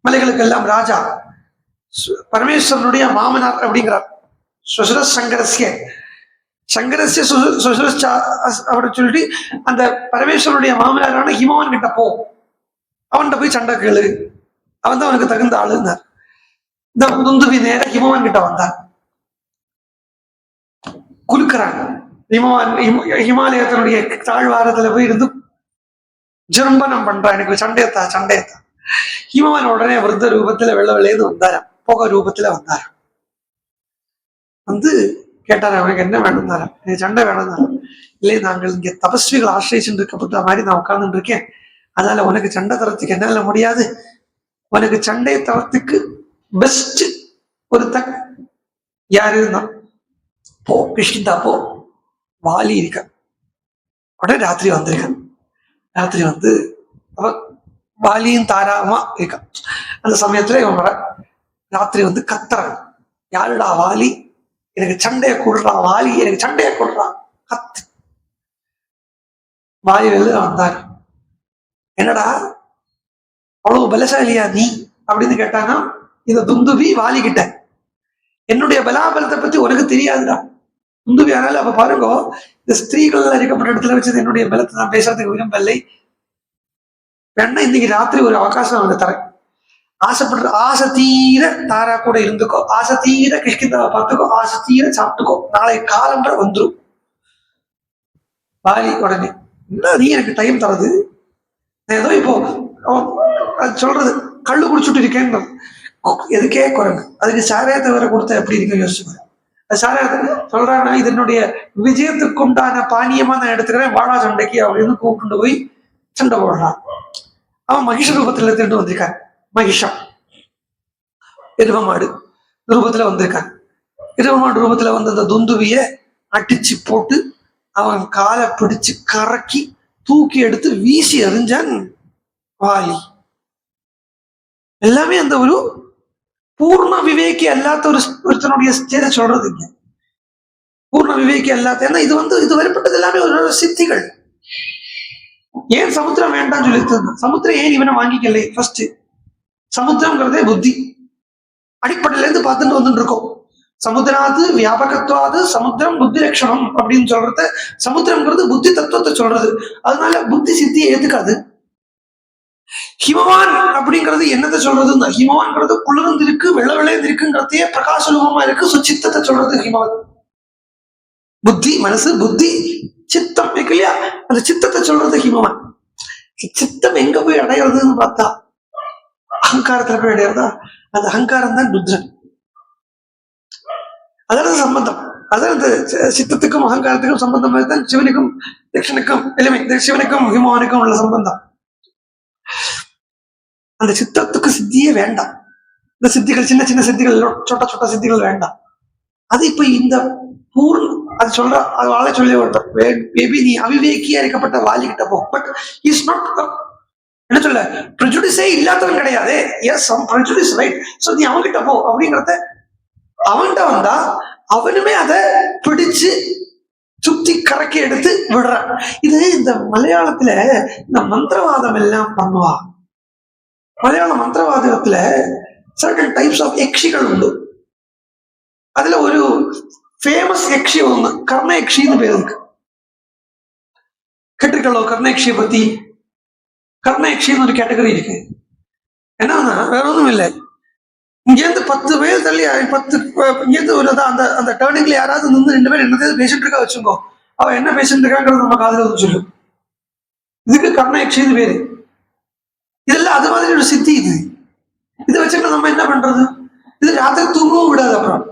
[SPEAKER 1] மலைகளுக்கெல்லாம் ராஜா, பரமேஸ்வரனுடைய மாமனார் அப்படிங்கிறார். சங்கரஸ்ய அப்படின்னு சொல்லிட்டு அந்த பரமேஸ்வரனுடைய மாமனாரான ஹிமவான் கிட்ட போ, அவன்கிட்ட போய் சண்டை கேளு, அவன் தான் அவனுக்கு தகுந்த ஆளுன்னார். இந்த துந்துபி நேர ஹிமவான் கிட்ட வந்தான். குலுக்கிறான். ஹிமாலயத்தினுடைய தாழ்வாரத்துல போய் இருந்து ஜெர்ம்பனம் பண்றான், எனக்கு சண்டையத்தா. ஹிமவான் உடனே விருத்த ரூபத்துல வெள்ள வெள்ளையது வந்தாராம், புகை ரூபத்துல வந்தாராம். வந்து கேட்டாரு, அவனுக்கு என்ன வேணும் தாராம், எனக்கு சண்டை வேணும் தாராம். இல்லை, நாங்கள் இங்க தபஸ்விகள் ஆசிரியச்சு இருக்கப்பட்ட மாதிரி நான் உட்கார்ந்துட்டு இருக்கேன், அதனால உனக்கு சண்டை தரத்துக்கு என்னால முடியாது. உனக்கு சண்டை தரத்துக்கு பெஸ்ட் ஒரு யாருன்னா போ, கிருஷ்ணா போ, வாலி இருக்க. உடனே ராத்திரி வந்திருக்கான். ராத்திரி வந்து அவன் வாலியும் தாராமா இருக்கான். அந்த சமயத்துல இவன் வர ராத்திரி வந்து கத்துறான், யாருடா வாலி, எனக்கு சண்டையை கொடுறான், வாலி எனக்கு சண்டையை கொடுறான் கத்து. வாலி வெளில வந்தார். என்னடா அவ்வளவு பலசாலியா நீ அப்படின்னு கேட்டானா, இந்த துந்துபி வாலி கிட்ட, என்னுடைய பலாபலத்தை பத்தி உனக்கு தெரியாதுடா துந்துபி. ஆனாலும் அப்ப பாருங்க, இந்த ஸ்திரீகள் அறிக்கப்பட்ட இடத்துல வச்சது என்னுடைய பலத்தை நான் பேசுறதுக்கு விரும்பலை. வேணா இன்னைக்கு ராத்திரி ஒரு அவகாசம் அவனுக்கு தரேன், ஆசைப்படுற ஆசை தீர தாரா கூட இருந்துக்கோ, ஆசை தீர கிஷ்கிந்தாவை பார்த்துக்கோ, ஆசை தீர சாப்பிட்டுக்கோ, நாளை காலம்பரை வந்துடும். வாலி உடனே, என்ன நீ எனக்கு டைம் தரது, ஏதோ இப்போ சொல்றது கள்ளு குடிச்சுட்டு இருக்கேன்னு, எதுக்கே குரங்கு, அதுக்கு சாராயத்தை வேற கொடுத்தா எப்படி இருக்கும் யோசிச்சு. சாராயத்தை சொல்றான்னா, இது என்னுடைய விஜயத்துக்கு உண்டான பானியமா நான் எடுத்துக்கிறேன், வாழா சண்டைக்கு அப்படின்னு கூப்பிட்டு போய் சண்டை போடுறான். அவன் மகிஷ ரூபத்துல திருண்டு வந்திருக்கான். மகிஷம் எருவமாடு ரூபத்துல வந்திருக்கான். எருவமாடு ரூபத்துல வந்த அந்த துந்துவிய அடிச்சு போட்டு அவன் காலை பிடிச்சு கறக்கி தூக்கி எடுத்து வீசி எறிஞ்சான் வாலி. எல்லாமே அந்த ஒரு பூர்ண விவேகி அல்லாத ஒருத்தனுடைய ஸ்டேஜ சொல்றது இங்க. பூர்ண விவேகி அல்லாத, ஏன்னா இது வரப்பட்டது எல்லாமே ஒரு சித்திகள். ஏன் சமுத்திரம் வேண்டாம்னு சொல்லி, சமுத்திரம் ஏன் இவனை வாங்கிக்கல? ஃபர்ஸ்ட் சமுத்திரம்ங்கிறதே புத்தி அடிப்படையில இருந்து பார்த்துட்டு வந்துட்டு இருக்கோம். சமுத்திராது வியாபகத்துவாது சமுத்திரம் புத்தி லட்சணம் அப்படின்னு சொல்றது. சமுத்திரம்ங்கிறது புத்தி தத்துவத்தை சொல்றது, அதனால புத்தி சித்தியை ஏத்துக்காது. ஹிமவான் அப்படிங்கிறது என்னத்தை சொல்றதுன்னா, ஹிமவான்ங்கிறது குளிர்ந்து இருக்கு, வெள்ள வெள்ளைந்து இருக்குங்கிறதையே பிரகாசலூபமா இருக்கு, சுச்சித்தத்தை சொல்றது ஹிமவான். புத்தி மனசு புத்தி சித்தம் இருக்கு இல்லையா, அந்த சித்தத்தை சொல்றது ஹிமவான். சித்தம் எங்க போய் அடையிறதுன்னு பார்த்தா அகங்காரத்துல போய் அடையிறதா, அந்த அகங்காரம் தான் ருத்ரன். அதாவது சம்பந்தம், அதாவது இந்த சித்தத்துக்கும் அகங்காரத்துக்கும் சம்பந்தம் தான் சிவனுக்கும் தட்சனுக்கும் எளிமை, சிவனுக்கும் ஹிமவானுக்கும் உள்ள சம்பந்தம். அந்த சித்தத்துக்கு சித்தியே வேண்டாம். இந்த சித்திகள் சின்ன சின்ன சித்திகள், சொட்ட சொட்ட சித்திகள் வேண்டாம். அது இப்ப இந்த அது சொல்ற அது வாழ சொல்லி மேபி நீ அவிவேக்கியா இருக்கப்பட்ட வாலிக்கிட்ட போ. பட் இஸ் நாட் என்ன சொல்ல ப்ரெஜுடிஸே இல்லாதவன் கிடையாது. Yes some prejudice right. So நீ அவன்கிட்ட போ அப்படிங்கிறத அவன்கிட்ட வந்தா அவனுமே அதை பிடிச்சு சுத்தி கரைக்கி எடுத்து விடுறான். இது இந்த மலையாளத்துல இந்த மந்திரவாதம் எல்லாம் பண்ணுவா. மலையாள மந்திரவாதத்துல சர்டன் டைப்ஸ் ஆஃப் யக்ஷிகள் உண்டு. அதுல ஒரு ஃபேமஸ் யக்ஷி ஒண்ணு கர்ண யக்ஷின்னு பேர் இருக்கு. கேட்டிருக்கோ கர்ண யக்ஷியை பத்தி? கர்ண யக்ஷின்னு ஒரு கேட்டகரி இருக்கு. என்னன்னா வேற ஒன்றும் இல்லை, இங்கேருந்து 10 பேர் தள்ளி 10 இங்கேருந்து ஒரு அந்த அந்த டேர்னிங்ல யாராவது நின்று 2 பேர் என்ன பேசிட்டு இருக்கா வச்சுக்கோ, அவன் என்ன பேசிட்டு இருக்காங்கிறது நம்ம காதுல வந்து சொல்லும். இதுக்கு கர்ண யக்ஷின்னு பேரு. இதெல்லாம் அது மாதிரி ஒரு சித்தி. இதை வச்சுட்டு நம்ம என்ன பண்றது? இது ராத்திரி தூங்கவும் விடாது. அப்புறம்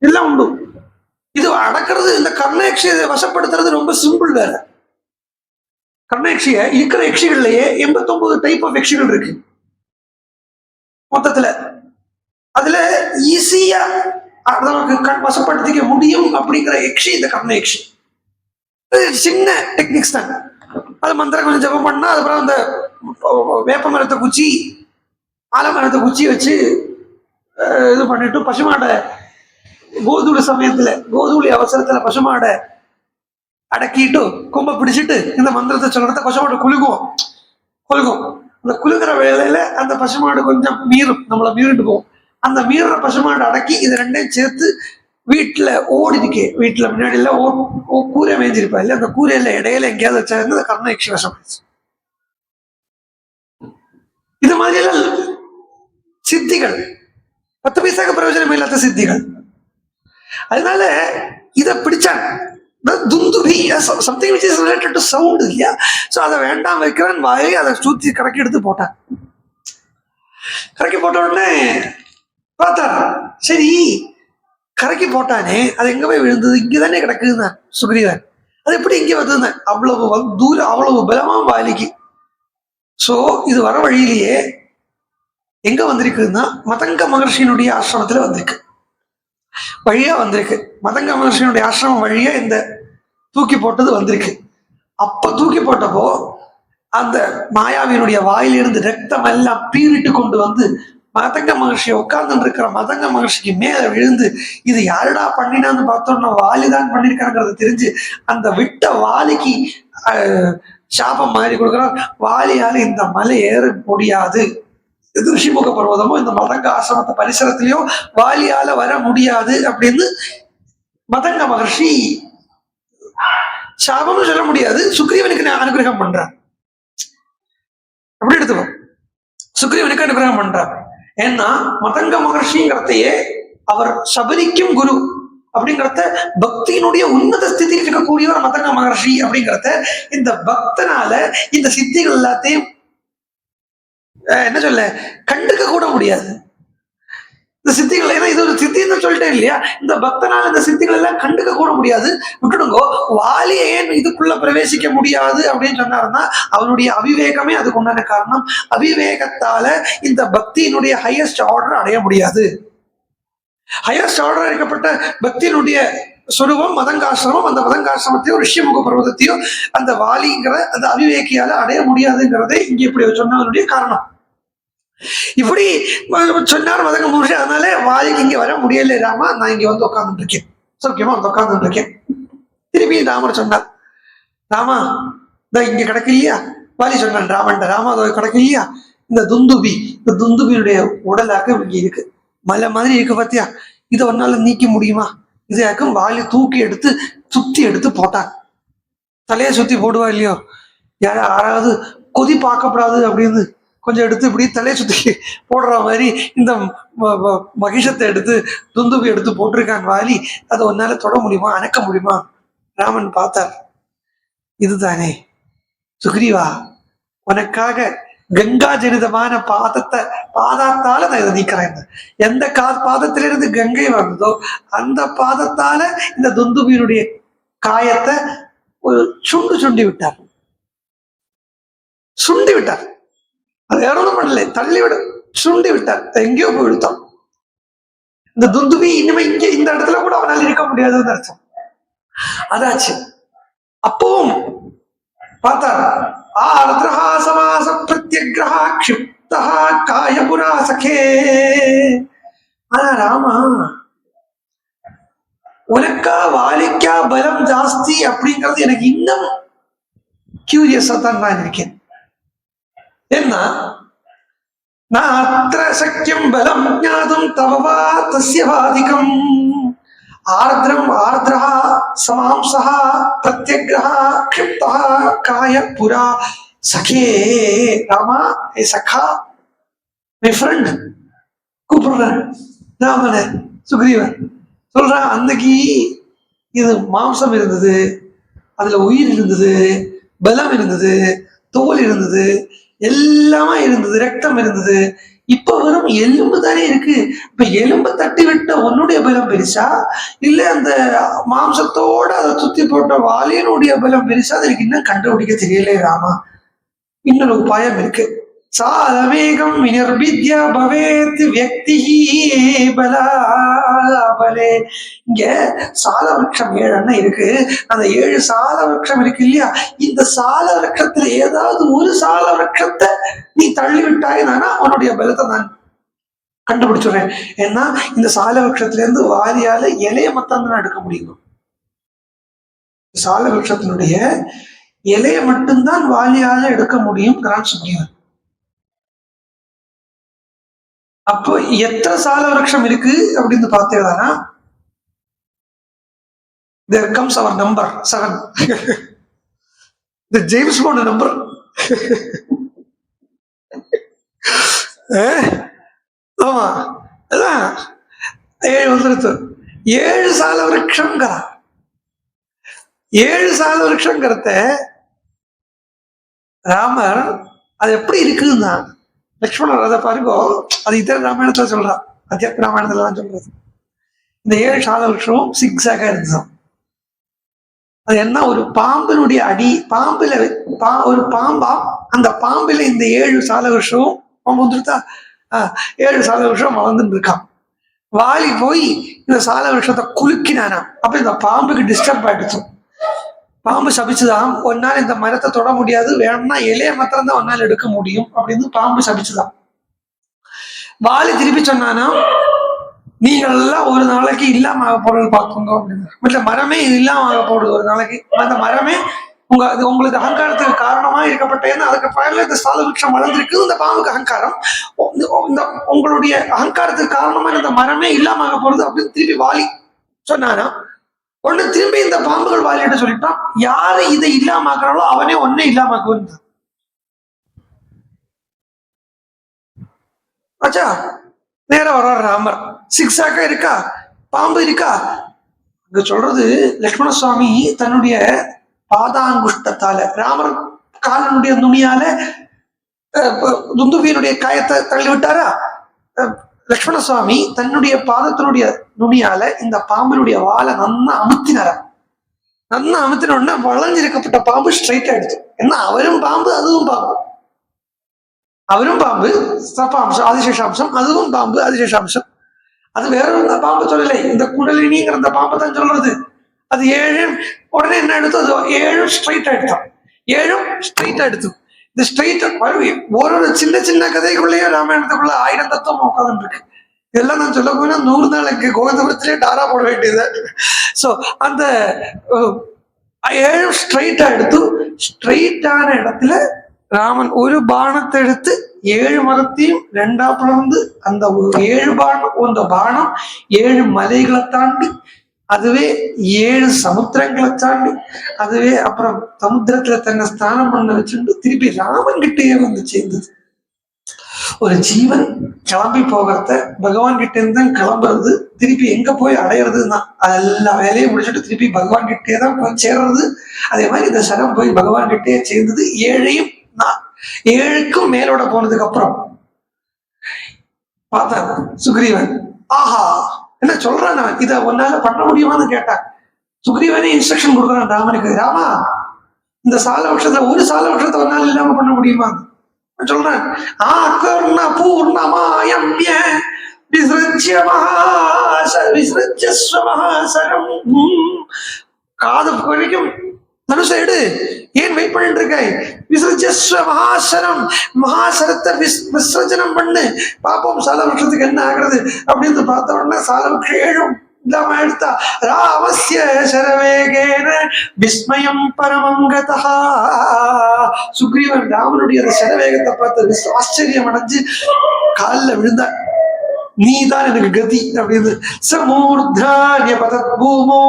[SPEAKER 1] எல்லாம் உண்டு. இது அடக்கிறது, இந்த கர்ண யக்ஷியை வசப்படுத்துறது ரொம்ப சிம்பிள். வேற கர்ண யக்ஷிய இருக்கிற யக்ஷிகள்லயே 89 டைப் ஆஃப் யக்ஷிகள் இருக்கு மொத்தத்துல. அதுல ஈஸியா நமக்கு வசப்படுத்திக்க முடியும் அப்படிங்கிற யக்ஷி இந்த கர்ண யக்ஷி. சின்ன டெக்னிக்ஸ் தான். அது மந்திரம் கொஞ்சம் ஜபம் பண்ணா, அதுக்கப்புறம் அந்த வேப்ப மரத்தை குச்சி ஆலமரத்தை குச்சி வச்சு இது பண்ணிட்டு பசுமாடை கோதூளி சமயத்துல கோதூளி அவசரத்துல பசுமாடை அடக்கிட்டு கொம்ப பிடிச்சிட்டு இந்த மந்திரத்தை சொல்றத பசுமாடு குலுக்கும். அந்த குலுக்கிற வேலையில அந்த பசுமாடு கொஞ்சம் மீறும், நம்மள மீறிட்டு போகும். அந்த மீறுற பசுமாடு அடக்கி இது ரெண்டையும் சேர்த்து வீட்டுல ஓடி இருக்கே, வீட்டுல முன்னாடி எல்லாம் கூரை மேய்ஞ்சிருப்பா இல்ல, அந்த கூரையில இடையில எங்கேயாவது வச்சாருன்னு அந்த கர்ண யக்ஷி வசம். இது மாதிரி எல்லாம் சித்திகள் 10 பைசாக்கு பிரயோஜனம் இல்லாத சித்திகள். அதனால இதை பிடிச்சாங்க. துந்துபி something which is related to sound இல்லையா? ஸோ அதை வேண்டாம் வைக்கிறேன் வாயை அதை சுத்தி கறக்கி எடுத்து போட்டான். கறக்கி போட்ட உடனே பார்த்தா சரி கறக்கி போட்டானே, அது எங்க போய் விழுந்தது? இங்கதானே கிடக்குதுன்னா சுக்ரீவன், அது எப்படி இங்கே வந்ததுன்னு அவ்வளவு தூரம் அவ்வளவு பலமா வாலிக்கு. ஸோ இது வர வழியிலேயே எங்க வந்திருக்குதுன்னா மதங்க மகர்ஷியினுடைய ஆசிரமத்துல வந்திருக்கு, வழியா வந்திருக்கு. மதங்க மகர்ஷியினுடைய ஆசிரமம் வழியா இந்த தூக்கி போட்டது வந்திருக்கு. அப்ப தூக்கி போட்டப்போ அந்த மாயாவினுடைய வாயிலிருந்து ரத்தம் எல்லாம் பீறிட்டு கொண்டு வந்து மதங்க மகர்ஷியை உட்கார்ந்து இருக்கிற மதங்க மகர்ஷிக்கு மேல விழுந்து, இது யாருடா பண்ணினான்னு பார்த்தோம்னா வாலிதான் பண்ணிருக்காங்கிறது தெரிஞ்சு அந்த விட்ட வாலிக்கு சாபம் மாதிரி கொடுக்குறான். வாலியால இந்த மலை ஏற முடியாது, இது ரிஷிமுக பர்வதமோ இந்த மதங்க ஆசிரமத்தை பரிசரத்திலயோ வாலியால வர முடியாது அப்படின்னு மதங்க மகர்ஷி சாபம்னு சொல்ல முடியாது, சுக்ரீவனுக்கு அனுகிரகம் பண்றார். அப்படி எடுத்துக்கோ, சுக்ரீவனுக்கு அனுகிரகம் பண்றார். ஏன்னா மதங்க மகர்ஷிங்கிறதையே அவர் சபரிக்கும் குரு அப்படிங்கிறத பக்தியினுடைய உன்னத ஸ்திதியில் இருக்கக்கூடியவர் மதங்க மகர்ஷி அப்படிங்கிறத இந்த பக்தனால இந்த சித்திகள் எல்லாத்தையும் என்ன சொல்ல கண்டுக்க கூட முடியாது. இந்த சித்திகள், ஏன்னா இது ஒரு சித்தின்னு சொல்லிட்டேன் இல்லையா, இந்த பக்தனால இந்த சித்திகள் எல்லாம் கண்டுக்க கூட முடியாது. விட்டுடுங்கோ, வாலியை ஏன் இதுக்குள்ள பிரவேசிக்க முடியாது அப்படின்னு சொன்னாருன்னா அவனுடைய அவிவேகமே அதுக்கு உண்டான காரணம். அவிவேகத்தால இந்த பக்தியினுடைய ஹையஸ்ட் ஆர்டர் அடைய முடியாது. ஹையஸ்ட் ஆர்டர் இருக்கப்பட்ட பக்தியினுடைய சொரூபம் மதங்காசிரமம். அந்த மதங்காசிரமத்தையும் ரிஷிமுக பர்வதத்தையும் அந்த வாலிங்கிற அந்த அவிவேக்கியால அடைய முடியாதுங்கிறதே இங்க இப்படி சொன்னதனுடைய காரணம். இப்படி சொன்னார் மதங்க மகர்ஷி. அதனால வாலிக்கு இங்க வர முடியல ராமா, நான் இங்க வந்து உட்கார்ந்துட்டு இருக்கேன், சௌக்கியமா வந்து உட்கார்ந்துட்டு இருக்கேன். திருப்பி ராமர் சொன்னார், ராமா இந்த இங்க கிடக்கு இல்லையா? வாலி சொன்னான் ராமன்ட்ட, ராமா அதை கிடக்கு இல்லையா இந்த துந்துபி, இந்த துந்துபியுடைய உடலாக்க இங்க இருக்கு, மலை மாதிரி இருக்கு பாத்தியா, இதை ஒன்னால நீக்க முடியுமா? இதாக்கும் வாலி தூக்கி எடுத்து சுத்தி எடுத்து போட்டான். தலையை சுத்தி போடுவா இல்லையோ, யாராவது கொதி பார்க்கப்படாது அப்படின்னு கொஞ்சம் எடுத்து இப்படி தலையை சுத்தி போடுற மாதிரி இந்த மகிஷத்தை எடுத்து துந்துபி எடுத்து போட்டிருக்கான் வாலி. அதை ஒன்னால தொட முடியுமா, அணைக்க முடியுமா? ராமன் பார்த்தார், இதுதானே சுக்ரீவா, உனக்காக கங்கா ஜனிதமான பாதத்தால நான் இதை நீக்கிறேன். எந்த பாதத்திலிருந்து கங்கை வந்ததோ அந்த பாதத்தால இந்த துந்துபியினுடைய காயத்தை ஒரு சுண்டி விட்டார். அது வேற ஒன்றும் பண்ணல, தள்ளி விட சுண்டி விட்டார், எங்கேயோ போய் விடுத்தான். இந்த துந்துவி இனிமே இங்க இந்த இடத்துல கூட அவனால் இருக்க முடியாதுன்னு அர்த்தம். அதாச்சு. அப்பவும் பார்த்தார். ஆர்திரஹா சமாச பிரத்யக்ரஹா க்ஷிப்தா காயபுரா சகே. ஆனா ராமா, உனக்கா வாலிக்கா பலம் ஜாஸ்தி அப்படிங்கிறது எனக்கு இன்னும் கியூரியஸா தான் நான் இருக்கேன். ஏன்னா நாத்திர சக்கியம் பலம் ஞாதும் தவவா தஸ்யவாதிகம். ஆர்திரம் ஆர்திரஹா சமாம்சஹா பிரத்யக்ரஹா க்ஷிப்தா காய புரா சகே. ராமா, ஏ சகா, மை ஃப்ரெண்ட் கூப்பிடுறேன். ராமனை சுக்ரீவன் சொல்றான், அன்னைக்கு இது மாம்சம் இருந்தது, அதுல உயிர் இருந்தது, பலம் இருந்தது, தோல் இருந்தது, எல்லாமே இருந்தது, ரத்தம் இருந்தது. இப்ப வெறும் எலும்பு தானே இருக்கு. இப்ப எலும்பை தட்டி விட்ட உன்னுடைய பலம் பெருசா, இல்ல அந்த மாம்சத்தோட அதை சுத்தி போட்ட வாலியனுடைய பலம் பெருசா? அது எனக்கு இன்னும் கண்டுபிடிக்க தெரியல ராமா. இன்னொரு உபாயம் இருக்கு. சாலமேகம் வினிர்பித்யா பவேத் வியக்தி பலாபலே. இங்க சால விருட்சம் 7 இருக்கு. அந்த 7 சால விருட்சம் இருக்கு இல்லையா? இந்த சால விருட்சத்துல ஏதாவது ஒரு சால விருட்சத்தை நீ தள்ளி விட்டாயினா உன்னுடைய பலத்தை நான் கண்டுபிடிச்சுடுறேன். ஏன்னா இந்த சால விருட்சத்துல இருந்து வாரியால இலைய மத்தம் தான் எடுக்க முடியும். சால விருட்சத்தினுடைய இலைய மட்டும்தான் வாலியால எடுக்க முடியும் சுக்ரீவன். அப்போ எத்தனை சால விருட்சம் இருக்கு அப்படின்னு பார்த்தீங்கன்னா, there comes our number 7. the James Bond number. ஆமா, அதான் 7 வந்துருச்சு. 7 சால விருட்சம்ங்கிற 7 சால விருட்சங்கிறத ராமர் அது எப்படி இருக்குதுன்னா, லக்ஷ்மணர் அதை பாருங்க, அது இதர ராமாயணத்துல சொல்றான், அத்தியாத்ம ராமாயணத்துல தான் சொல்றது. இந்த 7 சால விருட்சம் சிக்ஸாக இருந்தோம். அது என்ன, ஒரு பாம்பினுடைய அடி, பாம்புல ஒரு பாம்பா, அந்த பாம்புல இந்த 7 சால விருட்சம் பாம்பு வந்துருத்தா, 7 சால விருட்சம் வளர்ந்துட்டு இருக்கான். வாலி போய் இந்த சால விருட்சத்தை குலுக்கினானா. அப்ப இந்த பாம்புக்கு டிஸ்டர்ப் ஆயிடுச்சு. பாம்பு சபிச்சுதான், ஒன்னால இந்த மரத்தை தொட முடியாது, வேணும்னா இலைய மாத்திரம் தான் ஒன்னால எடுக்க முடியும் அப்படின்னு பாம்பு சபிச்சுதான். வாலி திருப்பி சொன்னானா, நீங்கள் எல்லாம் ஒரு நாளைக்கு இல்லாம ஆக போறது பார்த்துங்க அப்படின்னு. இல்ல மரமே இல்லாம ஆக போடுது ஒரு நாளைக்கு. அந்த மரமே உங்களுக்கு அகங்காரத்துக்கு காரணமா இருக்கப்பட்டேன்னு அதுக்கு பயில இந்த சால விருட்சம் வளர்ந்துருக்கு. இந்த பாம்புக்கு அகங்காரம், இந்த உங்களுடைய அகங்காரத்துக்கு காரணமா இந்த மரமே இல்லாம ஆக போறது அப்படின்னு திருப்பி வாலி சொன்னானா. ஒண்ணு திரும்பி இந்த பாம்புகள் வாலியிட்ட சொல்லிட்டான், யாரு இதை இல்லாம ஆக்குறாளோ அவனே ஒன்னே இல்லாம ஆக்குவான். ஆச்சா, நேரம் வர்றார் ராமர். சிக்ஸாக்கா இருக்கா, பாம்பு இருக்கா. அங்க சொல்றது, லக்ஷ்மண சுவாமி தன்னுடைய பாதாங்குஷ்டத்தால, ராமர் காலனுடைய நுனியால துந்துவியனுடைய காயத்தை தள்ளி விட்டாரா. லக்ஷ்மண சுவாமி தன்னுடைய பாதத்தினுடைய நுனியால இந்த பாம்பினுடைய வாழை நன்னா அமுத்தினார. நன்னா அமுத்தினோடனே வளைஞ்சிருக்கப்பட்ட பாம்பு ஸ்ட்ரைட் ஆயிடுச்சு. ஏன்னா அவரும் பாம்பு, அதுவும் பாம்பு. அவரும் பாம்பு சப்பாம்சம் ஆதிசேஷாம்சம், அதுவும் பாம்பு ஆதிசேஷாம்சம். அது வேற ஒரு பாம்பு சொல்லலை, இந்த குடலினிங்கிற அந்த பாம்பு தான் சொல்றது. அது 7 உடனே என்ன எடுத்து, அது 7 ஸ்ட்ரைட் ஆயிடுச்சான். 7 ஸ்ட்ரைட் ஆயிடுச்சு. இந்த ஸ்ட்ரைட் ஒரு சின்ன சின்ன கதைக்குள்ளேயே ராமாயணத்துக்குள்ள 1000 தத்துவம் உட்கார்ந்து இருக்கு. இதெல்லாம் நான் சொல்ல போனா 100 நாளைக்கு கோவிந்தபுரத்திலே டாரா போட வேண்டியது. சோ அந்த 7 ஸ்ட்ரைட்டா எடுத்து, ஸ்ட்ரைட்டான இடத்துல ராமன் ஒரு பானத்தை எடுத்து 7 மரத்தையும் 2ஆ பிளந்து, அந்த 7 பானம், அந்த பானம் 7 மலைகளை தாண்டி, அதுவே 7 சமுத்திரங்களை தாண்டி, அதுவே அப்புறம் சமுத்திரத்துல தன்னை ஸ்நானம் பண்ண வச்சுட்டு திருப்பி ராமன் கிட்டேயே வந்து சேர்ந்தது. ஒரு ஜீவன் கிளம்பி போகிறத பகவான் கிட்ட இருந்து தான் கிளம்புறது, திருப்பி எங்க போய் அடையிறதுன்னா எல்லா வேலையும் முடிச்சுட்டு திருப்பி பகவான் கிட்டே தான் போய் சேர்றது. அதே மாதிரி இந்த சரம் போய் பகவான் கிட்டே சேர்ந்தது. 7ஐயும் 7க்கும் மேலோட போனதுக்கு அப்புறம் பார்த்தான் சுக்ரீவன். ஆஹா, என்ன சொல்றான், இதை உன்னால பண்ண முடியுமான்னு கேட்டான். சுக்ரீவனே இன்ஸ்ட்ரக்ஷன் கொடுக்குறான் ராமனுக்கு. ராமா, இந்த சால வருஷத்துல ஒரு சால வருஷத்தை ஒன்னால இல்லாம பண்ண முடியுமா சொல்றேன். பூர்ணமாயம்ய விசிருஜ்யஸ்வ காது வரைக்கும் தனுஷ எடு. ஏன் வெயிட் பண்ணிட்டு இருக்காய்? விசர்ஜஸ்வ மகாசரம், மகாசரத்தை விசர்ஜனம் பண்ணு, பாப்போம் சாலவృక్షத்துக்கு என்ன ஆகுறது அப்படின்னு பார்த்த உடனே சாலவృక్షம் ஏழும் இல்லாம எடுத்தா. ராமஸ்ய சரவேகேன விஸ்மயம் பரமங்கதா. சுக்ரீவன் ராமனுடைய அந்த சரவேகத்தை பார்த்து ஆச்சரியம் அடைஞ்சு காலில் விழுந்தார். நீதான் எனக்கு கதி அப்படின்னு. சமூர்தான்ய பதத் பூமோ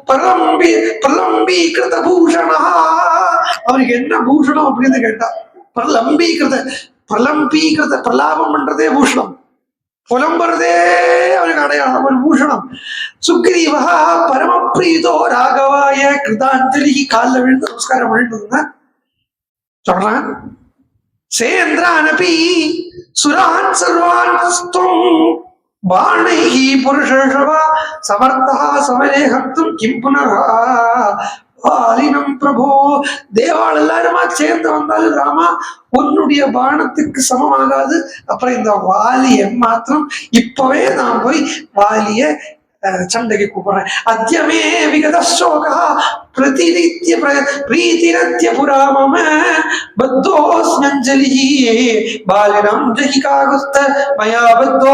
[SPEAKER 1] பிரலம்பீகிருத பூஷணா. அவருக்கு என்ன பூஷணம் அப்படின்னு கேட்டா, பிரலம்பீகிருத பிரலாபம் பண்றதே பூஷணம், புலம்புறதே அவருக்கு அடையாளம், ஒரு பூஷணம். சுக்ரீவா பரமப்ரீதோ ராகவாய கிருதாஞ்சலி. காலில் விழுந்து நமஸ்காரம் பண்ணிட்டு சொல்றான். சேந்திரானபி சுரான் சர்வான் பாணைஹி புருஷர்ஷவா சமர்த்தா சமரே ஹர்த்தும் கிம் புனரா வாலினம் பிரபோ. தேவாள் எல்லாருமா சேர்ந்து வந்தாலும் ராமா உன்னுடைய பானத்துக்கு சமமாகாது. அப்புறம் இந்த வாலிய மாத்திரம் இப்பவே நான் போய் வாலிய சண்டைக்கு கூப்பிடுறேன். அத்தியமே விகத சோகா பிரதிநித்ய பிரீதிரத்ய புராமம பத்தோஸ்மஞ்சலி பாலினம் ஜஹி காகுஸ்த மயா பத்தோ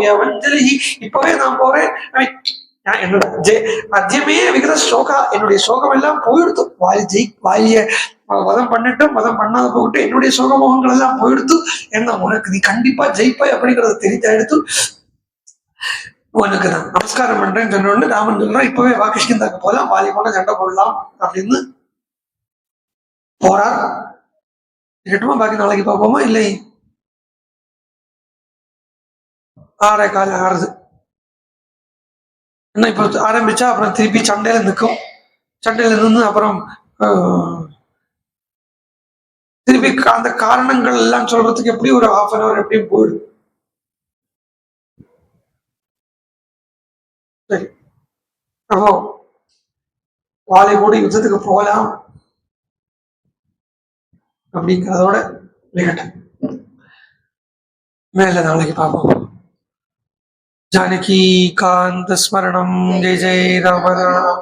[SPEAKER 1] யவஞ்சலி. இப்பவே நான் போறேன். அத்தியமே விகத சோகா, என்னுடைய சோகம் எல்லாம் போயிடுத்து. வாலிய வதம் பண்ணிட்டும் வதம் பண்ணாத போகிட்டு என்னுடைய சோகமோகங்கள் எல்லாம் போயிடுத்து. என்ன உனக்கு நீ கண்டிப்பா ஜெயிப்பாய் அப்படிங்கறத தெரிஞ்சா எடுத்து உனக்கு நான் நமஸ்காரம் பண்றேன்னு சொன்ன ராமன் சொல்றான், இப்பவே வா கிஷ்கிந்தாக்கு போலாம், வாலி போன சண்டை போடலாம் அப்படின்னு போறார். இருக்கட்டுமா, பாக்கி நாளைக்கு பார்ப்போமா? இல்லை, 6:15 ஆறுது. என்ன இப்ப ஆரம்பிச்சா அப்புறம் திருப்பி சண்டையில நிற்கும். சண்டையில நின்று அப்புறம் திருப்பி அந்த காரணங்கள் எல்லாம் சொல்றதுக்கு எப்படி ஒரு 1/2 hour எப்படியும் போயிடும். சரி, அப்போ வாலி கூட யுத்தத்துக்கு போகலாம் அப்படிங்கிறதோட விளையாட்டு மேல நாளைக்கு பார்ப்போம். जानकी कांत स्मरणं जय जय राम राम.